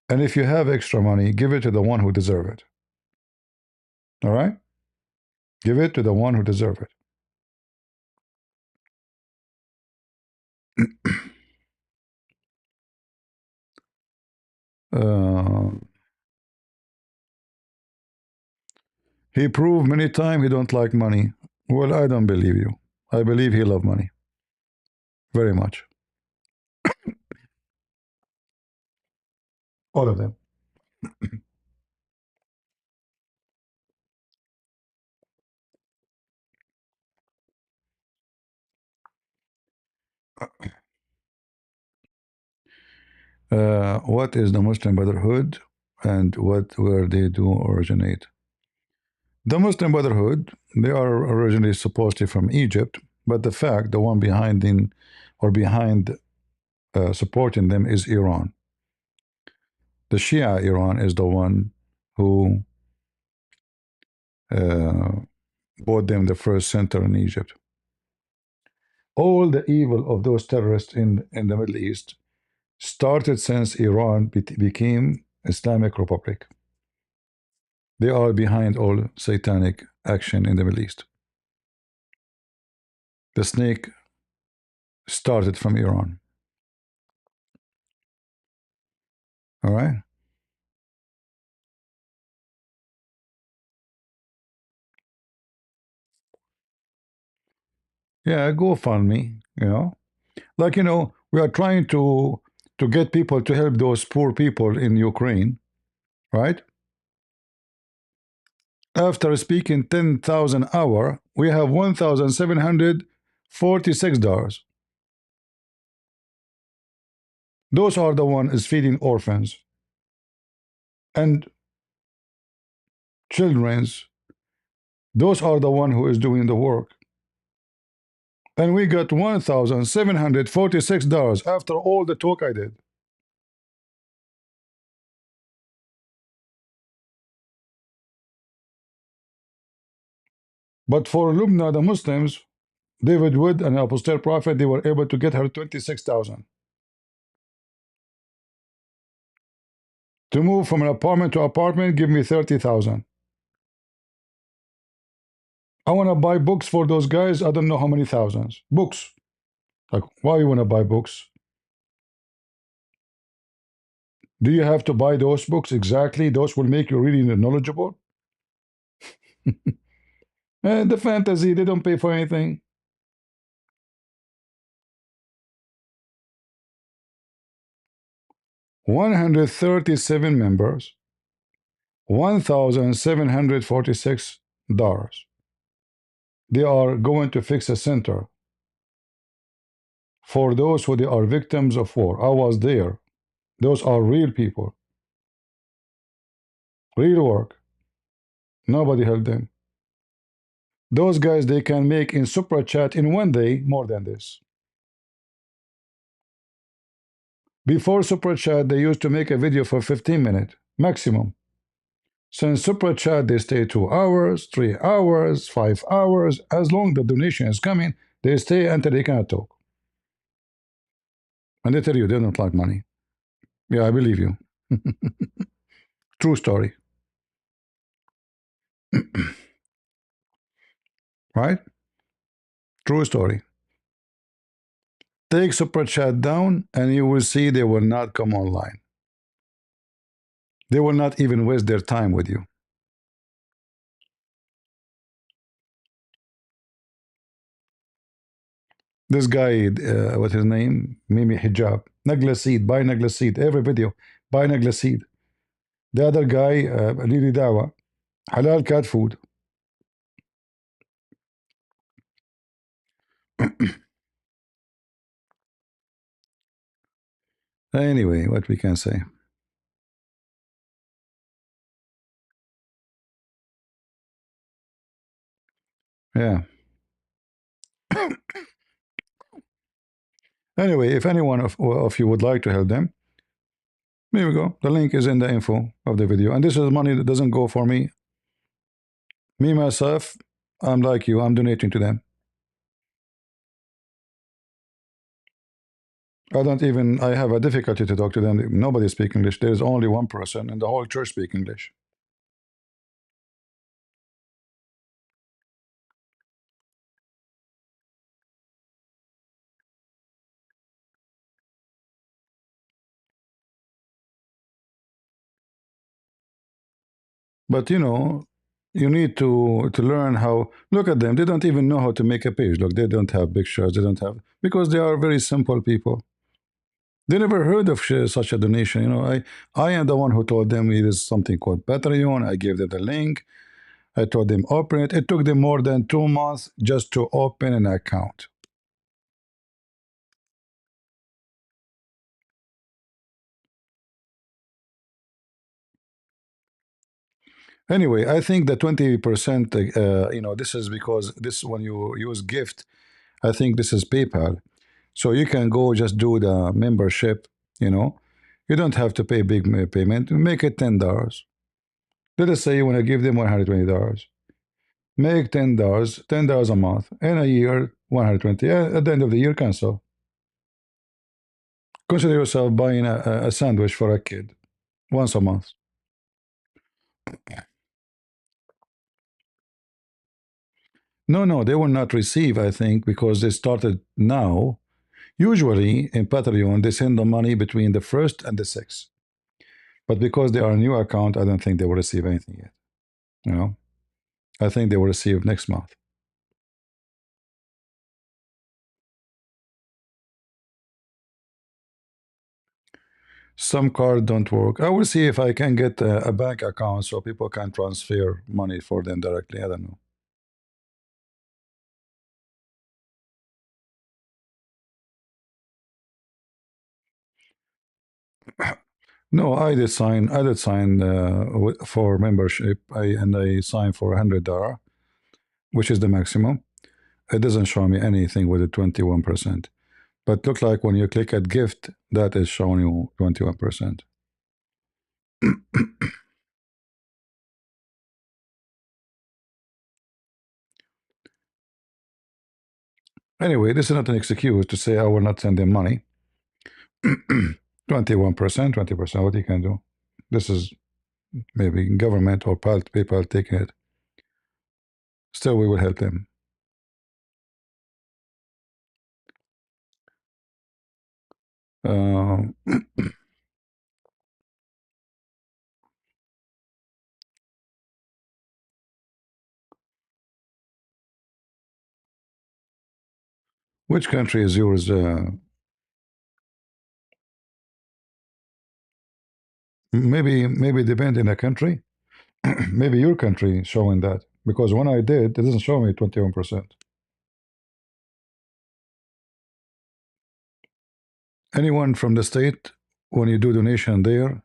and if you have extra money, give it to the one who deserve it. All right. Give it to the one who deserve it. Uh, he proved many times he don't like money. Well, I don't believe you. I believe he love money very much. All of them. What is the Muslim Brotherhood and where they do originate? The Muslim Brotherhood, they are originally supposedly from Egypt, but the fact, the one behind supporting them is Iran. The Shia Iran is the one who uh, bought them the first center in Egypt. All the evil of those terrorists in the Middle East started since Iran became Islamic Republic. They are behind all satanic action in the Middle East. The snake started from Iran. All right. Yeah, GoFundMe. We are trying to get people to help those poor people in Ukraine, right? After speaking 10,000 hour, we have $1,746. Those are the one is feeding orphans and children's. Those are the one who is doing the work. And we got $1,746 after all the talk I did. But for Lubna, the Muslims, David Wood and Apostle Prophet, they were able to get her 26,000. To move from an apartment to apartment, give me 30,000. I want to buy books for those guys. I don't know how many thousands. Books. Like, why you want to buy books? Do you have to buy those books? Exactly. Those will make you really knowledgeable. And the fantasy, they don't pay for anything. 137 members, $1,746. They are going to fix a center for those who they are victims of war. I was there. Those are real people. Real work. Nobody helped them. Those guys, they can make in super chat in 1 day more than this. Before super chat, they used to make a video for 15 minutes maximum. Since super chat, they stay 2 hours, 3 hours, 5 hours. As long the donation is coming, they stay until they cannot talk. And they tell you they don't like money. Yeah, I believe you. True story. Right? True story. Take super chat down and you will see they will not come online. They will not even waste their time with you. This guy, what's his name? Mimi Hijab. Nagla seed, buy Nagla seed. Every video, buy Nagla seed. The other guy, Lili Dawa, halal cat food. Anyway, what we can say. Yeah. Anyway, if anyone of you would like to help them, here we go. The link is in the info of the video. And this is money that doesn't go for me. Me, myself, I'm like you. I'm donating to them. I have a difficulty to talk to them. Nobody speaks English. There is only one person in the whole church speak English. But you need to learn how. Look at them. They don't even know how to make a page. Look, they don't have pictures. They don't have, because they are very simple people. They never heard of such a donation. I am the one who told them it is something called Patreon. I gave them the link. I told them open it. It took them more than 2 months just to open an account. Anyway, I think the 20%, this is because this when you use gift, I think this is PayPal. So you can go just do the membership, you know. You don't have to pay big payment. Make it $10. Let us say you want to give them $120. Make $10 a month, and a year 120. At the end of the year, cancel. Consider yourself buying a sandwich for a kid once a month. No, no, they will not receive, I think, because they started now. Usually in Patreon, they send the money between the 1st and the 6th. But because they are a new account, I don't think they will receive anything yet. You know, I think they will receive next month. Some cards don't work. I will see if I can get a bank account so people can transfer money for them directly. I don't know. No, I did sign. I did sign for membership. I signed for $100, which is the maximum. It doesn't show me anything with the 21%. But look like when you click at gift, that is showing you 21%. Anyway, this is not an excuse to say I will not send them money. 21%, 20%, what you can do. This is maybe government or people taking it. Still, we will help them. Uh, which country is yours? Maybe depend in a country. Maybe your country showing that because when I did, it doesn't show me 21%. Anyone from the state, when you do donation there,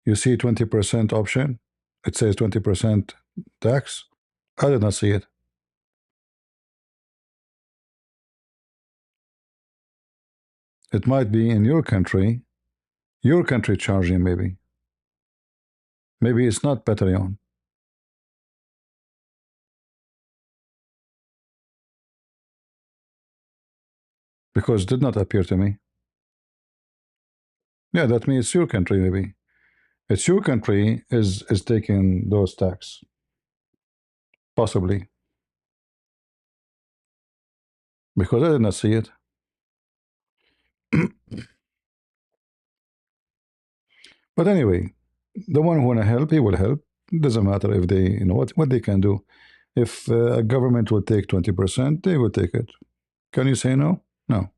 you see 20% option. It says 20% tax. I did not see it. It might be in your country charging maybe. Maybe it's not Patreon because it did not appear to me. Yeah, that means it's your country maybe. It's your country is taking those tax, possibly, because I did not see it. But anyway, the one who want to help, he will help. Doesn't matter if they, what they can do. If a government will take 20%, they will take it. Can you say no? No.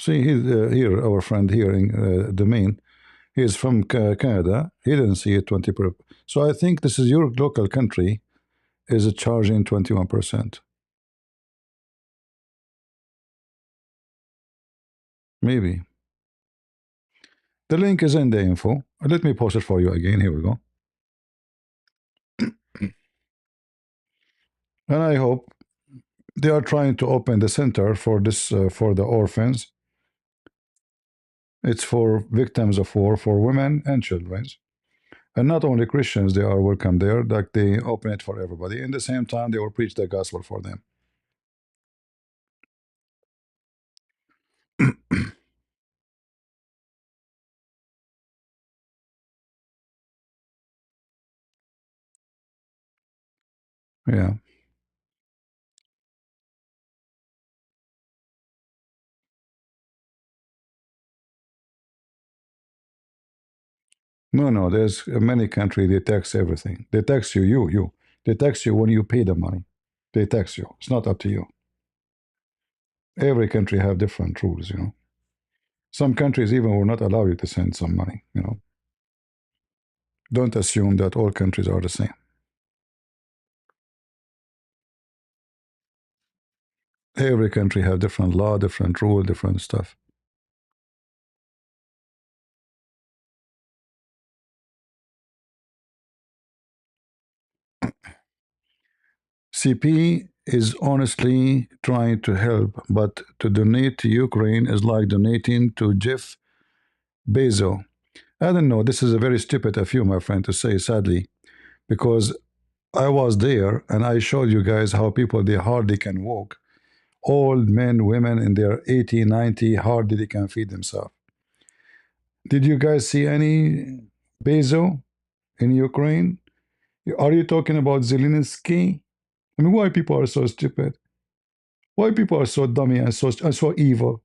See, here, our friend here in the main, he is from Canada. He didn't see it 20%. So I think this is your local country is charging 21%. Maybe. The link is in the info. Let me post it for you again. Here we go. And I hope they are trying to open the center for this for the orphans. It's for victims of war, for women and children. And not only Christians, they are welcome there. Like they open it for everybody. In the same time, they will preach the gospel for them. Yeah. No, no. There's many countries they tax everything. They tax you. They tax you when you pay the money. They tax you. It's not up to you. Every country have different rules, you know. Some countries even will not allow you to send some money, you know. Don't assume that all countries are the same. Every country have different law, different rule, different stuff. CP is honestly trying to help, but to donate to Ukraine is like donating to Jeff Bezos. I don't know. This is a very stupid of you, my friend, to say, sadly, because I was there and I showed you guys how people they hardly can walk. Old men, women in their 80, 90, hardly they can feed themselves. Did you guys see any Bezos in Ukraine? Are you talking about Zelensky? I mean, why people are so stupid? Why people are so dummy and so evil?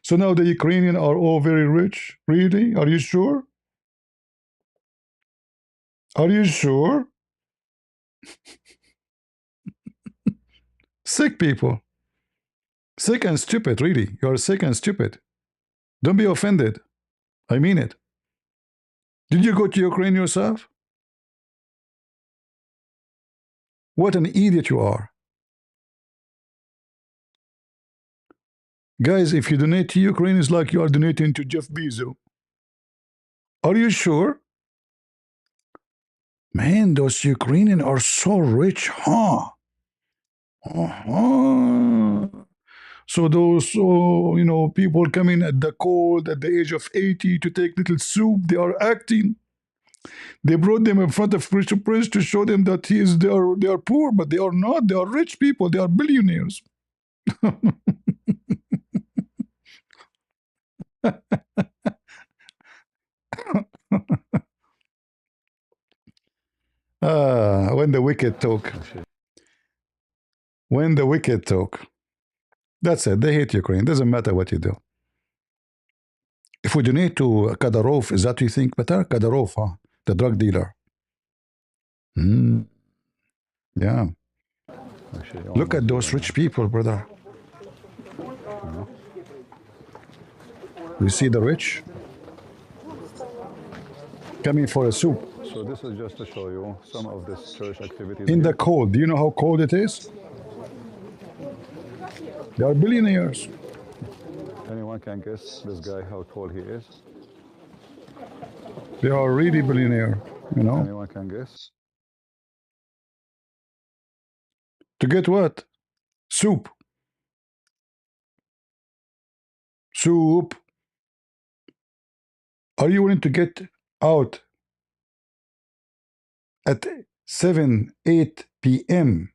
So now the Ukrainians are all very rich? Really? Are you sure? Are you sure? Sick people. Sick and stupid, really. You are sick and stupid. Don't be offended. I mean it. Did you go to Ukraine yourself? What an idiot you are. Guys, if you donate to Ukraine, it's like you are donating to Jeff Bezos. Are you sure? Man, those Ukrainians are so rich, huh? Uh-huh. So those, people coming at the cold at the age of 80 to take little soup, they are acting. They brought them in front of Richard Prince to show them that they are poor, but they are not. They are rich people. They are billionaires. When the wicked talk. When the wicked talk. That's it. They hate Ukraine. Doesn't matter what you do. If we donate to Kadyrov, is that what you think better? Kadyrov, huh? The drug dealer. Yeah. Look at those rich people, brother. You see the rich coming for a soup. So this is just to show you some of this church activities. In the cold. Do you know how cold it is? They are billionaires. Anyone can guess this guy how tall he is? They are really billionaire, you know. Anyone can guess? To get what? Soup. Soup. Are you willing to get out at 7, 8 p.m.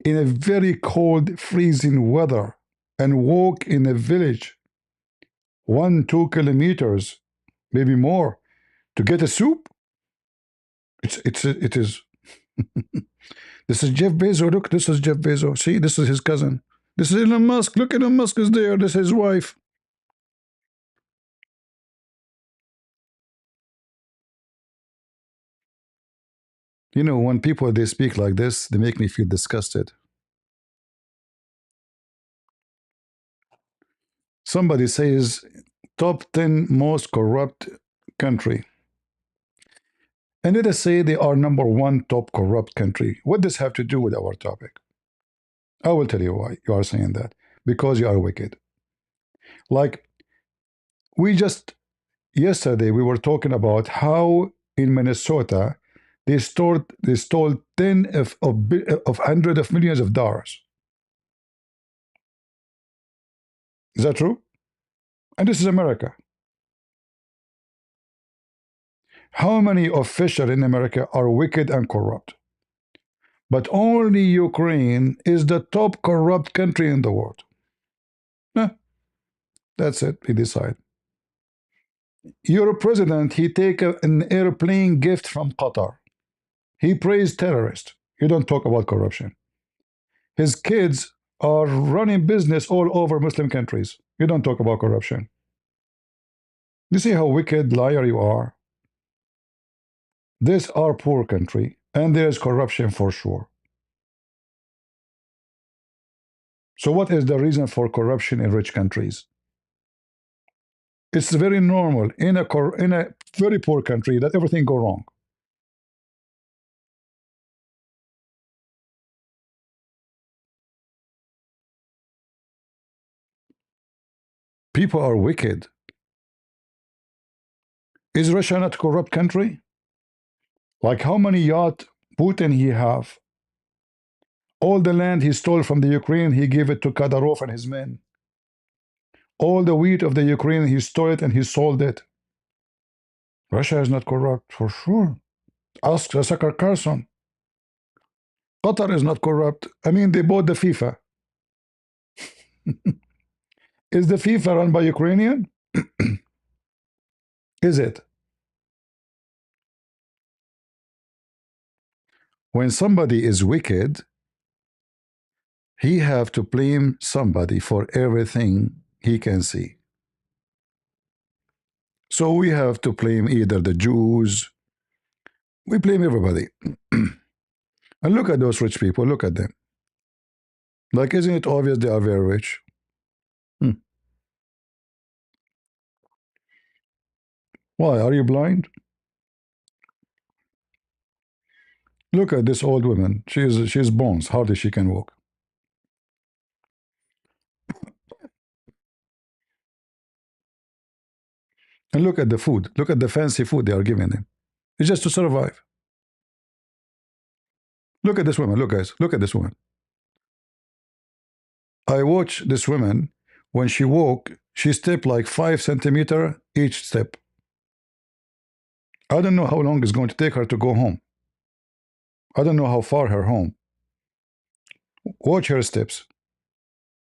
in a very cold, freezing weather and walk in a village 1, 2 kilometers, maybe more, to get a soup? It is. This is Jeff Bezos. Look, this is Jeff Bezos. See, this is his cousin. This is Elon Musk. Look, Elon Musk is there. This is his wife. You know, when people they speak like this, they make me feel disgusted. Somebody says top 10 most corrupt country. And let us say they are number one top corrupt country. What does have to do with our topic? I will tell you why you are saying that. Because you are wicked. Like we just yesterday we were talking about how in Minnesota they stole 10 of hundred of millions of dollars. Is that true? And this is America. How many officials in America are wicked and corrupt? But only Ukraine is the top corrupt country in the world. Eh, that's it. We decide. Your president, he take an airplane gift from Qatar. He praised terrorists. You don't talk about corruption. His kids are running business all over Muslim countries. You don't talk about corruption. You see how wicked liar you are? This our poor country, and there is corruption for sure. So what is the reason for corruption in rich countries? It's very normal in a very poor country that everything go wrong. People are wicked. Is Russia not a corrupt country? Like how many yacht Putin he have? All the land he stole from the Ukraine, he gave it to Kadyrov and his men. All the wheat of the Ukraine, he stole it and he sold it. Russia is not corrupt, for sure. Ask Sucker Carson. Qatar is not corrupt. I mean, they bought the FIFA. Is the FIFA run by Ukrainian? Is it? When somebody is wicked, he have to blame somebody for everything he can see. So we have to blame either the Jews, we blame everybody. And look at those rich people, look at them. Like, isn't it obvious they are very rich? Hmm. Why, are you blind? Look at this old woman. She's bones, hardly she can walk. And look at the food. Look at the fancy food they are giving them. It's just to survive. Look at this woman. Look, guys. Look at this woman. I watch this woman. When she walk, she step like 5 centimeters each step. I don't know how long it's going to take her to go home. I don't know how far her home. Watch her steps.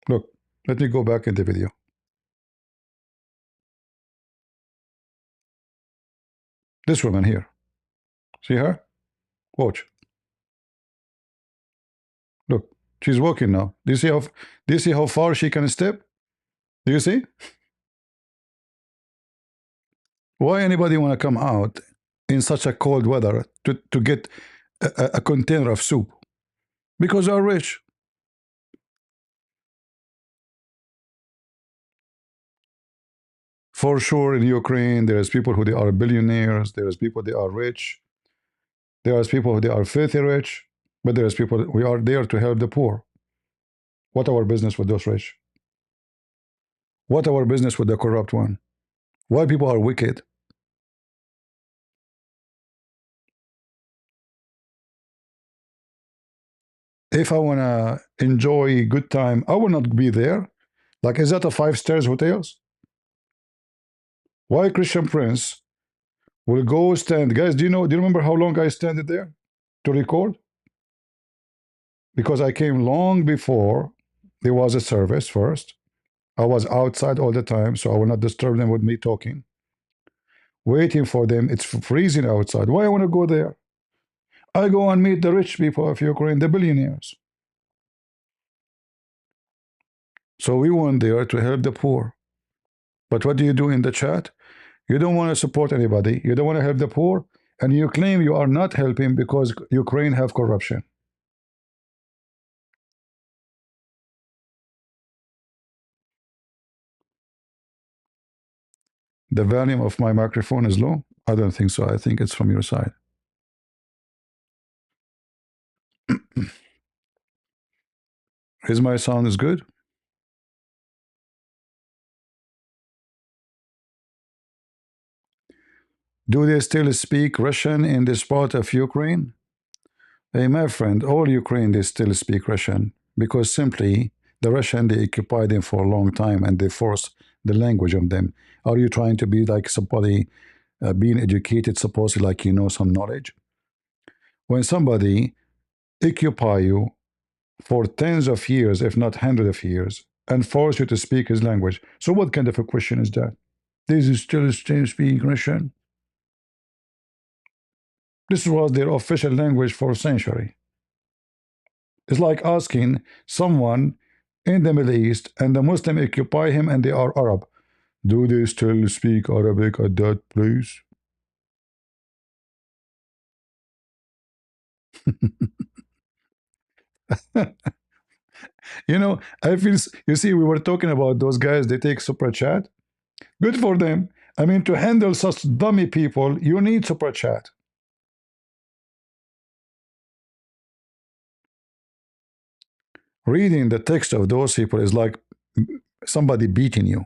Look, let me go back in the video. This woman here. See her? Watch. Look, she's walking now. Do you see how far she can step? Do you see? Why anybody want to come out in such a cold weather to get a container of soup? Because they're rich. For sure, in Ukraine, there is people who they are billionaires. There is people they are rich. There is people who they are filthy rich. But there is people we are there to help the poor. What our business with those rich? What our business with the corrupt one? Why people are wicked? If I wanna enjoy good time, I will not be there. Like, is that a 5 stars hotels? Why Christian Prince will go stand? Guys, do you remember how long I stand there to record? Because I came long before there was a service first. I was outside all the time, so I will not disturb them with me talking. Waiting for them. It's freezing outside. Why I want to go there? I go and meet the rich people of Ukraine, the billionaires. So we went there to help the poor. But what do you do in the chat? You don't want to support anybody. You don't want to help the poor. And you claim you are not helping because Ukraine have corruption. The volume of my microphone is low? I don't think so. I think it's from your side. Is my sound is good? Do they still speak Russian in this part of Ukraine? Hey, my friend, all Ukraine, they still speak Russian because simply the Russian, they occupied them for a long time and they force the language on them. Are you trying to be like somebody being educated, supposedly like you know some knowledge? When somebody occupy you for tens of years, if not hundreds of years, and force you to speak his language, so what kind of a question is that? This is still speaking Russian? This was their official language for a century. It's like asking someone in the Middle East and the Muslim occupy him and they are Arab. Do they still speak Arabic at that place? I feel, you see, we were talking about those guys, they take super chat. Good for them. I mean, to handle such dummy people, you need super chat. Reading the text of those people is like somebody beating you.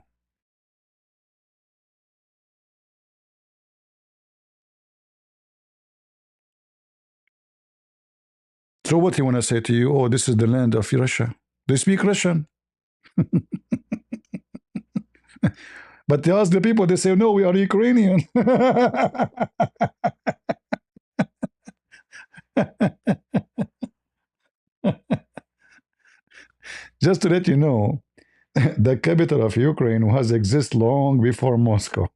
So what he want to say to you? Oh, this is the land of Russia. They speak Russian. But they ask the people, they say, no, we are Ukrainian. Just to let you know, the capital of Ukraine was exist long before Moscow.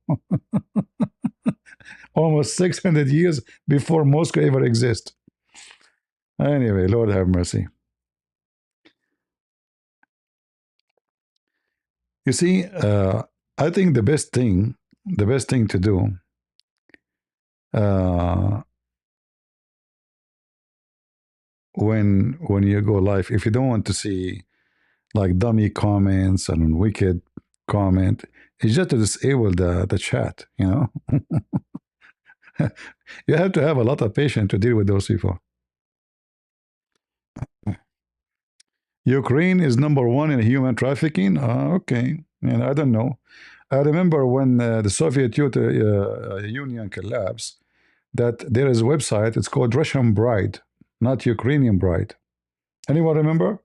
Almost 600 years before Moscow ever exist. Anyway, Lord have mercy. You see, I think the best thing to do, uh, when you go live, if you don't want to see like dummy comments and wicked comment, is just to disable the chat. You have to have a lot of patience to deal with those people. Ukraine is number one in human trafficking. Okay, and I don't know. I remember when the Soviet Union collapsed, that there is a website. It's called Russian Bride, not Ukrainian Bride. Anyone remember?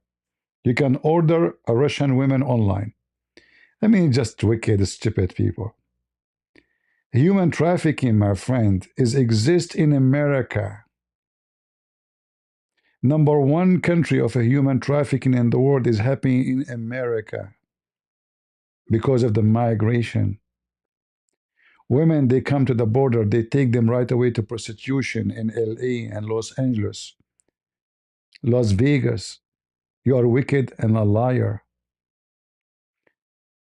You can order a Russian women online. I mean, just wicked, stupid people. Human trafficking, my friend, is exist in America. Number one country of a human trafficking in the world is happening in America because of the migration. Women, they come to the border, they take them right away to prostitution in LA and Los Angeles, Las Vegas. You are wicked and a liar.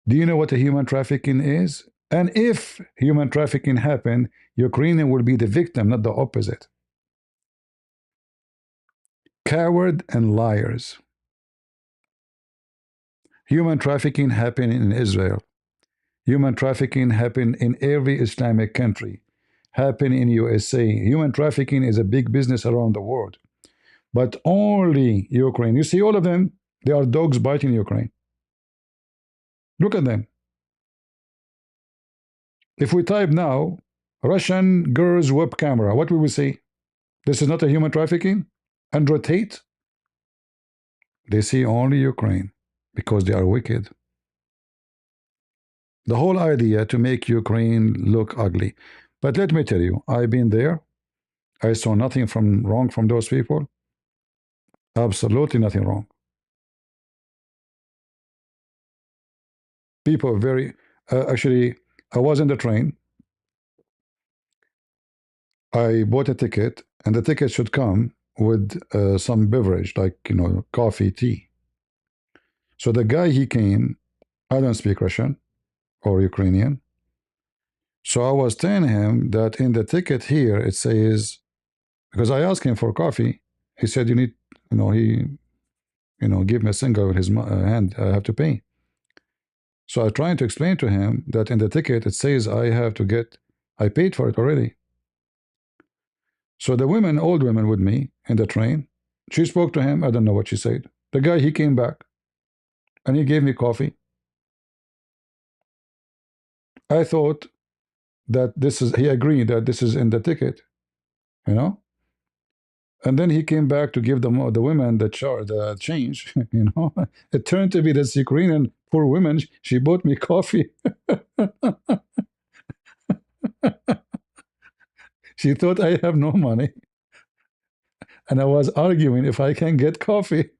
Do you know what a human trafficking is? And if human trafficking happened, Ukrainian will be the victim, not the opposite. Coward and liars. Human trafficking happened in Israel. Human trafficking happened in every Islamic country. Happened in USA. Human trafficking is a big business around the world. But only Ukraine. You see all of them, they are dogs biting Ukraine. Look at them. If we type now, Russian girls web camera, what will we see? This is not a human trafficking? And rotate? They see only Ukraine because they are wicked. The whole idea to make Ukraine look ugly. But let me tell you, I've been there. I saw nothing wrong from those people. Absolutely nothing wrong. People are very, actually, I was in the train. I bought a ticket, and the ticket should come with some beverage, like, coffee, tea. So the guy, he came, I don't speak Russian or Ukrainian. So I was telling him that in the ticket here, it says, because I asked him for coffee, he said, you need, give me a single with his hand, I have to pay. So I tried to explain to him that in the ticket, it says I paid for it already. So the women, old women with me in the train, she spoke to him. I don't know what she said. The guy, he came back and he gave me coffee. I thought that he agreed that this is in the ticket, you know? And then he came back to give the women the change, It turned to be this Ukrainian poor woman. She bought me coffee. She thought I have no money. And I was arguing if I can get coffee.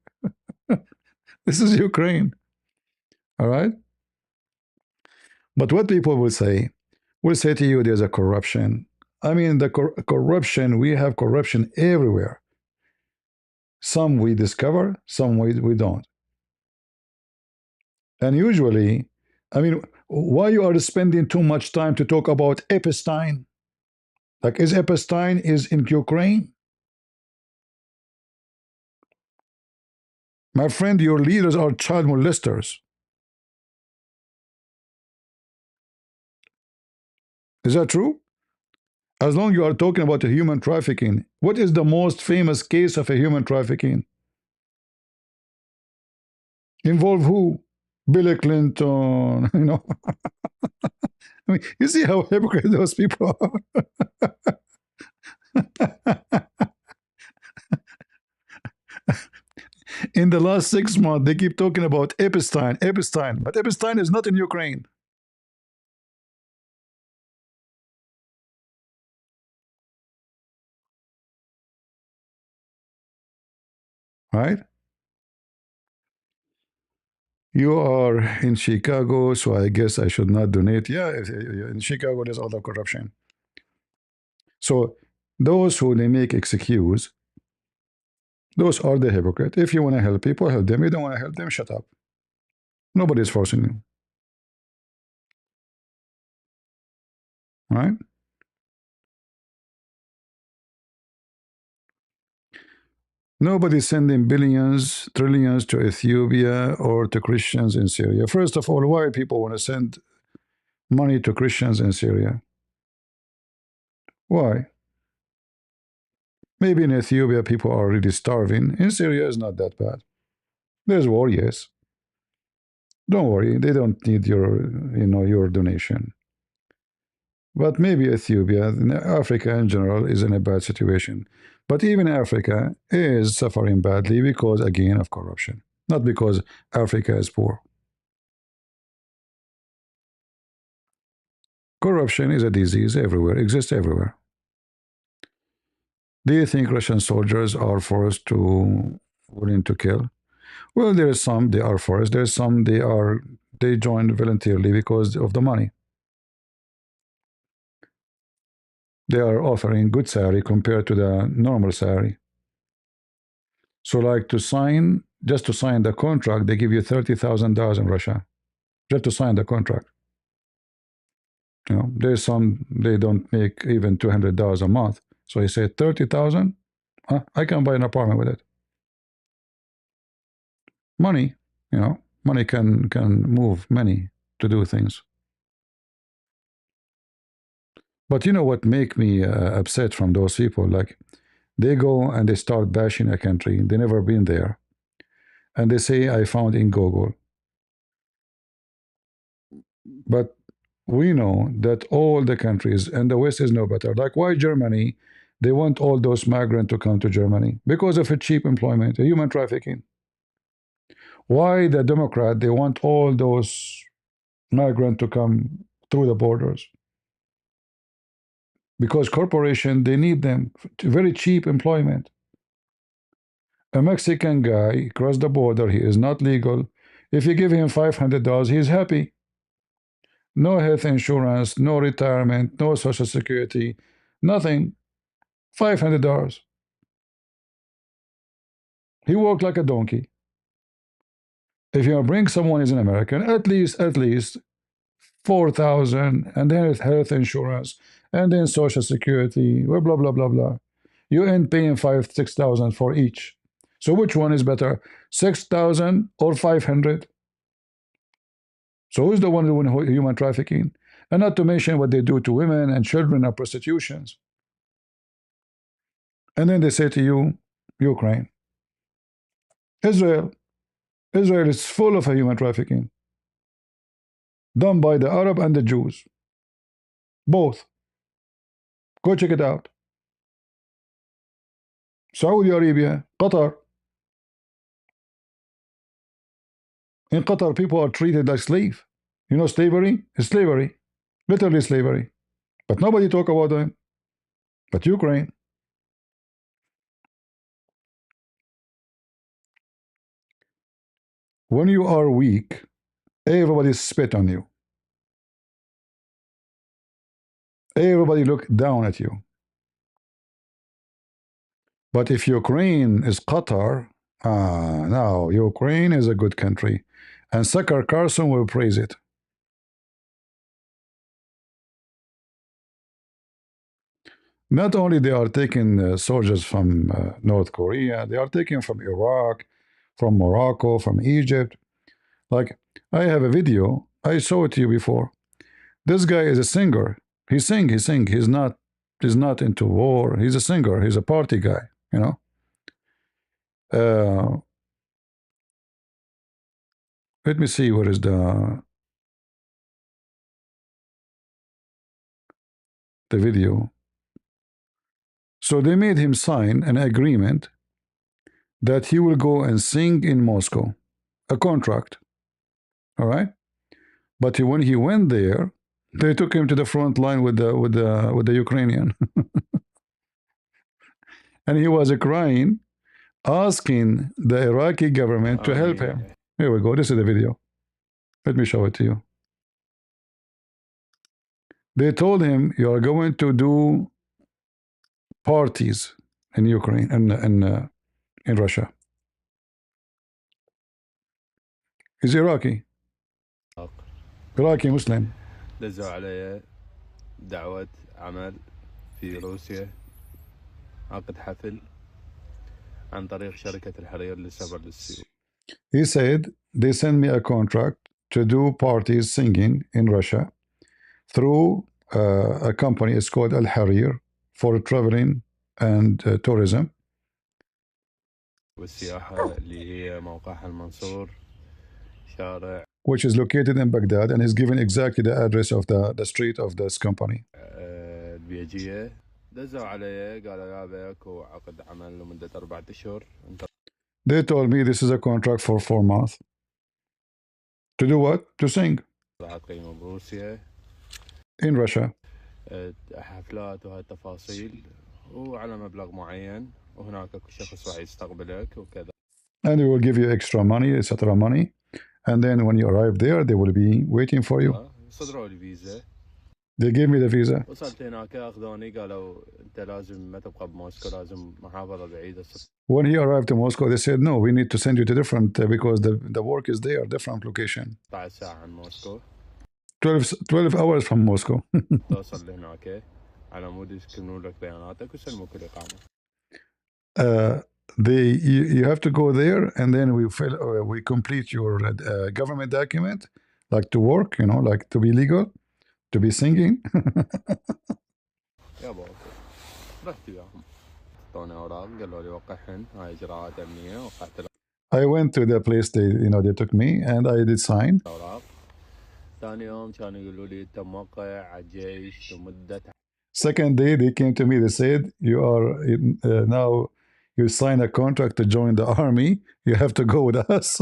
This is Ukraine. All right? But what people will say to you, there's a corruption. I mean, the corruption, we have corruption everywhere. Some we discover, some we don't. And usually, I mean, why you are spending too much time to talk about Epstein? Like, is Epstein is in Ukraine? My friend, your leaders are child molesters. Is that true? As long as you are talking about a human trafficking, what is the most famous case of a human trafficking? Involve who? Billy Clinton. You know, I mean, you see how hypocrite those people are. In the last 6 months, they keep talking about Epstein, Epstein, but Epstein is not in Ukraine, right? You are in Chicago, so I guess I should not donate. Yeah, in Chicago, there's a lot of corruption. So those who they make excuse, those are the hypocrite. If you want to help people, help them. You don't want to help them, shut up. Nobody is forcing you, right? Nobody's sending billions, trillions to Ethiopia or to Christians in Syria. First of all, why people want to send money to Christians in Syria? Why? Maybe in Ethiopia people are really starving. In Syria, it's not that bad. There's war, yes. Don't worry, they don't need your donation. But maybe Ethiopia, Africa in general, is in a bad situation. But even Africa is suffering badly because, again, of corruption, not because Africa is poor. Corruption is a disease everywhere, exists everywhere. Do you think Russian soldiers are forced to willing to kill? Well, there is some they are forced. There is some they join voluntarily because of the money. They are offering good salary compared to the normal salary. So, like just to sign the contract, they give you $30,000 in Russia just to sign the contract. There's some they don't make even $200 a month. So he said 30,000. I can buy an apartment with it. Money, money can move many to do things. But you know what make me upset from those people? Like they go and they start bashing a country they never been there, and they say I found in Google. But we know that all the countries and the West is no better. Like why Germany? They want all those migrants to come to Germany because of a cheap employment, a human trafficking. Why the Democrat? They want all those migrants to come through the borders because corporation they need them very cheap employment. A Mexican guy crossed the border. He is not legal. If you give him $500, he's happy. No health insurance, no retirement, no social security, nothing. $500. He walked like a donkey. If you bring someone who's an American, at least 4,000, and then health insurance, and then social security, blah blah blah blah blah. You end paying 5,000, 6,000 for each. So which one is better, 6,000 or 500? So who's the one doing human trafficking? And not to mention what they do to women and children and prostitutions. And then they say to you, Ukraine, Israel, Israel is full of human trafficking done by the Arab and the Jews, both. Go check it out. Saudi Arabia, Qatar. In Qatar, people are treated like slave. You know, slavery is slavery, literally slavery. But nobody talk about them. But Ukraine, when you are weak, everybody spit on you. Everybody look down at you. But if Ukraine is Qatar, now Ukraine is a good country. And Sucker Carson will praise it. Not only they are taking soldiers from North Korea, they are taking from Iraq, from Morocco, from Egypt. Like, I have a video. I showed it to you before. This guy is a singer. He sing. He sing. He's not into war. He's a singer. He's a party guy. You know. Let me see what is the video. So they made him sign an agreement that he will go and sing in Moscow, a contract. All right. But when he went there, they took him to the front line with the Ukrainian, and he was crying, asking the Iraqi government to help him. Here we go. This is the video. Let me show it to you. They told him you are going to do parties in Ukraine and in Russia. He's Iraqi. Iraqi Muslim. دزوا علي دعوة عمل في روسيا، عقد حفل عن طريق شركة الحرير للسفر للسيول. He said they sent me a contract to do parties singing in Russia through a company. It's called Al Harir for traveling and tourism. والسياحة اللي هي موقعها المنصور، شارع which is located in Baghdad, and is given exactly the address of the street of this company. البيجية. دزوا علي قالوا يا اكو عقد عمل لمدة 4 أشهر. They told me this is a contract for 4 months. To do what? To sing. قيمة بروسيا. In Russia. حفلات وهالتفاصيل وعلى مبلغ معين، وهناك اكو شخص راح يستقبلك وكذا. And we will give you extra money, etc. money. And then when you arrive there, they will be waiting for you. صدروا لي فيزا. They gave me the visa. وصلت هناك اخذوني قالوا انت لازم ما تبقى بموسكو، لازم محافظة بعيدة. When he arrived to Moscow, they said, no, we need to send you to different, because the work is there, different location. 12 ساعة عن موسكو. 12 hours from Moscow. توصل لهناك على مود يسكنوا لك بياناتك ويسلموك الإقامة. You have to go there, and then we complete your government document, like to work, like to be legal, to be singing. يا بابا رحت وياهم، اعطوني اوراق قالوا لي وقعهن، هاي اجراءات امنيه، وقعت I went to the place they took me, and I did sign. الاوراق. ثاني يوم كانوا يقولوا لي انت موقع على الجيش لمده. Second day they came to me, they said you are now you sign a contract to join the army, you have to go with us.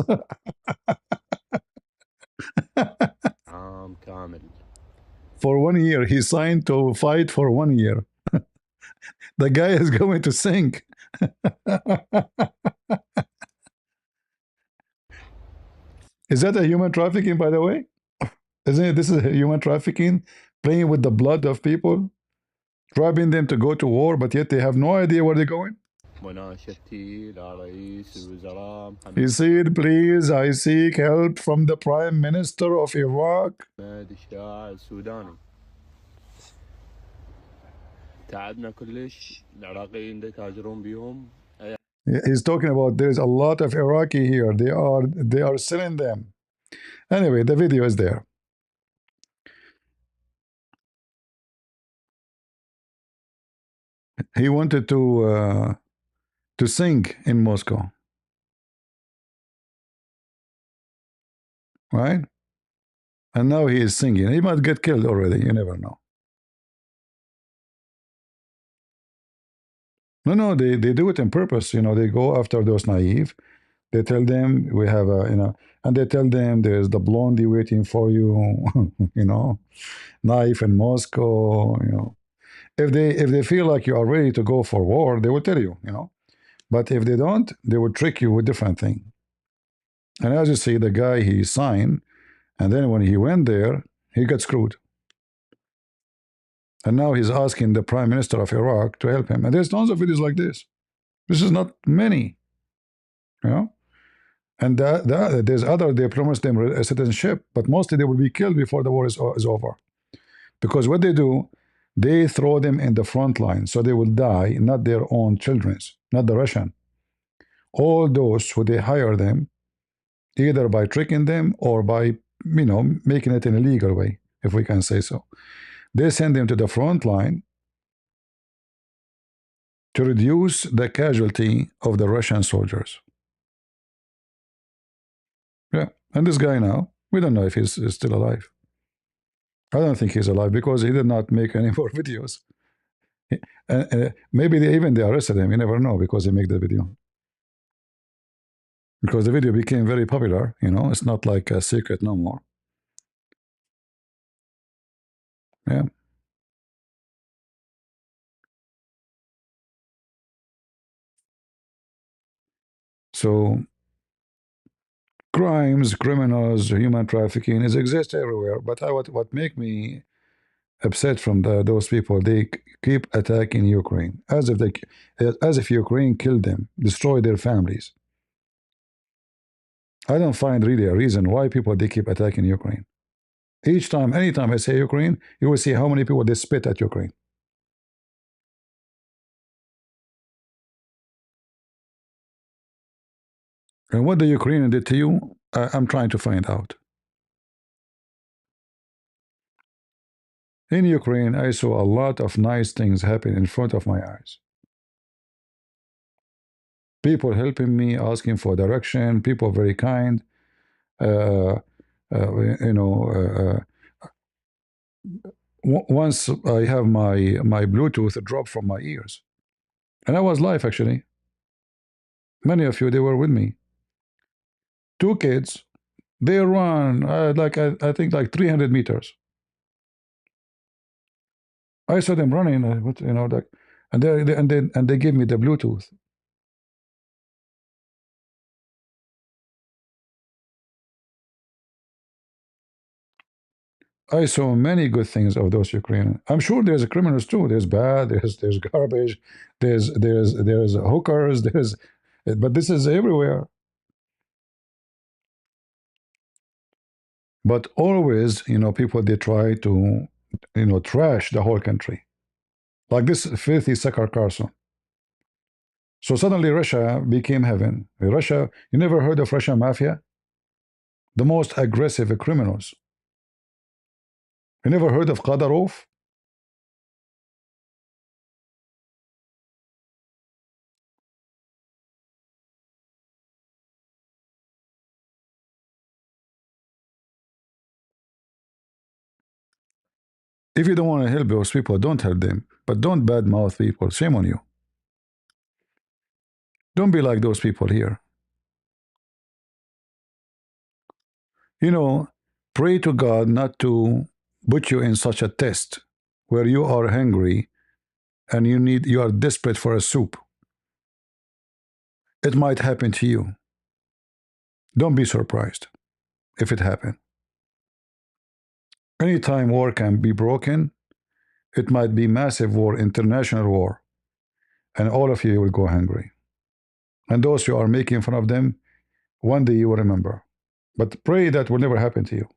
عام كامل. For 1 year he signed to fight for 1 year. The guy is going to sing. Is that a human trafficking, by the way? Isn't it? This is human trafficking, playing with the blood of people, driving them to go to war, but yet they have no idea where they're going. مناشدتي لرئيس الوزراء He said, please, I seek help from the Prime Minister of Iraq. محمد الشاع السوداني. تعبنا كلش، العراقيين يتاجرون بيهم. He's talking about there's a lot of Iraqi here. They are selling them. Anyway, the video is there. He wanted to sing in Moscow, right? And now he is singing. He might get killed already. You never know. No, they do it on purpose. They go after those naive. They tell them we have and they tell them there's the blondie waiting for you, knife in Moscow, If they feel like you are ready to go for war, they will tell you, But if they don't, they will trick you with different thing. And as you see, the guy, he signed, and then when he went there, he got screwed. And now he's asking the Prime Minister of Iraq to help him. And there's tons of videos like this. This is not many, And there's other, they promised them a citizenship, but mostly they will be killed before the war is over. Because what they do, they throw them in the front line, so they will die, not their own children, not the Russian. All those who they hire them, either by tricking them or by making it in a legal way, if we can say so. They send them to the front line to reduce the casualty of the Russian soldiers. Yeah, and this guy now, we don't know if he's still alive. I don't think he's alive because he did not make any more videos. Maybe they arrested him. You never know because he made the video. Because the video became very popular. It's not like a secret no more. Yeah. So crimes, criminals, human trafficking is exist everywhere. But what make me upset from those people? They keep attacking Ukraine as if Ukraine killed them, destroyed their families. I don't find really a reason why people they keep attacking Ukraine. Each time, anytime I say Ukraine, you will see how many people they spit at Ukraine. And what the Ukrainian did to you, I'm trying to find out. In Ukraine, I saw a lot of nice things happen in front of my eyes. People helping me, asking for direction, people very kind. Uh, you know, once I have my Bluetooth drop from my ears, and I was live actually. Many of you they were with me. Two kids, they run like I think like 300 meters. I saw them running, like, and they gave me the Bluetooth. I saw many good things of those Ukrainians. I'm sure there's criminals too. There's bad. There's garbage. There's hookers. But this is everywhere. But always, people they try to, trash the whole country, like this filthy sucker Carson. So suddenly Russia became heaven. Russia, you never heard of Russian mafia? The most aggressive criminals. You never heard of Qadarov? If you don't want to help those people, don't help them. But don't badmouth people. Shame on you. Don't be like those people here. Pray to God not to put you in such a test where you are hungry and you are desperate for a soup. It might happen to you. Don't be surprised if it happens. Anytime war can be broken, it might be massive war, international war, and all of you will go hungry. And those who are making fun of them, one day you will remember. But pray that will never happen to you,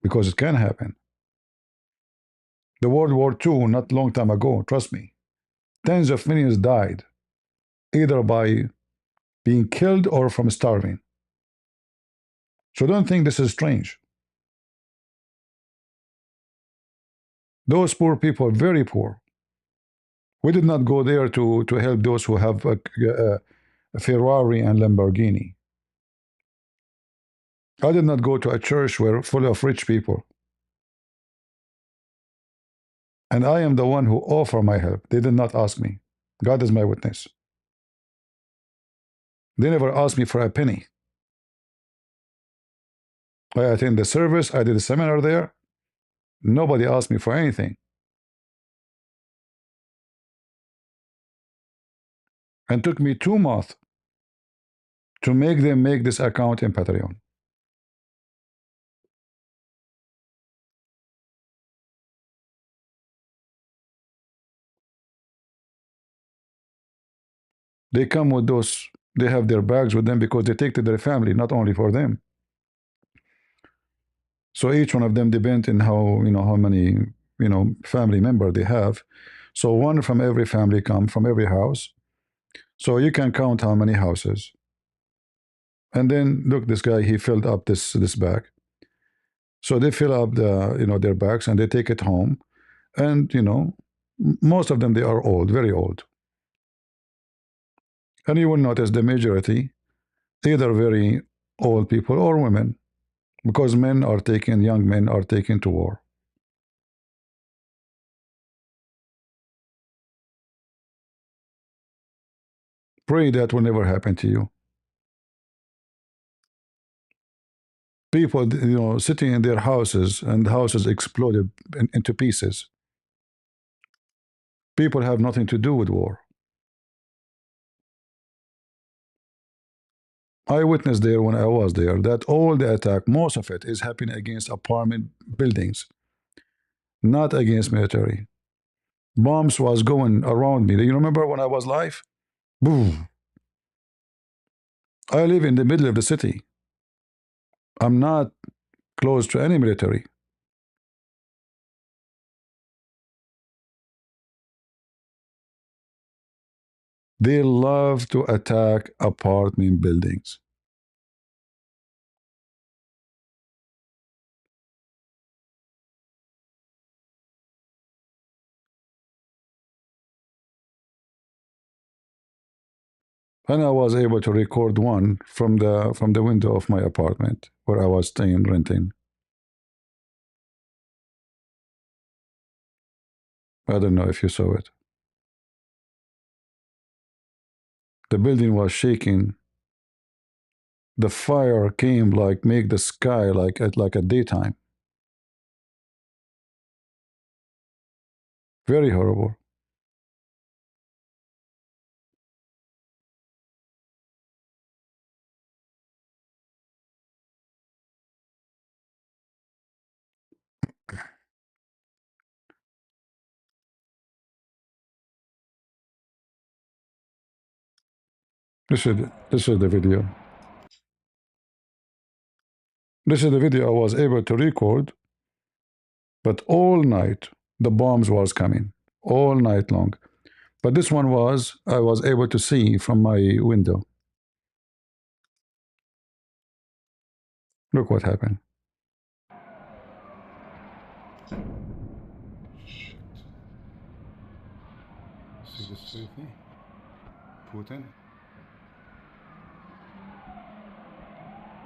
because it can happen. The World War II, not long time ago, trust me, tens of millions died, either by being killed or from starving. So don't think this is strange. Those poor people, very poor. We did not go there to help those who have a Ferrari and Lamborghini. I did not go to a church where full of rich people. And I am the one who offer my help. They did not ask me. God is my witness. They never asked me for a penny. I attended the service. I did a seminar there. Nobody asked me for anything. And took me 2 months to make them make this account in Patreon. They come with those, they have their bags with them because they take to their family, not only for them. So each one of them depends on how many, family member they have. So one from every family come from every house. So you can count how many houses. And then look, this guy, he filled up this bag. So they fill up their bags and they take it home. And most of them, they are old, very old. And you will notice the majority, either very old people or women, because young men are taken to war. Pray that will never happen to you. People, sitting in their houses and the houses exploded into pieces. People have nothing to do with war. I witnessed there when I was there that all the attack, most of it, is happening against apartment buildings, not against military. Bombs was going around me. Do you remember when I was live? Boom. I live in the middle of the city. I'm not close to any military. They love to attack apartment buildings. And I was able to record one from the window of my apartment where I was staying renting. I don't know if you saw it. The building was shaking. The fire came like make the sky like a daytime. Very horrible. This is the video. This is the video I was able to record, but all night the bombs was coming all night long. But this one I was able to see from my window. Look what happened. See this thing? Putin?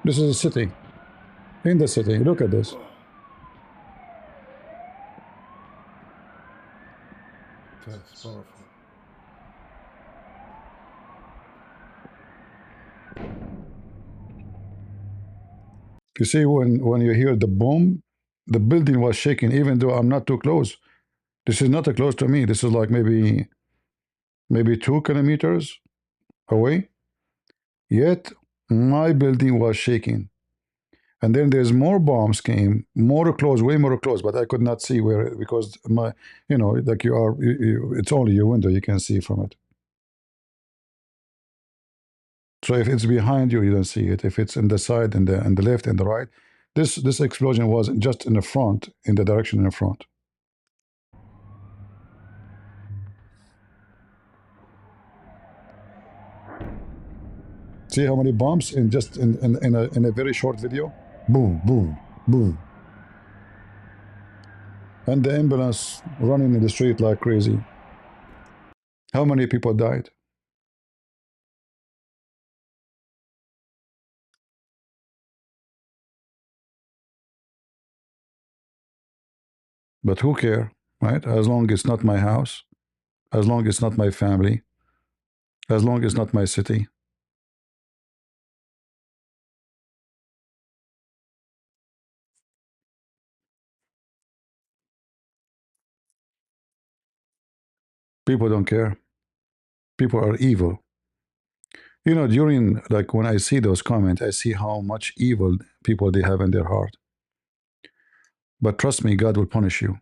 This is a city. In the city. Look at this. That's powerful. You see, when you hear the boom, the building was shaking, even though I'm not too close. This is not too close to me. This is like maybe 2 kilometers away. Yet my building was shaking. And then there's more bombs came, more close, way more close, but I could not see where because like it's only your window, you can see from it. So if it's behind you, you don't see it. If it's in the side and the left and the right, this explosion was just in the front, in the direction in the front. See how many bombs in just in a very short video? Boom, boom, boom. And the ambulance running in the street like crazy. How many people died? But who care, right? As long as it's not my house, as long as it's not my family, as long as it's not my city. People don't care. People are evil. During like when I see those comments, I see how much evil people they have in their heart. But trust me, God will punish you.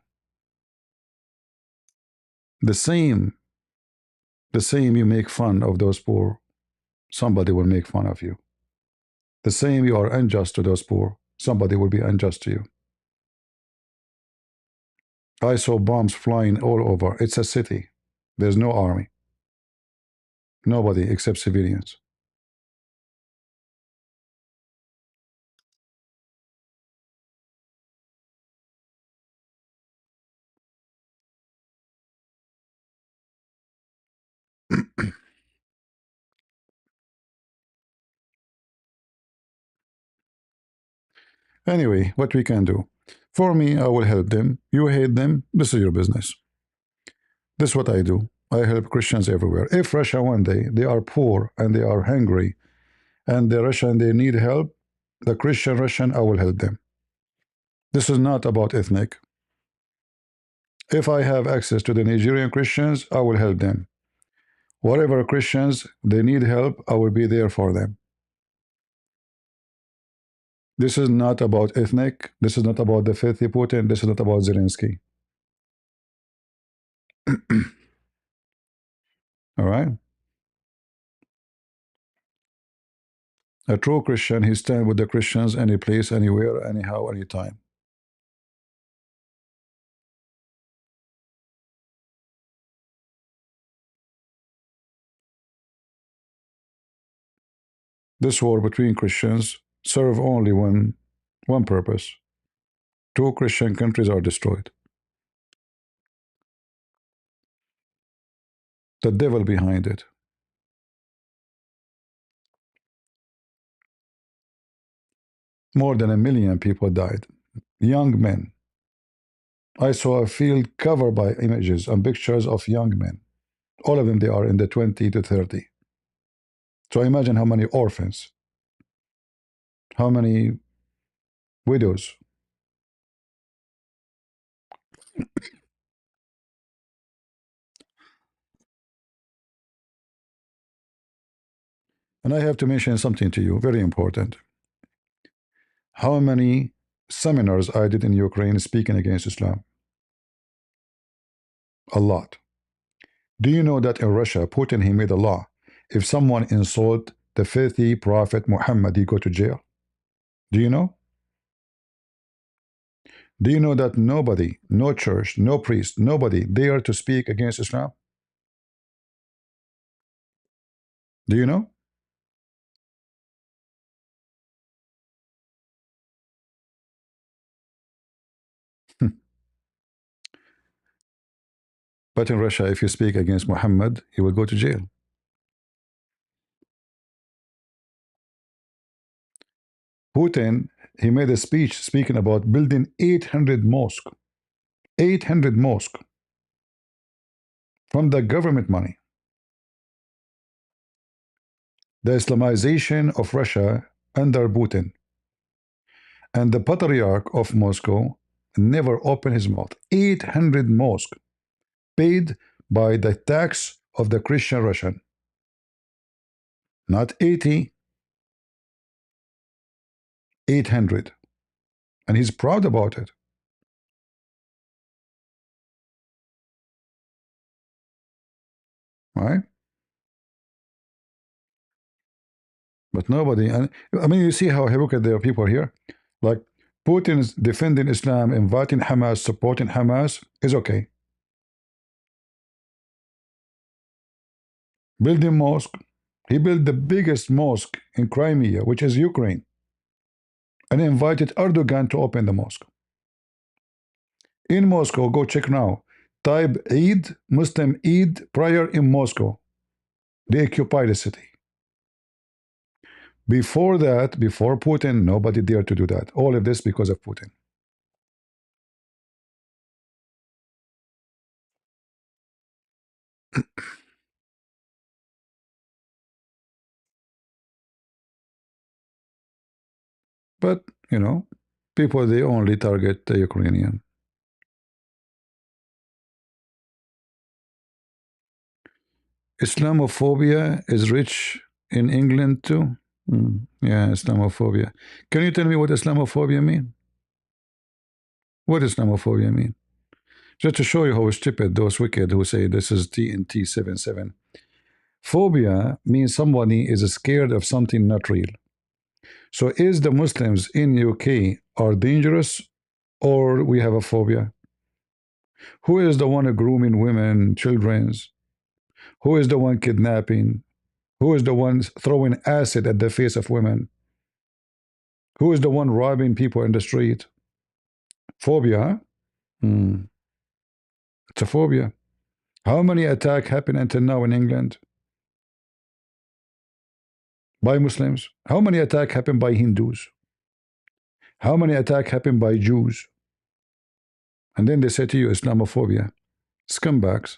The same you make fun of those poor, somebody will make fun of you. The same you are unjust to those poor, somebody will be unjust to you. I saw bombs flying all over. It's a city. There's no army. Nobody except civilians. Anyway, what we can do. For me, I will help them. You hate them, this is your business. This is what I do. I help Christians everywhere. If Russia one day they are poor and they are hungry and the Russian they need help, the Christian Russian I will help them. This is not about ethnic. If I have access to the Nigerian Christians, I will help them. Whatever Christians they need help, I will be there for them. This is not about ethnic. This is not about the filthy Putin. This is not about Zelensky. All right. A true Christian, he stands with the Christians any place, anywhere, anyhow, anytime. This war between Christians serve only one purpose. Two Christian countries are destroyed. The devil behind it. More than 1 million people died. Young men. I saw a field covered by images and pictures of young men. All of them, they are in the 20 to 30. So imagine how many orphans, how many widows. And I have to mention something to you, very important. How many seminars I did in Ukraine speaking against Islam? A lot. Do you know that in Russia, Putin, he made a law. If someone insult the filthy Prophet Muhammad, he go to jail. Do you know? Do you know that nobody, no church, no priest, nobody dare to speak against Islam? Do you know? But in Russia, if you speak against Muhammad, he will go to jail. Putin, he made a speech speaking about building 800 mosques. 800 mosques from the government money. The Islamization of Russia under Putin. And the Patriarch of Moscow never opened his mouth. 800 mosques paid by the tax of the Christian Russian. Not 80, 800. And he's proud about it. Right? But nobody, and I mean, you see how hypocrite there are people here? Like Putin's defending Islam, inviting Hamas, supporting Hamas is okay. Building mosque, he built the biggest mosque in Crimea, which is Ukraine, and invited Erdogan to open the mosque. In Moscow, go check now. Type Eid, Muslim Eid prayer in Moscow. They occupy the city. Before that, before Putin, nobody dared to do that. All of this because of Putin. But, you know, people, they only target the Ukrainian. Islamophobia is rich in England too. Yeah, Islamophobia. Can you tell me what Islamophobia mean? What Islamophobia mean? Just to show you how stupid those wicked who say this is TNT 77. Phobia means somebody is scared of something not real. So is the Muslims in UK are dangerous, or we have a phobia? Who is the one grooming women, children's? Who is the one kidnapping? Who is the one throwing acid at the face of women? Who is the one robbing people in the street? Phobia, huh? It's a phobia. How many attacks happened until now in England by Muslims? How many attacks happened by Hindus? How many attacks happened by Jews? And then they say to you, Islamophobia. Scumbags.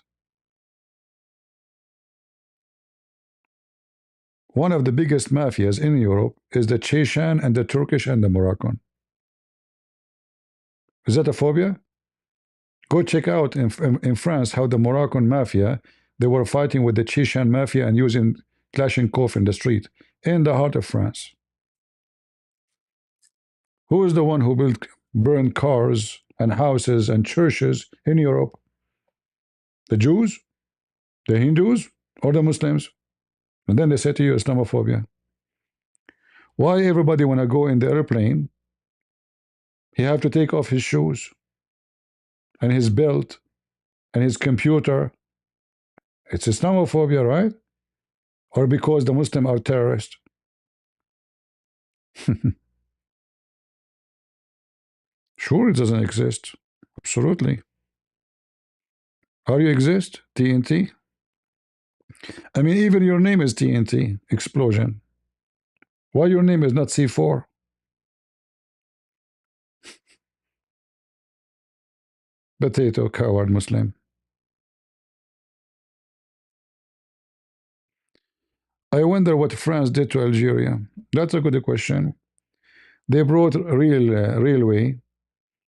One of the biggest mafias in Europe is the Chechen and the Turkish and the Moroccan. Is that a phobia? Go check out in France how the Moroccan mafia, they were fighting with the Chechen mafia and using Kalashnikov in the street, in the heart of France. Who is the one who built burned cars and houses and churches in Europe? The Jews, the Hindus, or the Muslims? And then they say to you, Islamophobia. Why everybody want to go in the airplane? He have to take off his shoes and his belt and his computer. It's Islamophobia, right? Or because the Muslims are terrorists? Sure, it doesn't exist. Absolutely. Are you exist? TNT? I mean, even your name is TNT, explosion. Why your name is not C4? Potato, coward Muslim. I wonder what France did to Algeria. That's a good question. They brought railway,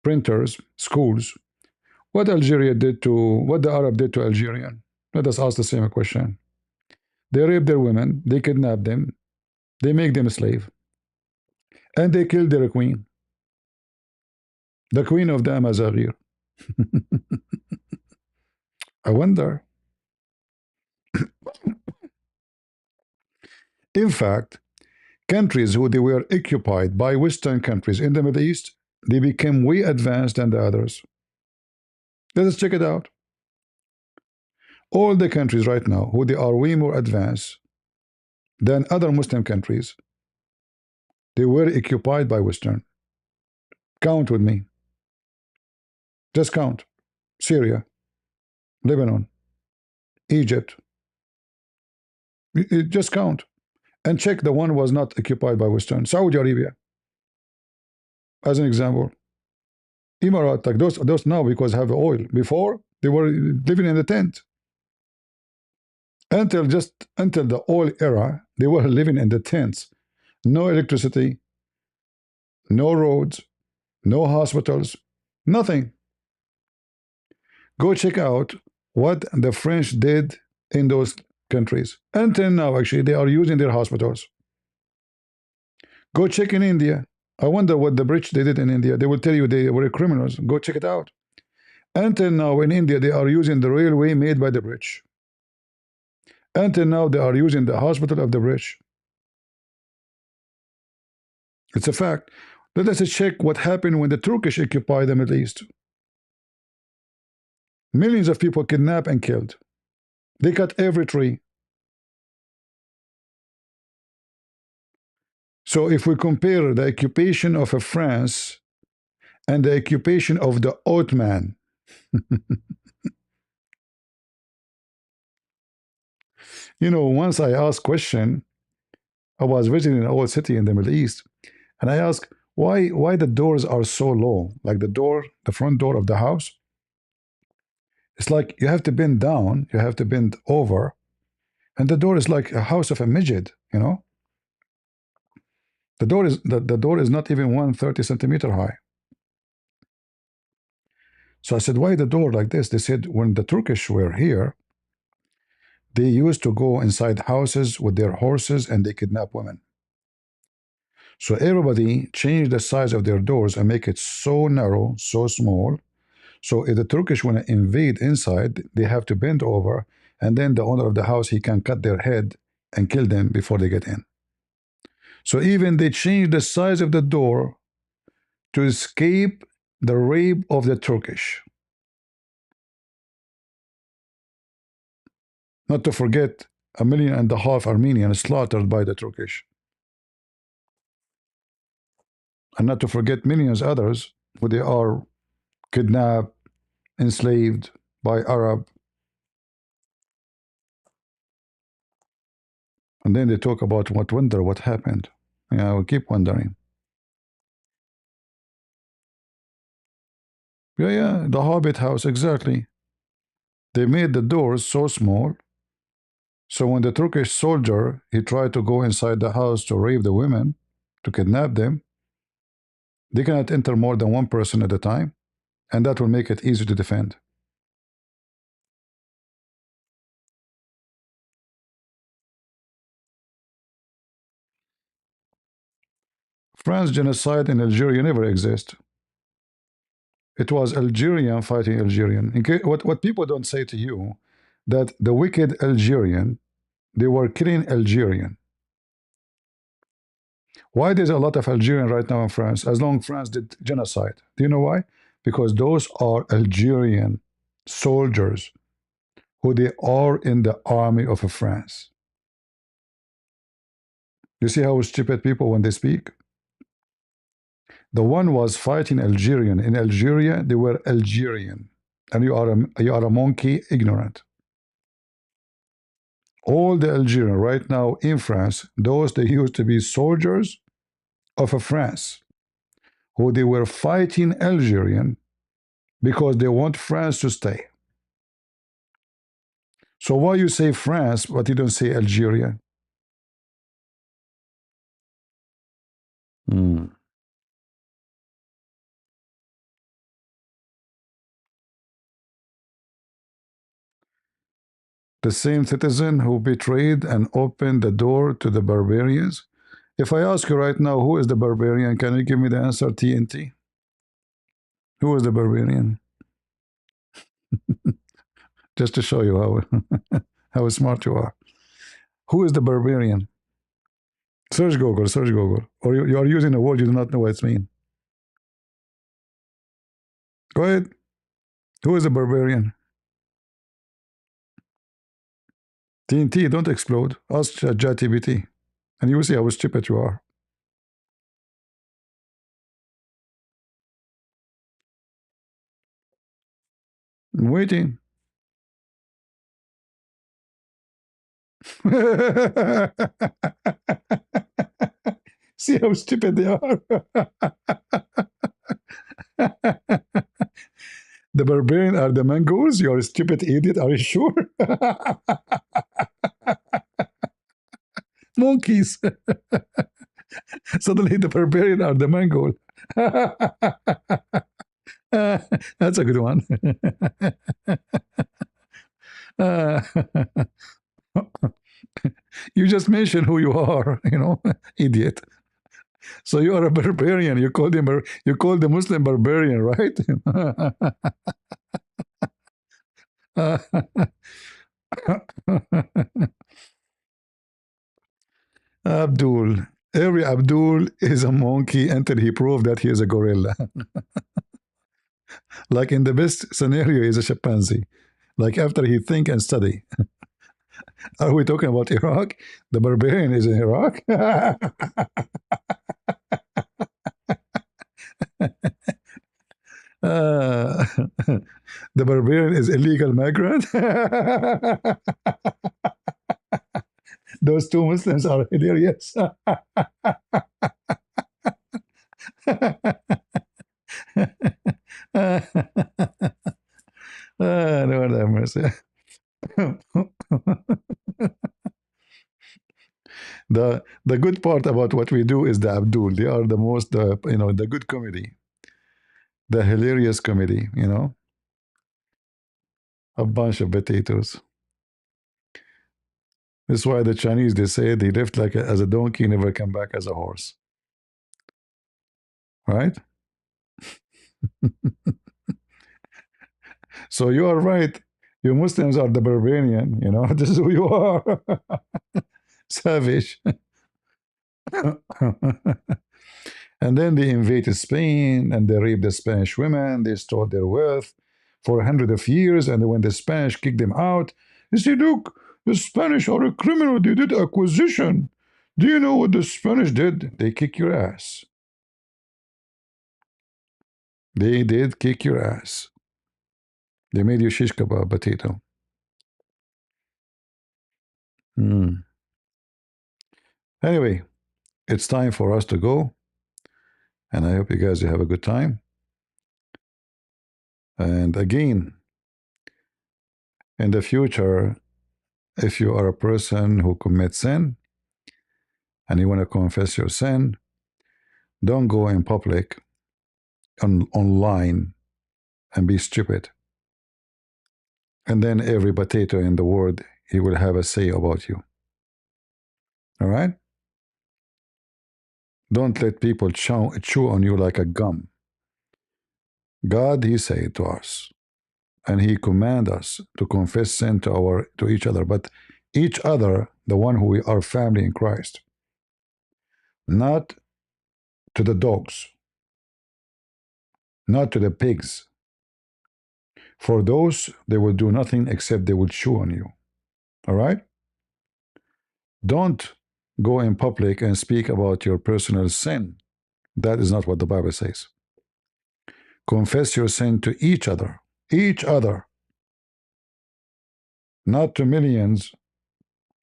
printers, schools. What the Arab did to Algerian? Let us ask the same question. They rape their women, they kidnap them, they make them a slave, and they kill their queen, the queen of the Amazagir. I wonder. In fact, countries who they were occupied by Western countries in the Middle East, they became way advanced than the others. Let us check it out. All the countries right now who they are way more advanced than other Muslim countries, they were occupied by Western. Count with me. Just count. Syria, Lebanon, Egypt. Just count. And check the one was not occupied by Western. Saudi Arabia, as an example. Emirat, like those now because have oil. Before, they were living in the tent. Until the oil era, they were living in the tents. No electricity, no roads, no hospitals, nothing. Go check out what the French did in those countries. Until now, actually, they are using their hospitals. Go check in India. I wonder what the British they did in India. They will tell you they were criminals. Go check it out. Until now, in India, they are using the railway made by the British. Until now, they are using the hospital of the British. It's a fact. Let us check what happened when the Turkish occupied the Middle East. Millions of people kidnapped and killed. They cut every tree. So if we compare the occupation of France and the occupation of the Ottoman, you know, once I asked question, I was visiting an old city in the Middle East, and I asked why the doors are so low, like the front door of the house. It's like you have to bend down, you have to bend over, and the door is like a house of a midget, you know. The door is not even 130 centimeter high. So I said, why the door like this? They said when the Turkish were here, they used to go inside houses with their horses and they kidnap women. So everybody changed the size of their doors and make it so narrow, so small. So if the Turkish want to invade inside, they have to bend over, and then the owner of the house, he can cut their head and kill them before they get in. So even they changed the size of the door to escape the rape of the Turkish. Not to forget 1.5 million Armenians slaughtered by the Turkish. And not to forget millions others who they are kidnapped, enslaved by Arab. And then they talk about what happened. Yeah, we keep wondering. Yeah, the Hobbit house, exactly. They made the doors so small, so when the Turkish soldier, he tried to go inside the house to rape the women, to kidnap them, they cannot enter more than one person at a time, and that will make it easy to defend. France genocide in Algeria never existed. It was Algerian fighting Algerian. What people don't say to you, that the wicked Algerian, they were killing Algerian. Why there's a lot of Algerian right now in France, as long as France did genocide? Do you know why? Because those are Algerian soldiers who they are in the army of France. You see how stupid people when they speak? The one was fighting Algerian. In Algeria, they were Algerian. And you are a monkey ignorant. All the Algerian right now in France, those they used to be soldiers of France, who they were fighting Algerian because they want France to stay. So why you say France, but you don't say Algeria? Hmm. The same citizen who betrayed and opened the door to the barbarians. If I ask you right now, who is the barbarian, can you give me the answer, TNT? Who is the barbarian? Just to show you how how smart you are. Who is the barbarian? Search Google, search Google. Or you are using a word you do not know what it means. Go ahead. Who is the barbarian? TNT, don't explode. Ask ChatGPT, and you will see how stupid you are. I'm waiting. See how stupid they are. The barbarian are the Mongols? You're a stupid idiot. Are you sure? Monkeys. Suddenly the barbarian are the Mongol. That's a good one. You just mentioned who you are, idiot. So you are a barbarian. You call the Muslim barbarian, right? Abdul. Every Abdul is a monkey until he proved that he is a gorilla. Like in the best scenario, he's a chimpanzee. Like after he think and study. Are we talking about Iraq? The barbarian is in Iraq. The barbarian is illegal migrant. Those two Muslims are hilarious. Lord have mercy. The good part about what we do is the Abdul. They are the most, the good comedy, the hilarious comedy. A bunch of potatoes. That's why the Chinese, they say they lived like as a donkey, never come back as a horse. Right? So you are right. You Muslims are the barbarian. This is who you are. Savage. And then they invaded Spain and they raped the Spanish women. They stole their wealth for hundreds of years. And when the Spanish kicked them out, you see, look, The Spanish are a criminal. They did acquisition. Do you know what the Spanish did? They kick your ass. They did kick your ass. They made you shish kebab potato. Anyway, it's time for us to go. And I hope you guys have a good time. And again, in the future, if you are a person who commits sin and you want to confess your sin, don't go in public online and be stupid. And then every potato in the world, he will have a say about you. All right? Don't let people chew on you like a gum. God, he said to us, and he command us to confess sin to each other, but each other, the one who we are family in Christ, not to the dogs, not to the pigs. For those, they will do nothing except they will chew on you. All right? Don't go in public and speak about your personal sin. That is not what the Bible says. Confess your sin to each other, not to millions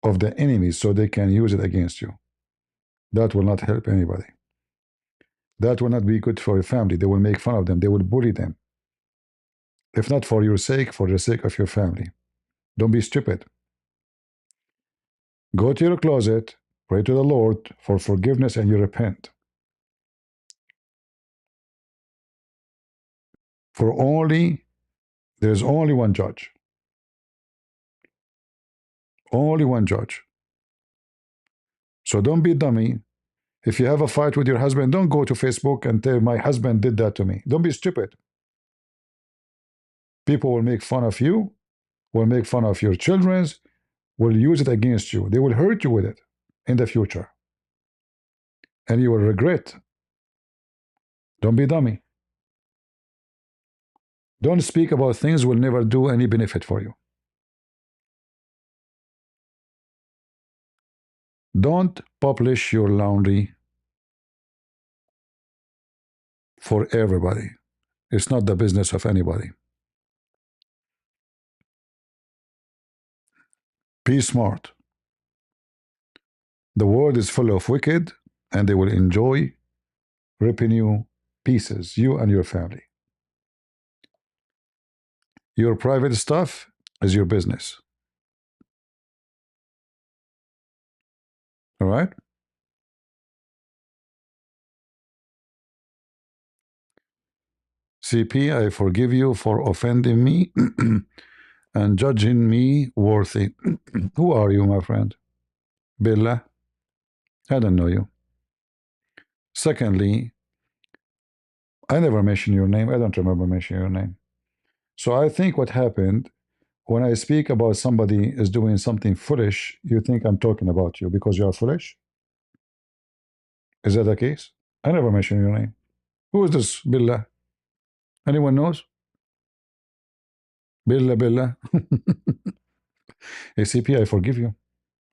of the enemies so they can use it against you. That will not help anybody. That will not be good for your family. They will make fun of them. They will bully them. If not for your sake, for the sake of your family. Don't be stupid. Go to your closet, pray to the Lord for forgiveness, and you repent. There's only one judge. Only one judge. So don't be dummy. If you have a fight with your husband, don't go to Facebook and tell my husband did that to me. Don't be stupid. People will make fun of you, will make fun of your children, will use it against you. They will hurt you with it in the future. And you will regret. Don't be dummy. Don't speak about things will never do any benefit for you. Don't publish your laundry for everybody. It's not the business of anybody. Be smart. The world is full of wicked, and they will enjoy ripping you pieces, you and your family. Your private stuff is your business. All right? CP, I forgive you for offending me and judging me worthy. Who are you, my friend? Billah? I don't know you. Secondly, I never mentioned your name. I don't remember mentioning your name. So I think what happened, when I speak about somebody is doing something foolish, you think I'm talking about you because you are foolish? Is that the case? I never mentioned your name. Who is this Billah? Anyone knows? Billah. ACP, I forgive you.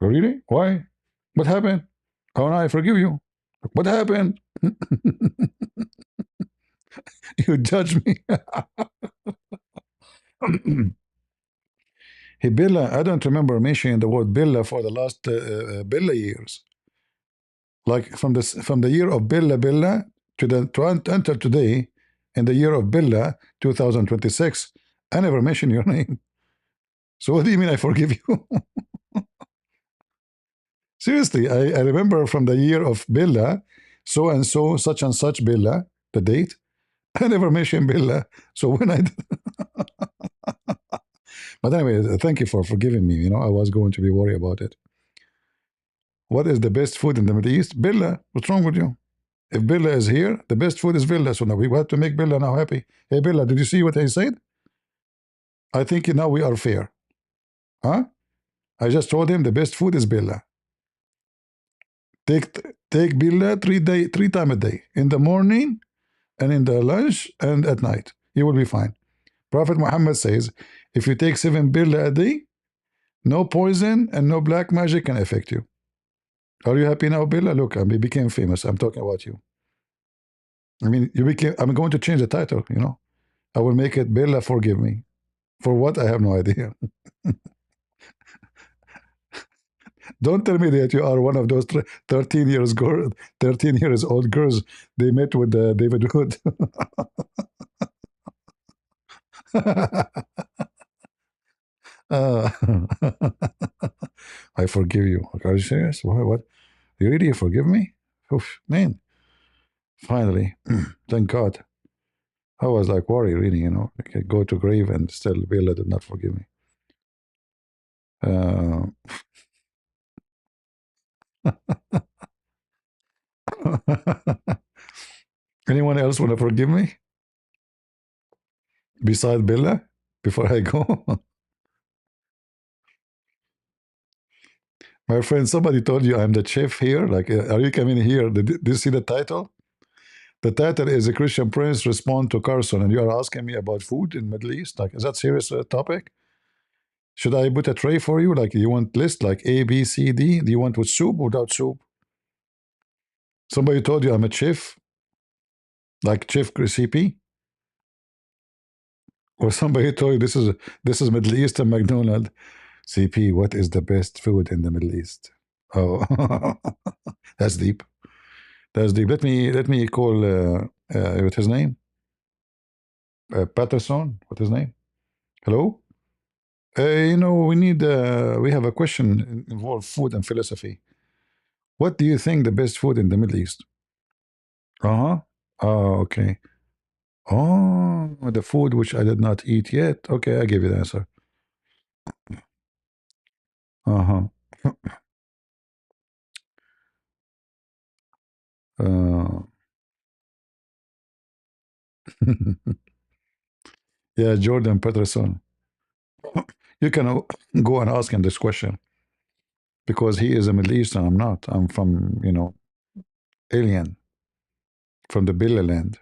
Really? Why? What happened? Oh, no, I forgive you. What happened? You judge me. Hey, Billah, I don't remember mentioning the word Billah for the last Billah years. Like from the year of Billah to enter today, in the year of Billah 2026, I never mentioned your name. So what do you mean I forgive you? Seriously, I remember from the year of Billah, so and so, such and such Billah, the date. I never mentioned Billah. So when I but anyway, thank you for forgiving me. You know, I was going to be worried about it. What is the best food in the Middle East? Billah. What's wrong with you? If Billah is here, the best food is Billah. So now we have to make Billah now happy. Hey, Billah, did you see what I said? I think now we are fair. Huh? I just told him the best food is Billah. Take Billah 3 times a day. In the morning, and in the lunch, and at night. You will be fine. Prophet Muhammad says, if you take 7 Billah a day, No poison and no black magic can affect you. Are you happy now, Billa? Look, I became famous. I'm talking about you. I mean, you became. I'm going to change the title. You know, I will make it Billa. Forgive me for what I have no idea. Don't tell me that you are one of those 13 years old girls they met with David Hood. uh, I forgive you. Are you serious? What? You really forgive me? Oof, man. Finally, thank God. I was like worried, really. You know, I could go to grave and still Bella did not forgive me. Uh, Anyone else want to forgive me beside Bella before I go? My friend, somebody told you I'm the chef here. Like, are you coming here? Did you see the title? The title is "A Christian Prince Respond to Carson," and you are asking me about food in Middle East. Like, is that serious topic? Should I put a tray for you? Like, you want list like A, B, C, D? Do you want with soup or without soup? Somebody told you I'm a chef, like chef recipe, or somebody told you this is Middle Eastern McDonald. CP, what is the best food in the Middle East? Oh, that's deep. That's deep. Let me call what's his name? Patterson. What's his name? Hello. We have a question involved food and philosophy. What do you think the best food in the Middle East? Uh huh. Oh, okay. Oh, the food which I did not eat yet. Okay, I give you the answer. Uh huh. Uh, yeah, Jordan Peterson. You can go and ask him this question because he is a Middle Eastern. I'm not. I'm from, alien, from the Billa land.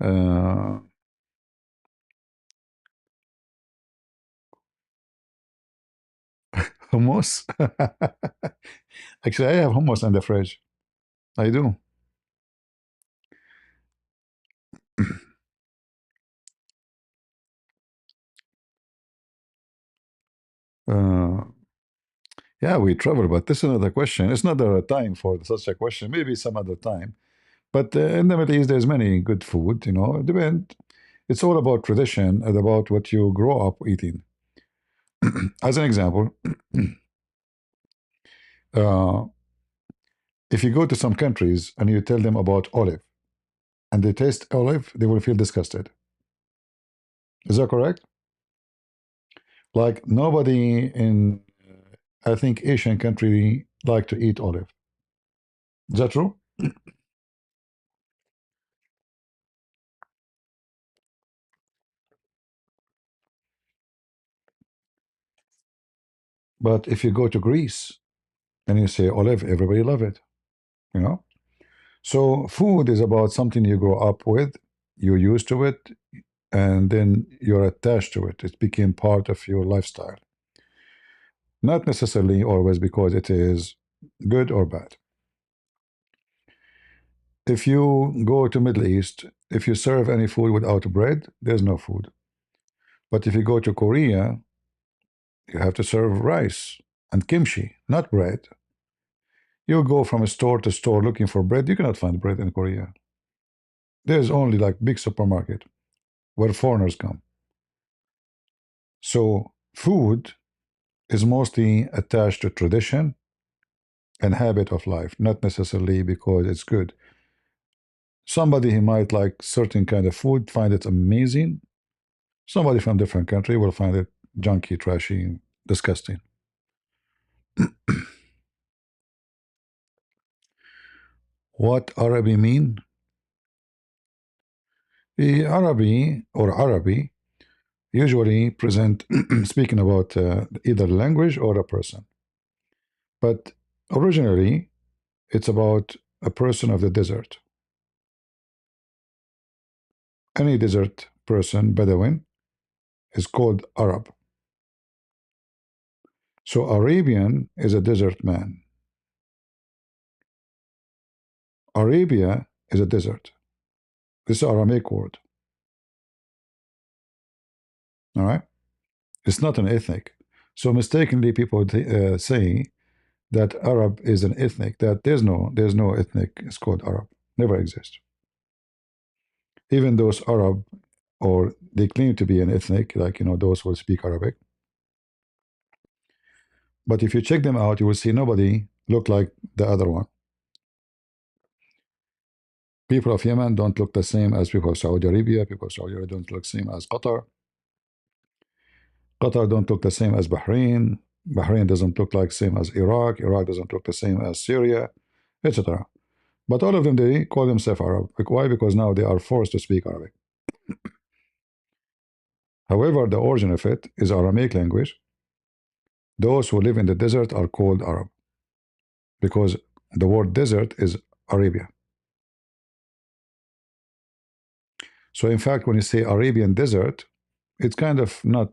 Uh, Hummus? Actually, I have hummus in the fridge. I do. Uh, yeah, we travel, but this is another question. It's not the time for such a question. Maybe some other time. But in the Middle East, there's many good food. It depend. It's all about tradition and about what you grow up eating. As an example, uh, if you go to some countries and you tell them about olive and they taste olive, they will feel disgusted. Is that correct? Like nobody in, I think, Asian country like to eat olive. Is that true? But if you go to Greece and you say olive, everybody love it. You know. So food is about something you grow up with, you're used to it, and then you're attached to it. It became part of your lifestyle. Not necessarily always because it is good or bad. If you go to Middle East, if you serve any food without bread, there's no food. But if you go to Korea, you have to serve rice and kimchi, not bread. You go from store to store looking for bread, you cannot find bread in Korea. There's only like big supermarket where foreigners come. So food is mostly attached to tradition and habit of life, not necessarily because it's good. Somebody who might like certain kind of food find it amazing. Somebody from different country will find it junky, trashy, disgusting. What Arabi mean? The Arabi usually present speaking about either language or a person. But originally, it's about a person of the desert. Any desert person, Bedouin, is called Arab. So Arabian is a desert man. Arabia is a desert. This is an Aramaic word. All right? It's not an ethnic. So mistakenly people say that Arab is an ethnic. That there's no ethnic. It's called Arab. Never exist. Even those Arab, or they claim to be an ethnic, like those who speak Arabic. But if you check them out, you will see nobody look like the other one. People of Yemen don't look the same as people of Saudi Arabia. People of Saudi Arabia don't look the same as Qatar. Qatar don't look the same as Bahrain. Bahrain doesn't look like same as Iraq. Iraq doesn't look the same as Syria, etc. But all of them, they call themselves Arab. Why? Because now they are forced to speak Arabic. However, the origin of it is Aramaic language. Those who live in the desert are called Arab because the word desert is Arabia. So in fact, when you say Arabian desert, it's kind of not,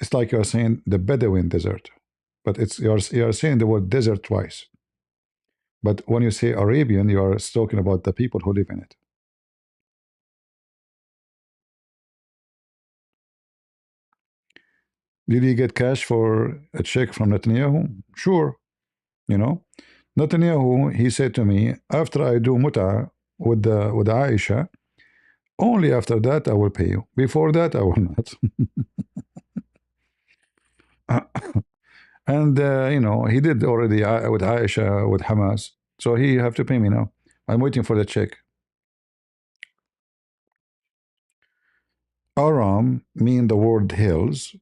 it's like you're saying the Bedouin desert, but you're saying the word desert twice. But when you say Arabian, you are talking about the people who live in it. Did he get cash for a check from Netanyahu? Sure. Netanyahu, he said to me, after I do muta with Aisha, only after that I will pay you. Before that, I will not. And he did already with Aisha, with Hamas. So he have to pay me now. I'm waiting for the check. Aram mean the word hills.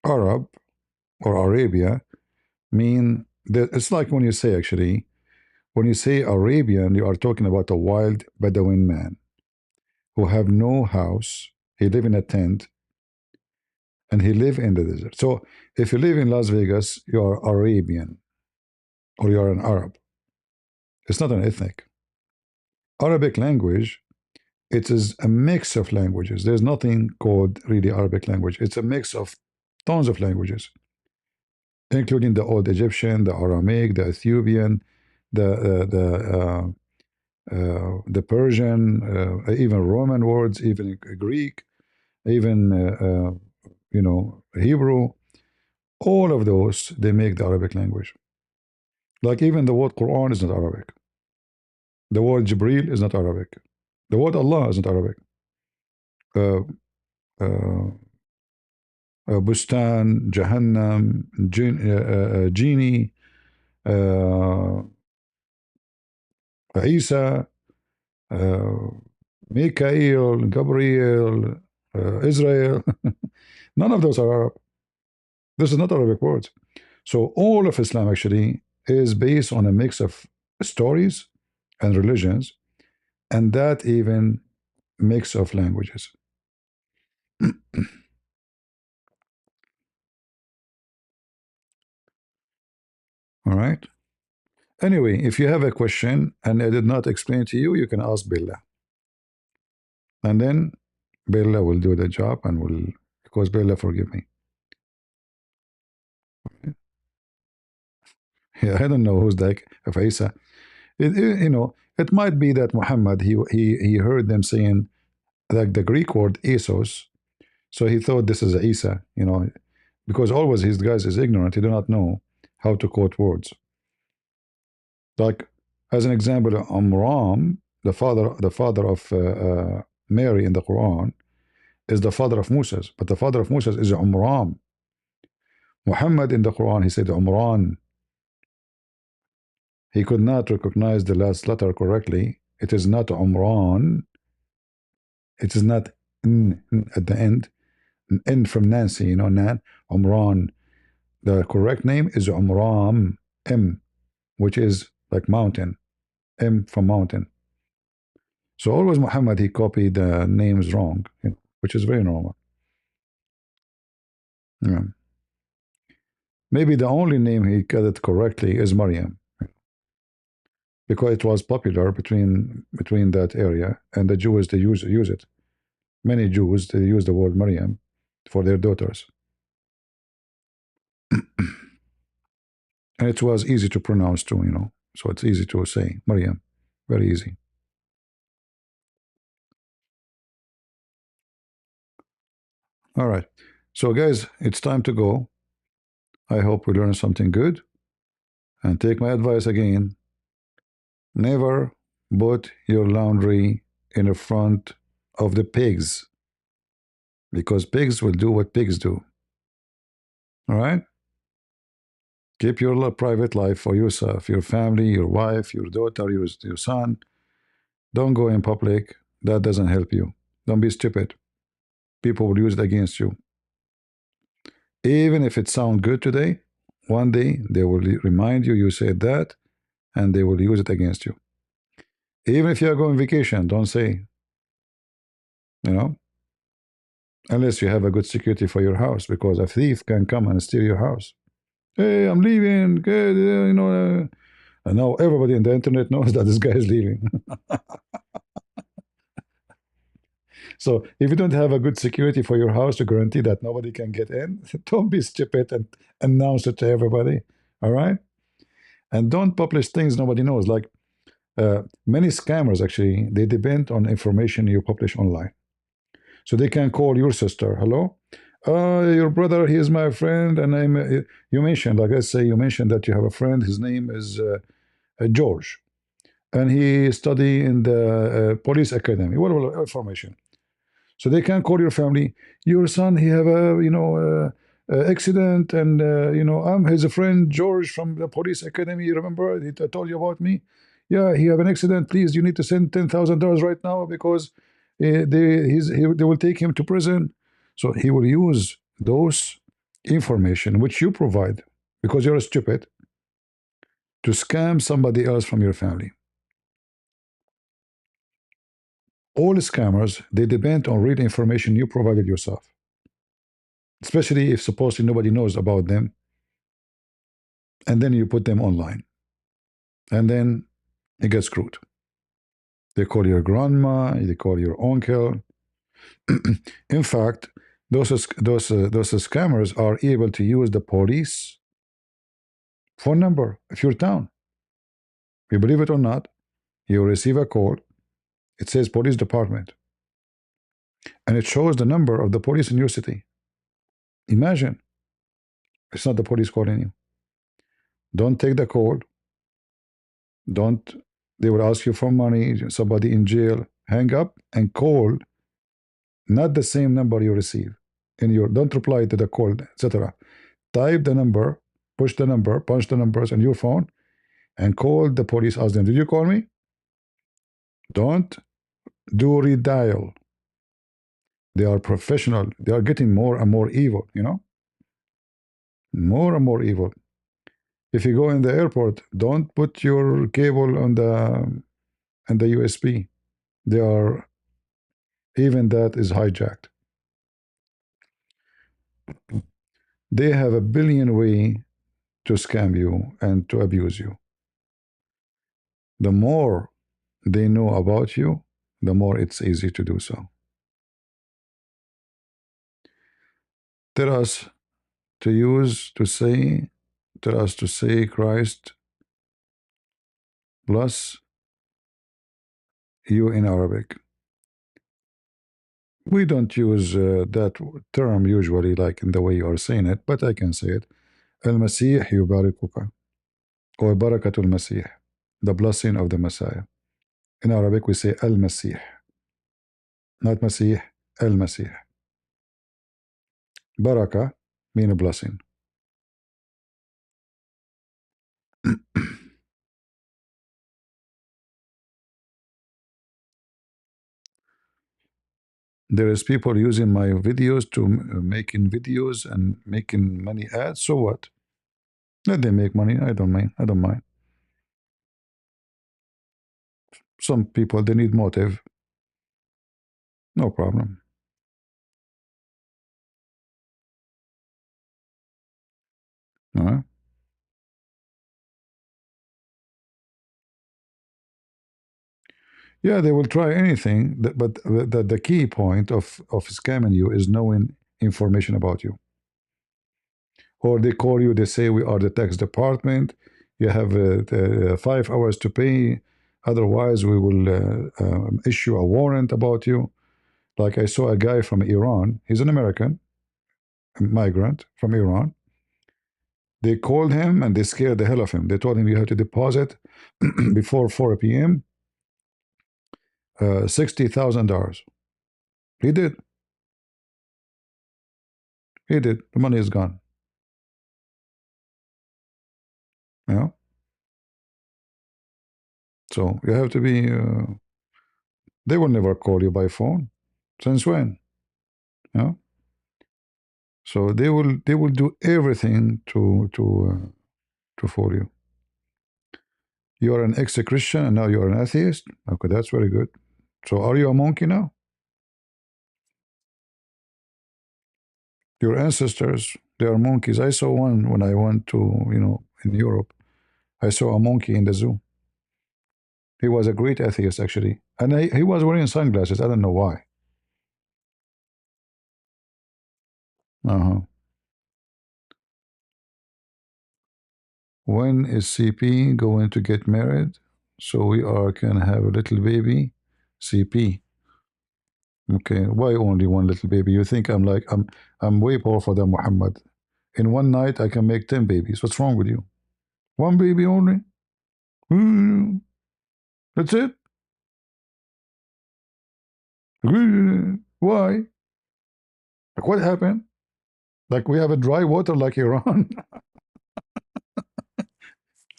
Arab or Arabia mean that it's like when you say Arabian, you are talking about a wild Bedouin man who have no house. He live in a tent and he live in the desert. So if you live in Las Vegas, you are Arabian or you are an Arab. It's not an ethnic. Arabic language, it is a mix of languages. There's nothing called really Arabic language. It's a mix of tons of languages, including the Old Egyptian, the Aramaic, the Ethiopian, the Persian, even Roman words, even Greek, even Hebrew. All of those, they make the Arabic language. Like even the word Quran is not Arabic. The word Jibril is not Arabic. The word Allah is not Arabic. Uh, uh, Bustan, Jahannam, Genie, Isa, Mikael, Gabriel, Israel. None of those are Arab. This is not Arabic words. So all of Islam actually is based on a mix of stories and religions, and that even mix of languages. All right. Anyway, if you have a question and I did not explain to you, you can ask Billah. And then Billah will do the job and will, because Billah forgive me. Yeah, I don't know who's like of Isa. It might be that Muhammad, he heard them saying like the Greek word Esos, so he thought this is Isa, because always his guys is ignorant. He do not know how to quote words. Like as an example, Amram, the father of Mary in the Quran, is the father of Moses, but the father of Moses is Umram. Muhammad in the Quran, he said Umran. He could not recognize the last letter correctly. It is not Umran. It is not N at the end. N from Nancy, Nan, Umran. The correct name is Umram, M, which is like mountain, M from mountain. So always Muhammad, he copied the names wrong, which is very normal. Yeah. Maybe the only name he got it correctly is Maryam, because it was popular between that area, and the Jews, they use it. Many Jews, they use the word Maryam for their daughters. And it was easy to pronounce too, you know. So it's easy to say, Maryam. Very easy. All right. So, guys, it's time to go. I hope we learned something good. And take my advice again, never put your laundry in the front of the pigs because pigs will do what pigs do. All right? Keep your private life for yourself, your family, your wife, your daughter, your son. Don't go in public. That doesn't help you. Don't be stupid. People will use it against you. Even if it sounds good today, one day they will remind you said that and they will use it against you. Even if you are going vacation, don't say, you know, unless you have a good security for your house because a thief can come and steal your house. Hey, I'm leaving. Good, and now everybody on the internet knows that this guy is leaving. So if you don't have a good security for your house to guarantee that nobody can get in, don't be stupid and announce it to everybody. All right? And don't publish things nobody knows. Like many scammers actually, they depend on information you publish online. So they can call your sister. Hello? Your brother, he is my friend. And you mentioned, like let's say you mentioned that you have a friend. His name is George. And he study in the police academy. What information? So they can call your family. Your son, he have a accident, and I'm his friend George from the police academy. You remember he told you about me? Yeah, he have an accident. Please, you need to send $10,000 right now because they will take him to prison. So he will use those information which you provide because you're stupid to scam somebody else from your family. All scammers, they depend on real information you provided yourself, especially if supposedly nobody knows about them, and then you put them online, and then you get screwed. They call your grandma, they call your uncle. In fact, those scammers are able to use the police phone number of your town. You believe it or not, you receive a call. It says police department, and it shows the number of the police in your city. Imagine, it's not the police calling you. Don't take the call. Don't. They will ask you for money. Somebody in jail. Hang up and call not the same number you receive in your. Don't reply to the call, etc. Type the number, push the number, punch the numbers on your phone, and call the police. Ask them, did you call me? Don't do redial. They are professional. They are getting more and more evil. More and more evil. If you go in the airport, don't put your cable on the USB. They are even that is hijacked. They have a billion way to scam you and to abuse you. The more they know about you, the more it's easy to do so. Tell us tell us to say Christ plus you in Arabic. We don't use that term usually like in the way you are saying it, but I can say it. Al-Masih yubarikuka, or barakatul Masih, the blessing of the Messiah. In Arabic, we say Al-Masih, not Masih, Al-Masih. Baraka mean a blessing. There is people using my videos to making videos and making money ads. So what? Let them make money. I don't mind. I don't mind. Some people they need motive. No problem. All right. Yeah, they will try anything, but the key point of scamming you is knowing information about you. or they call you, they say, we are the tax department, you have 5 hours to pay, otherwise we will issue a warrant about you. Like I saw a guy from Iran, he's an American migrant from Iran. They called him and they scared the hell of him. They told him you have to deposit before 4 p.m. $60,000. He did. He did. The money is gone. Yeah. So you have to be. They will never call you by phone. Since when? Yeah. So they will do everything to fool you. You are an ex-Christian and now you are an atheist. Okay, that's very good. So are you a monkey now? Your ancestors, they are monkeys. I saw one when I went to, in Europe. I saw a monkey in the zoo. He was a great atheist, actually. And he was wearing sunglasses. I don't know why. Uh-huh. When is CP going to get married? So we are can have a little baby? CP. Okay. Why only one little baby? You think I'm way powerful than Muhammad. In one night I can make 10 babies. What's wrong with you? One baby only? That's it? Why? Like what happened? Like we have a dry water like Iran.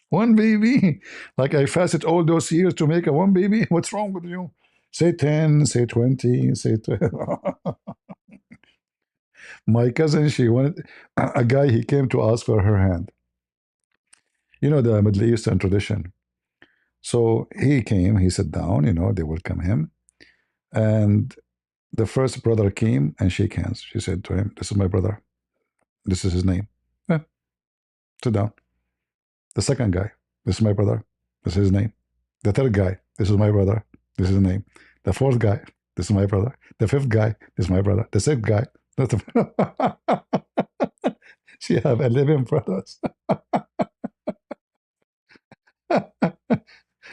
One baby. Like I fasted all those years to make a one baby. What's wrong with you? Say 10, say 20, say 12. My cousin, she wanted a guy, he came to ask for her hand. You know, the Middle Eastern tradition. So he came, he sat down, they welcome him. And the first brother came and shook hands. She said to him, "This is my brother. This is his name. Yeah, sit down." The second guy, "This is my brother. This is his name." The third guy, "This is my brother. This is his name." The fourth guy, "This is my brother." The fifth guy, "This is my brother." The sixth guy, she have 11 brothers.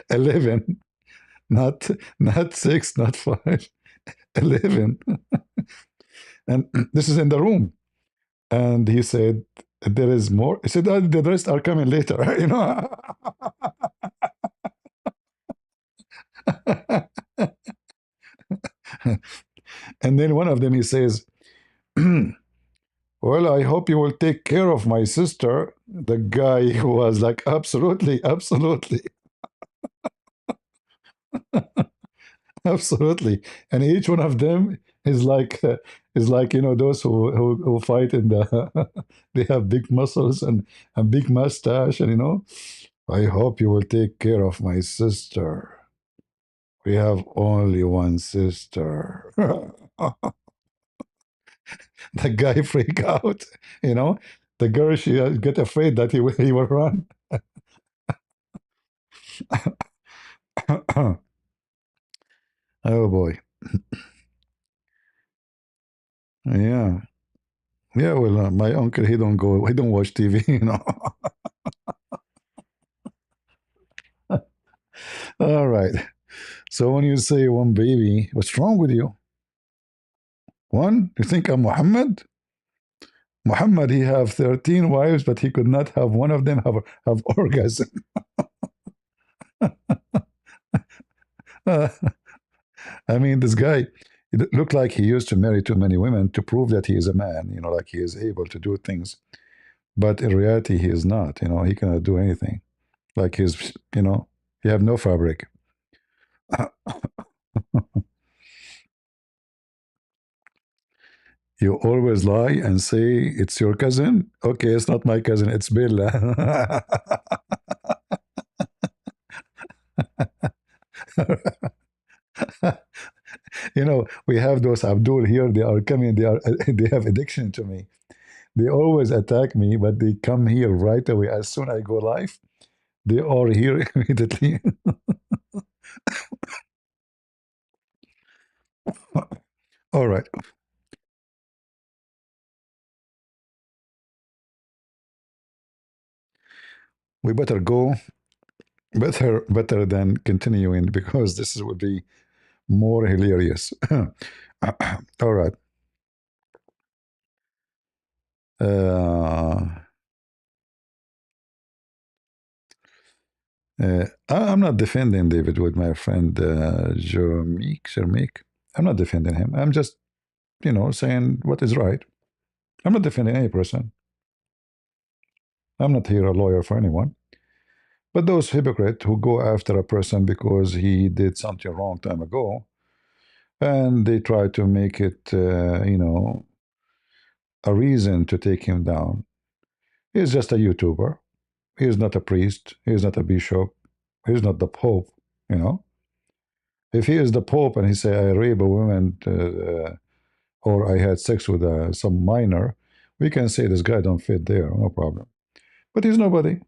11, not six, not five, 11. And this is in the room. And he said, "There is more." He said, "The rest are coming later." And then one of them, he says, "Well, I hope you will take care of my sister." The guy was like, "Absolutely, absolutely." Absolutely. And each one of them is like those who fight in the they have big muscles and big mustache, and "I hope you will take care of my sister. We have only one sister." The guy freak out, the girl, she get afraid that he will run. Oh boy. Yeah. Yeah, well, my uncle, he don't watch TV. All right. So when you say one baby, what's wrong with you? One? You think I'm Muhammad? Muhammad, he have 13 wives, but he could not have one of them have orgasm. I mean, this guy, it looked like he used to marry too many women to prove that he is a man, like he is able to do things. But in reality, he is not, he cannot do anything. Like he have no fabric. You always lie and say it's your cousin. Okay, it's not my cousin, it's Bella. We have those Abdul here. They are coming. They have addiction to me. They always attack me, but they come here right away. As soon as I go live, they are here immediately. All right. We better go. Better than continuing because this would be more hilarious. All right. Uh, I'm not defending David with my friend Jermeek. I'm not defending him. I'm just, saying what is right. I'm not defending any person. I'm not here a lawyer for anyone. But those hypocrites who go after a person because he did something wrong time ago, and they try to make it, a reason to take him down. He's just a YouTuber. He's not a priest. He's not a bishop. He's not the Pope. You know, if he is the Pope and he say I rape a woman or I had sex with some minor, we can say this guy don't fit there, no problem. But he's nobody.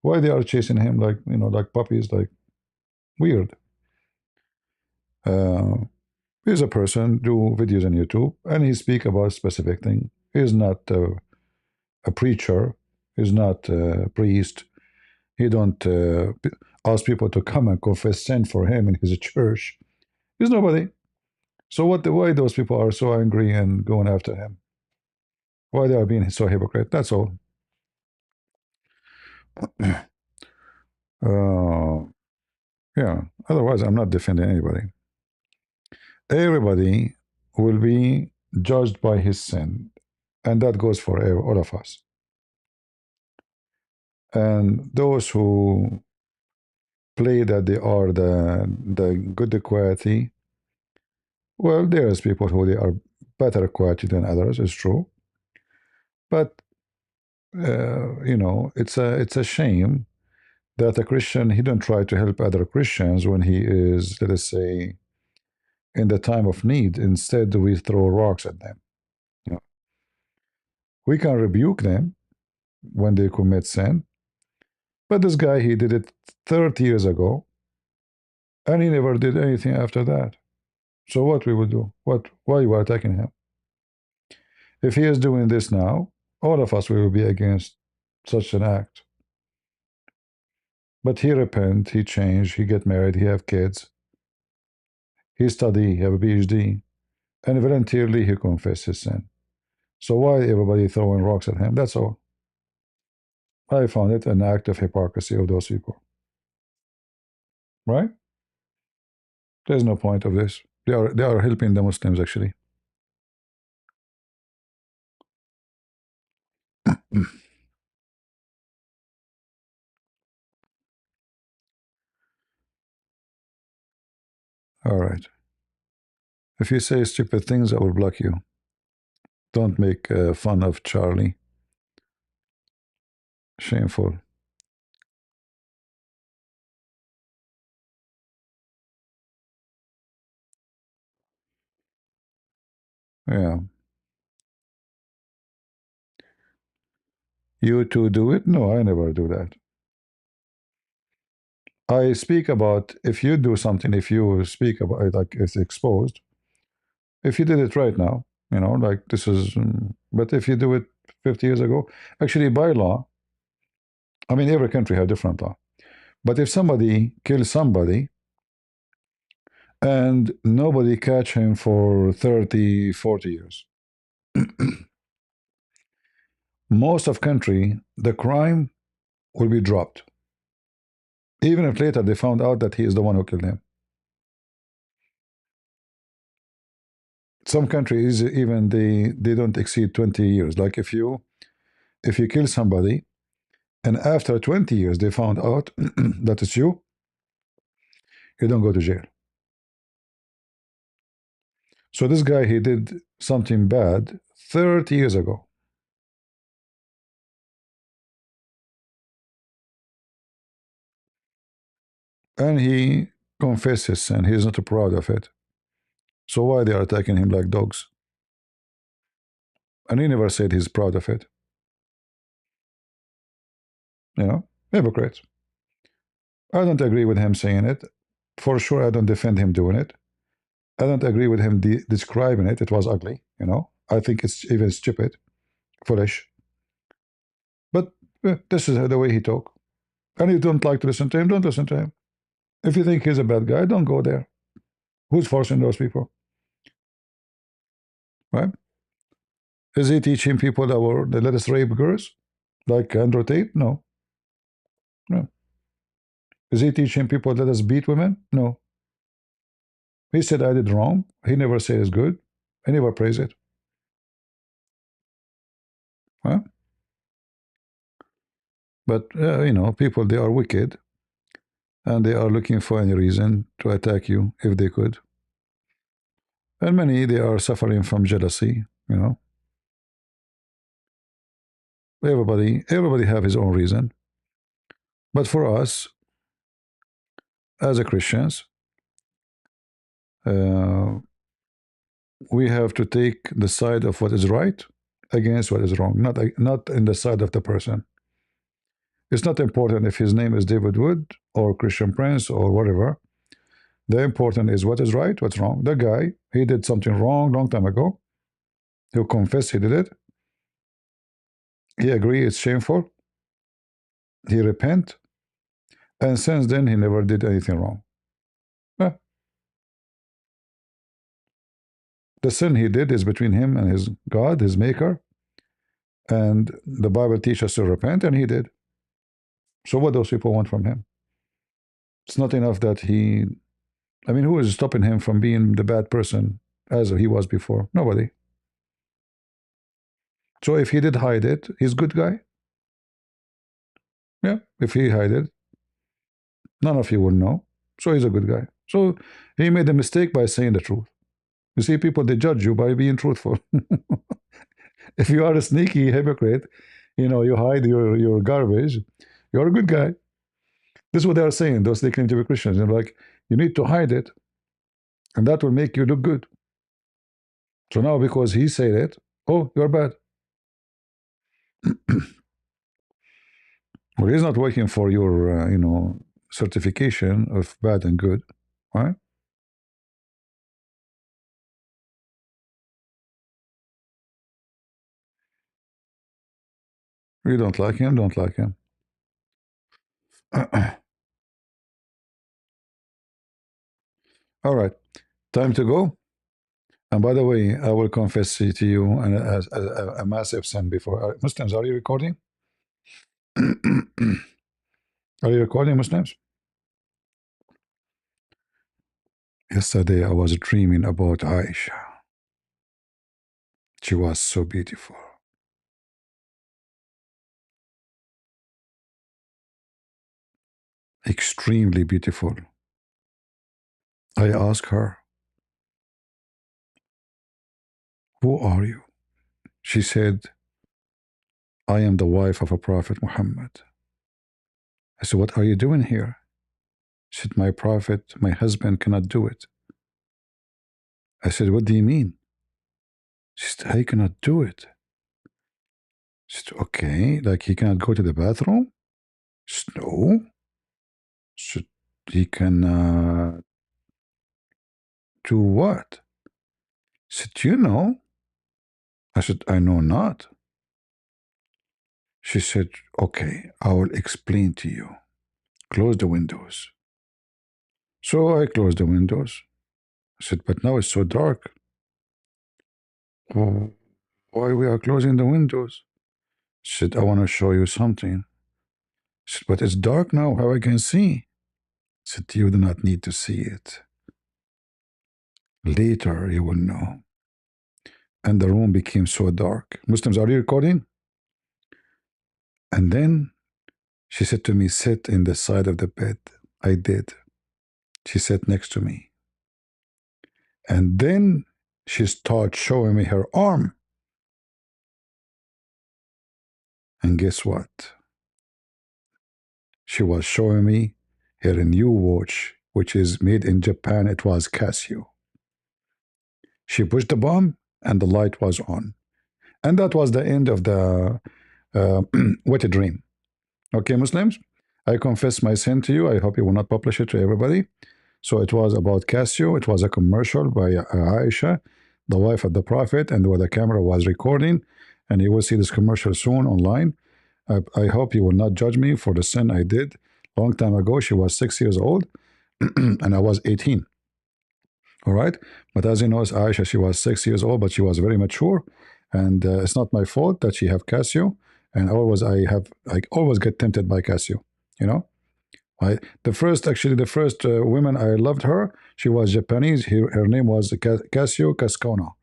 Why they are chasing him like like puppies, like weird. Uh, he's a person do videos on YouTube and he speak about specific thing. He's not a preacher. He's not a priest. He don't ask people to come and confess sin for him in his church. He's nobody. So why those people are so angry and going after him? Why they are being so hypocrite? That's all. Uh, yeah. Otherwise, I'm not defending anybody. Everybody will be judged by his sin, and that goes for all of us. And those who play that they are the good quality, well, there's people who they are better quality than others. It's true, but it's a shame that a Christian he don't try to help other Christians when he is, let us say, in the time of need. Instead, we throw rocks at them. You know, we can rebuke them when they commit sin, but this guy he did it 30 years ago, and he never did anything after that. So what we will do? Why you are attacking him? If he is doing this now, all of us will be against such an act. But he repent, he change, he get married, he have kids, he study, he have a PhD, and voluntarily he confess his sin. So why everybody throwing rocks at him? That's all. I found it an act of hypocrisy of those people. Right? There's no point of this. They are helping the Muslims actually. All right. If you say stupid things, I will block you. Don't make fun of Charlie. Shameful. Yeah. You two do it? No, I never do that. I speak about if you do something, if you speak about it, like it's exposed, if you did it right now, like this is, but if you do it 50 years ago, actually by law, I mean, every country have different law. But if somebody kills somebody and nobody catch him for 30, 40 years, most of country, the crime will be dropped. Even if later they found out that he is the one who killed him. Some countries, even they don't exceed 20 years. Like if you kill somebody and after 20 years they found out that it's you don't go to jail. So this guy, he did something bad 30 years ago. And he confesses and he's not proud of it. So why they are attacking him like dogs? And he never said he's proud of it. Hypocrite. I don't agree with him saying it. For sure, I don't defend him doing it. I don't agree with him describing it. It was ugly. I think it's even stupid, foolish. But this is the way he talk. And you don't like to listen to him, don't listen to him. If you think he's a bad guy, don't go there. Who's forcing those people? Right? Is he teaching people that let us rape girls? Like Andrew Tate? No. No. Is he teaching people let us beat women? No. He said I did wrong. He never said it's good. He never praised it. Huh? But people, they are wicked, and they are looking for any reason to attack you if they could. And many, they are suffering from jealousy. Everybody have his own reason. But for us, as a Christians, uh, we have to take the side of what is right against what is wrong, not in the side of the person. It's not important if his name is David Wood or Christian Prince or whatever. The important is what is right, what's wrong. The guy, he did something wrong long time ago. He'll confess he did it. He agree it's shameful. He repent. And since then, he never did anything wrong. Eh, the sin he did is between him and his God, his maker. And the Bible teaches us to repent, and he did. So what those people want from him? It's not enough that who is stopping him from being the bad person as he was before? Nobody. So if he did hide it, he's a good guy. Yeah, if he hide it, none of you will know. So he's a good guy. So he made a mistake by saying the truth. You see, people, they judge you by being truthful. If you are a sneaky hypocrite, you hide your garbage, you're a good guy. This is what they are saying, those they claim to be Christians. They're like, you need to hide it, and that will make you look good. So now, because he said it, oh, you're bad. Well, he's not waiting for your, certification of bad and good, right? You don't like him, don't like him. All right, time to go. And by the way, I will confess to you a massive sin before. Muslims, are you recording? Are you recording, Muslims? Yesterday, I was dreaming about Aisha. She was so beautiful. Extremely beautiful. I asked her, who are you? She said, I am the wife of a Prophet Muhammad. I said, what are you doing here? She said, my prophet, my husband cannot do it. I said, what do you mean? She said, I cannot do it. She said, okay, like he cannot go to the bathroom? She said, no. She said, he can do what? She said, you know? I said, I know not. She said, okay, I will explain to you. Close the windows. So I closed the windows. I said, but now it's so dark. Oh, why we are closing the windows? She said, I want to show you something. She said, but it's dark now, how I can see? I said, you do not need to see it. Later you will know. And the room became so dark. Muslims, are you recording? And then she said to me, sit in the side of the bed. I did. She sat next to me. And then she started showing me her arm. And guess what? She was showing me her new watch, which is made in Japan. It was Casio. She pushed the button and the light was on. And that was the end of the wet dream. Okay, Muslims? I confess my sin to you. I hope you will not publish it to everybody. So it was about Casio. It was a commercial by Aisha, the wife of the Prophet, and where the camera was recording. And you will see this commercial soon online. I hope you will not judge me for the sin I did Long time ago, she was 6 years old, and I was 18. All right. But as you know, Aisha, she was 6 years old, but she was very mature. And it's not my fault that she have Casio. And I always get tempted by Casio, you know? The first woman I loved her, she was Japanese. Her name was Casio Cascono,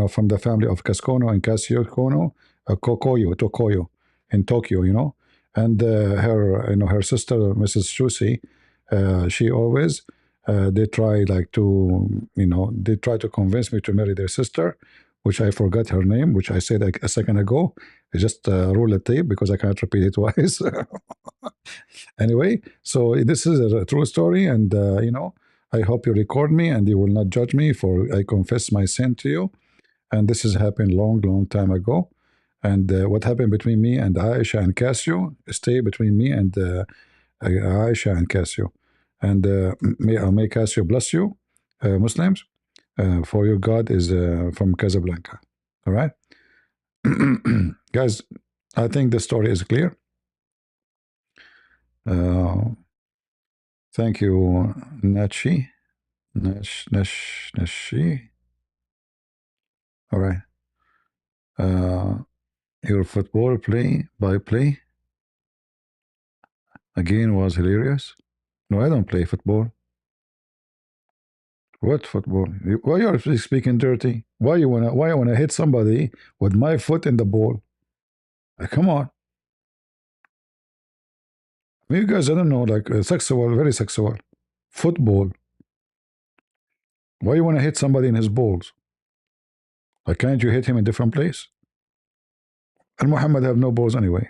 from the family of Cascono and Casio Kono, Tokoyo, in Tokyo, And her sister, Mrs. Shusi, she always, they try like to, they try to convince me to marry their sister, which I forgot her name, which I said a second ago. Just roll the tape because I can't repeat it twice. Anyway, so this is a true story, and I hope you record me and you will not judge me for I confess my sin to you. And this has happened long time ago. And what happened between me and Aisha and Casio stay between me and Aisha and Casio. And may Casio bless you, Muslims, for your God is from Casablanca. All right, guys. I think the story is clear. Thank you, Nachi. Nashi. All right. Your football play again was hilarious. No, I don't play football. What football? Why you are speaking dirty? Why you wanna hit somebody with my foot in the ball? Come on. You guys, I don't know, like sexual, very sexual. Football. Why you wanna hit somebody in his balls? Like, can't you hit him in different place? And Muhammad have no balls anyway.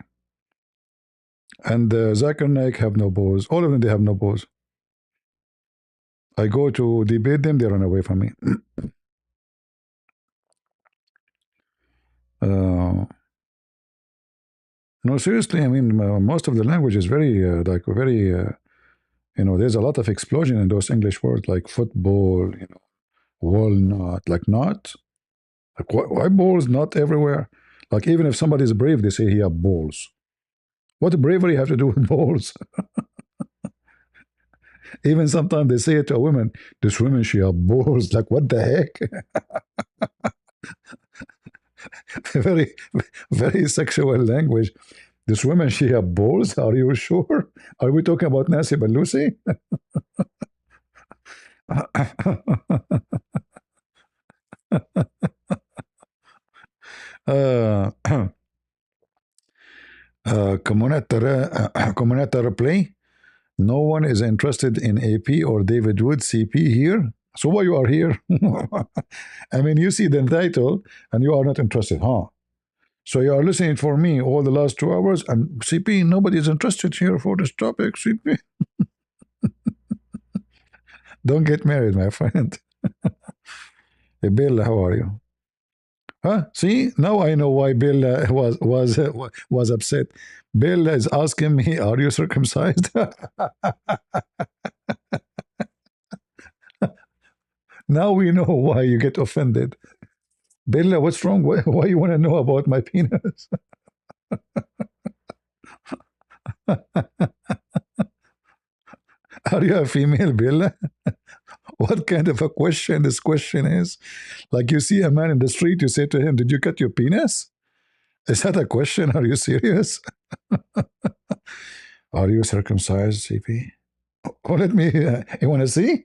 And Zakir Naik have no balls. All of them, they have no balls. I go to debate them, they run away from me. No, seriously, I mean, most of the language is very, there's a lot of explosion in those English words like football, walnut, like not. Like, why balls not everywhere? Like, even if somebody is brave, they say he have balls. What bravery have to do with balls? Even sometimes they say it to a woman, this woman, she have balls. Like, what the heck? Very, very sexual language. This woman, she have balls? Are you sure? Are we talking about Nancy Pelosi? Community replay. No one is interested in AP or David Wood CP here. So why you are here? I mean, you see the title and you are not interested, huh? So you are listening for me all the last 2 hours, and CP, nobody is interested here for this topic, CP. Don't get married, my friend. Hey, Bill, how are you? Huh? See, now I know why Bill was upset. Bill is asking me, "Are you circumcised?" Now we know why you get offended. Bill, what's wrong? Why you want to know about my penis? Are you a female, Bill? What kind of a question this question is? Like, you see a man in the street, you say to him, "Did you cut your penis?" Is that a question? Are you serious? Are you circumcised, CP? Oh, let me. You want to see?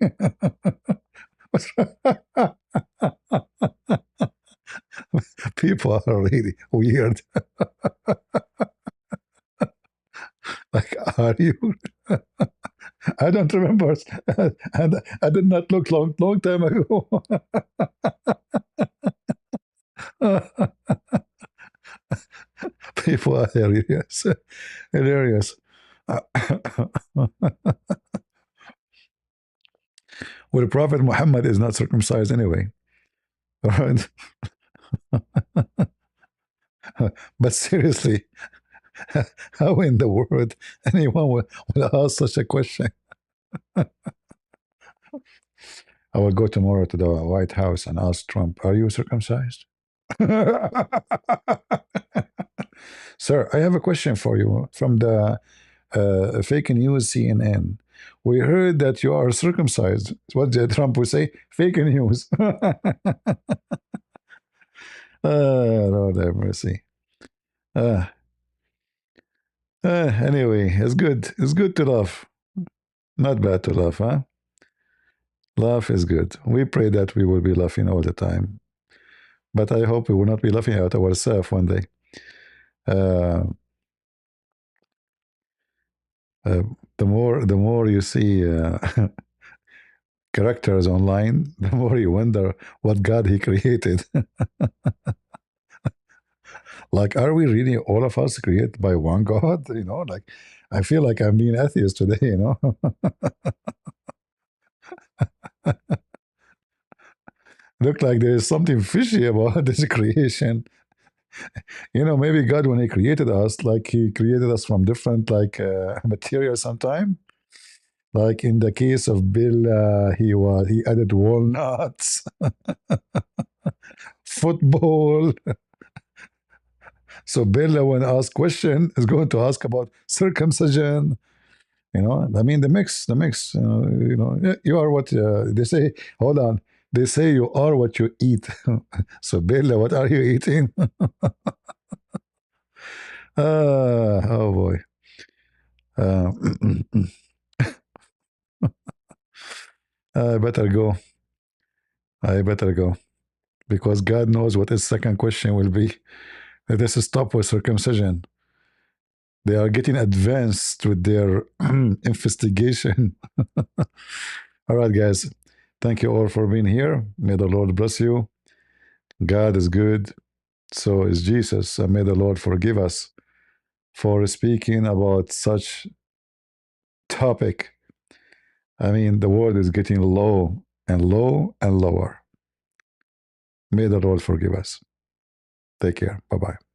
People are really weird. Like, are you? I don't remember. And I did not look long time ago. People are hilarious. Hilarious. Well, Prophet Muhammad is not circumcised anyway. Right? But seriously, how in the world anyone will ask such a question? I will go tomorrow to the White House and ask Trump, "Are you circumcised?" Sir, I have a question for you from the fake news CNN. We heard that you are circumcised. What did Trump would say? Fake news. Lord have mercy. Anyway, it's good. It's good to laugh. Not bad to laugh, huh? Laugh is good. We pray that we will be laughing all the time. But I hope we will not be laughing at ourselves one day. Uh, uh, the more you see characters online, the more you wonder what God He created. Like, are we really all of us created by one God? Like, I feel like I'm being atheist today. Look like there is something fishy about this creation. Maybe God, when He created us, like He created us from different material sometime. Like in the case of Bill, he added walnuts, football. So Bill, when asked question, is going to ask about circumcision. I mean the mix. You are what they say. Hold on, they say you are what you eat. So Bill, what are you eating? Oh boy. Uh, I better go. I better go because God knows what his second question will be. This is stop with circumcision. They are getting advanced with their investigation. All right, guys. Thank you all for being here. May the Lord bless you. God is good. So is Jesus. And may the Lord forgive us for speaking about such topic. I mean, the world is getting low and low and lower. May the Lord forgive us. Take care. Bye bye.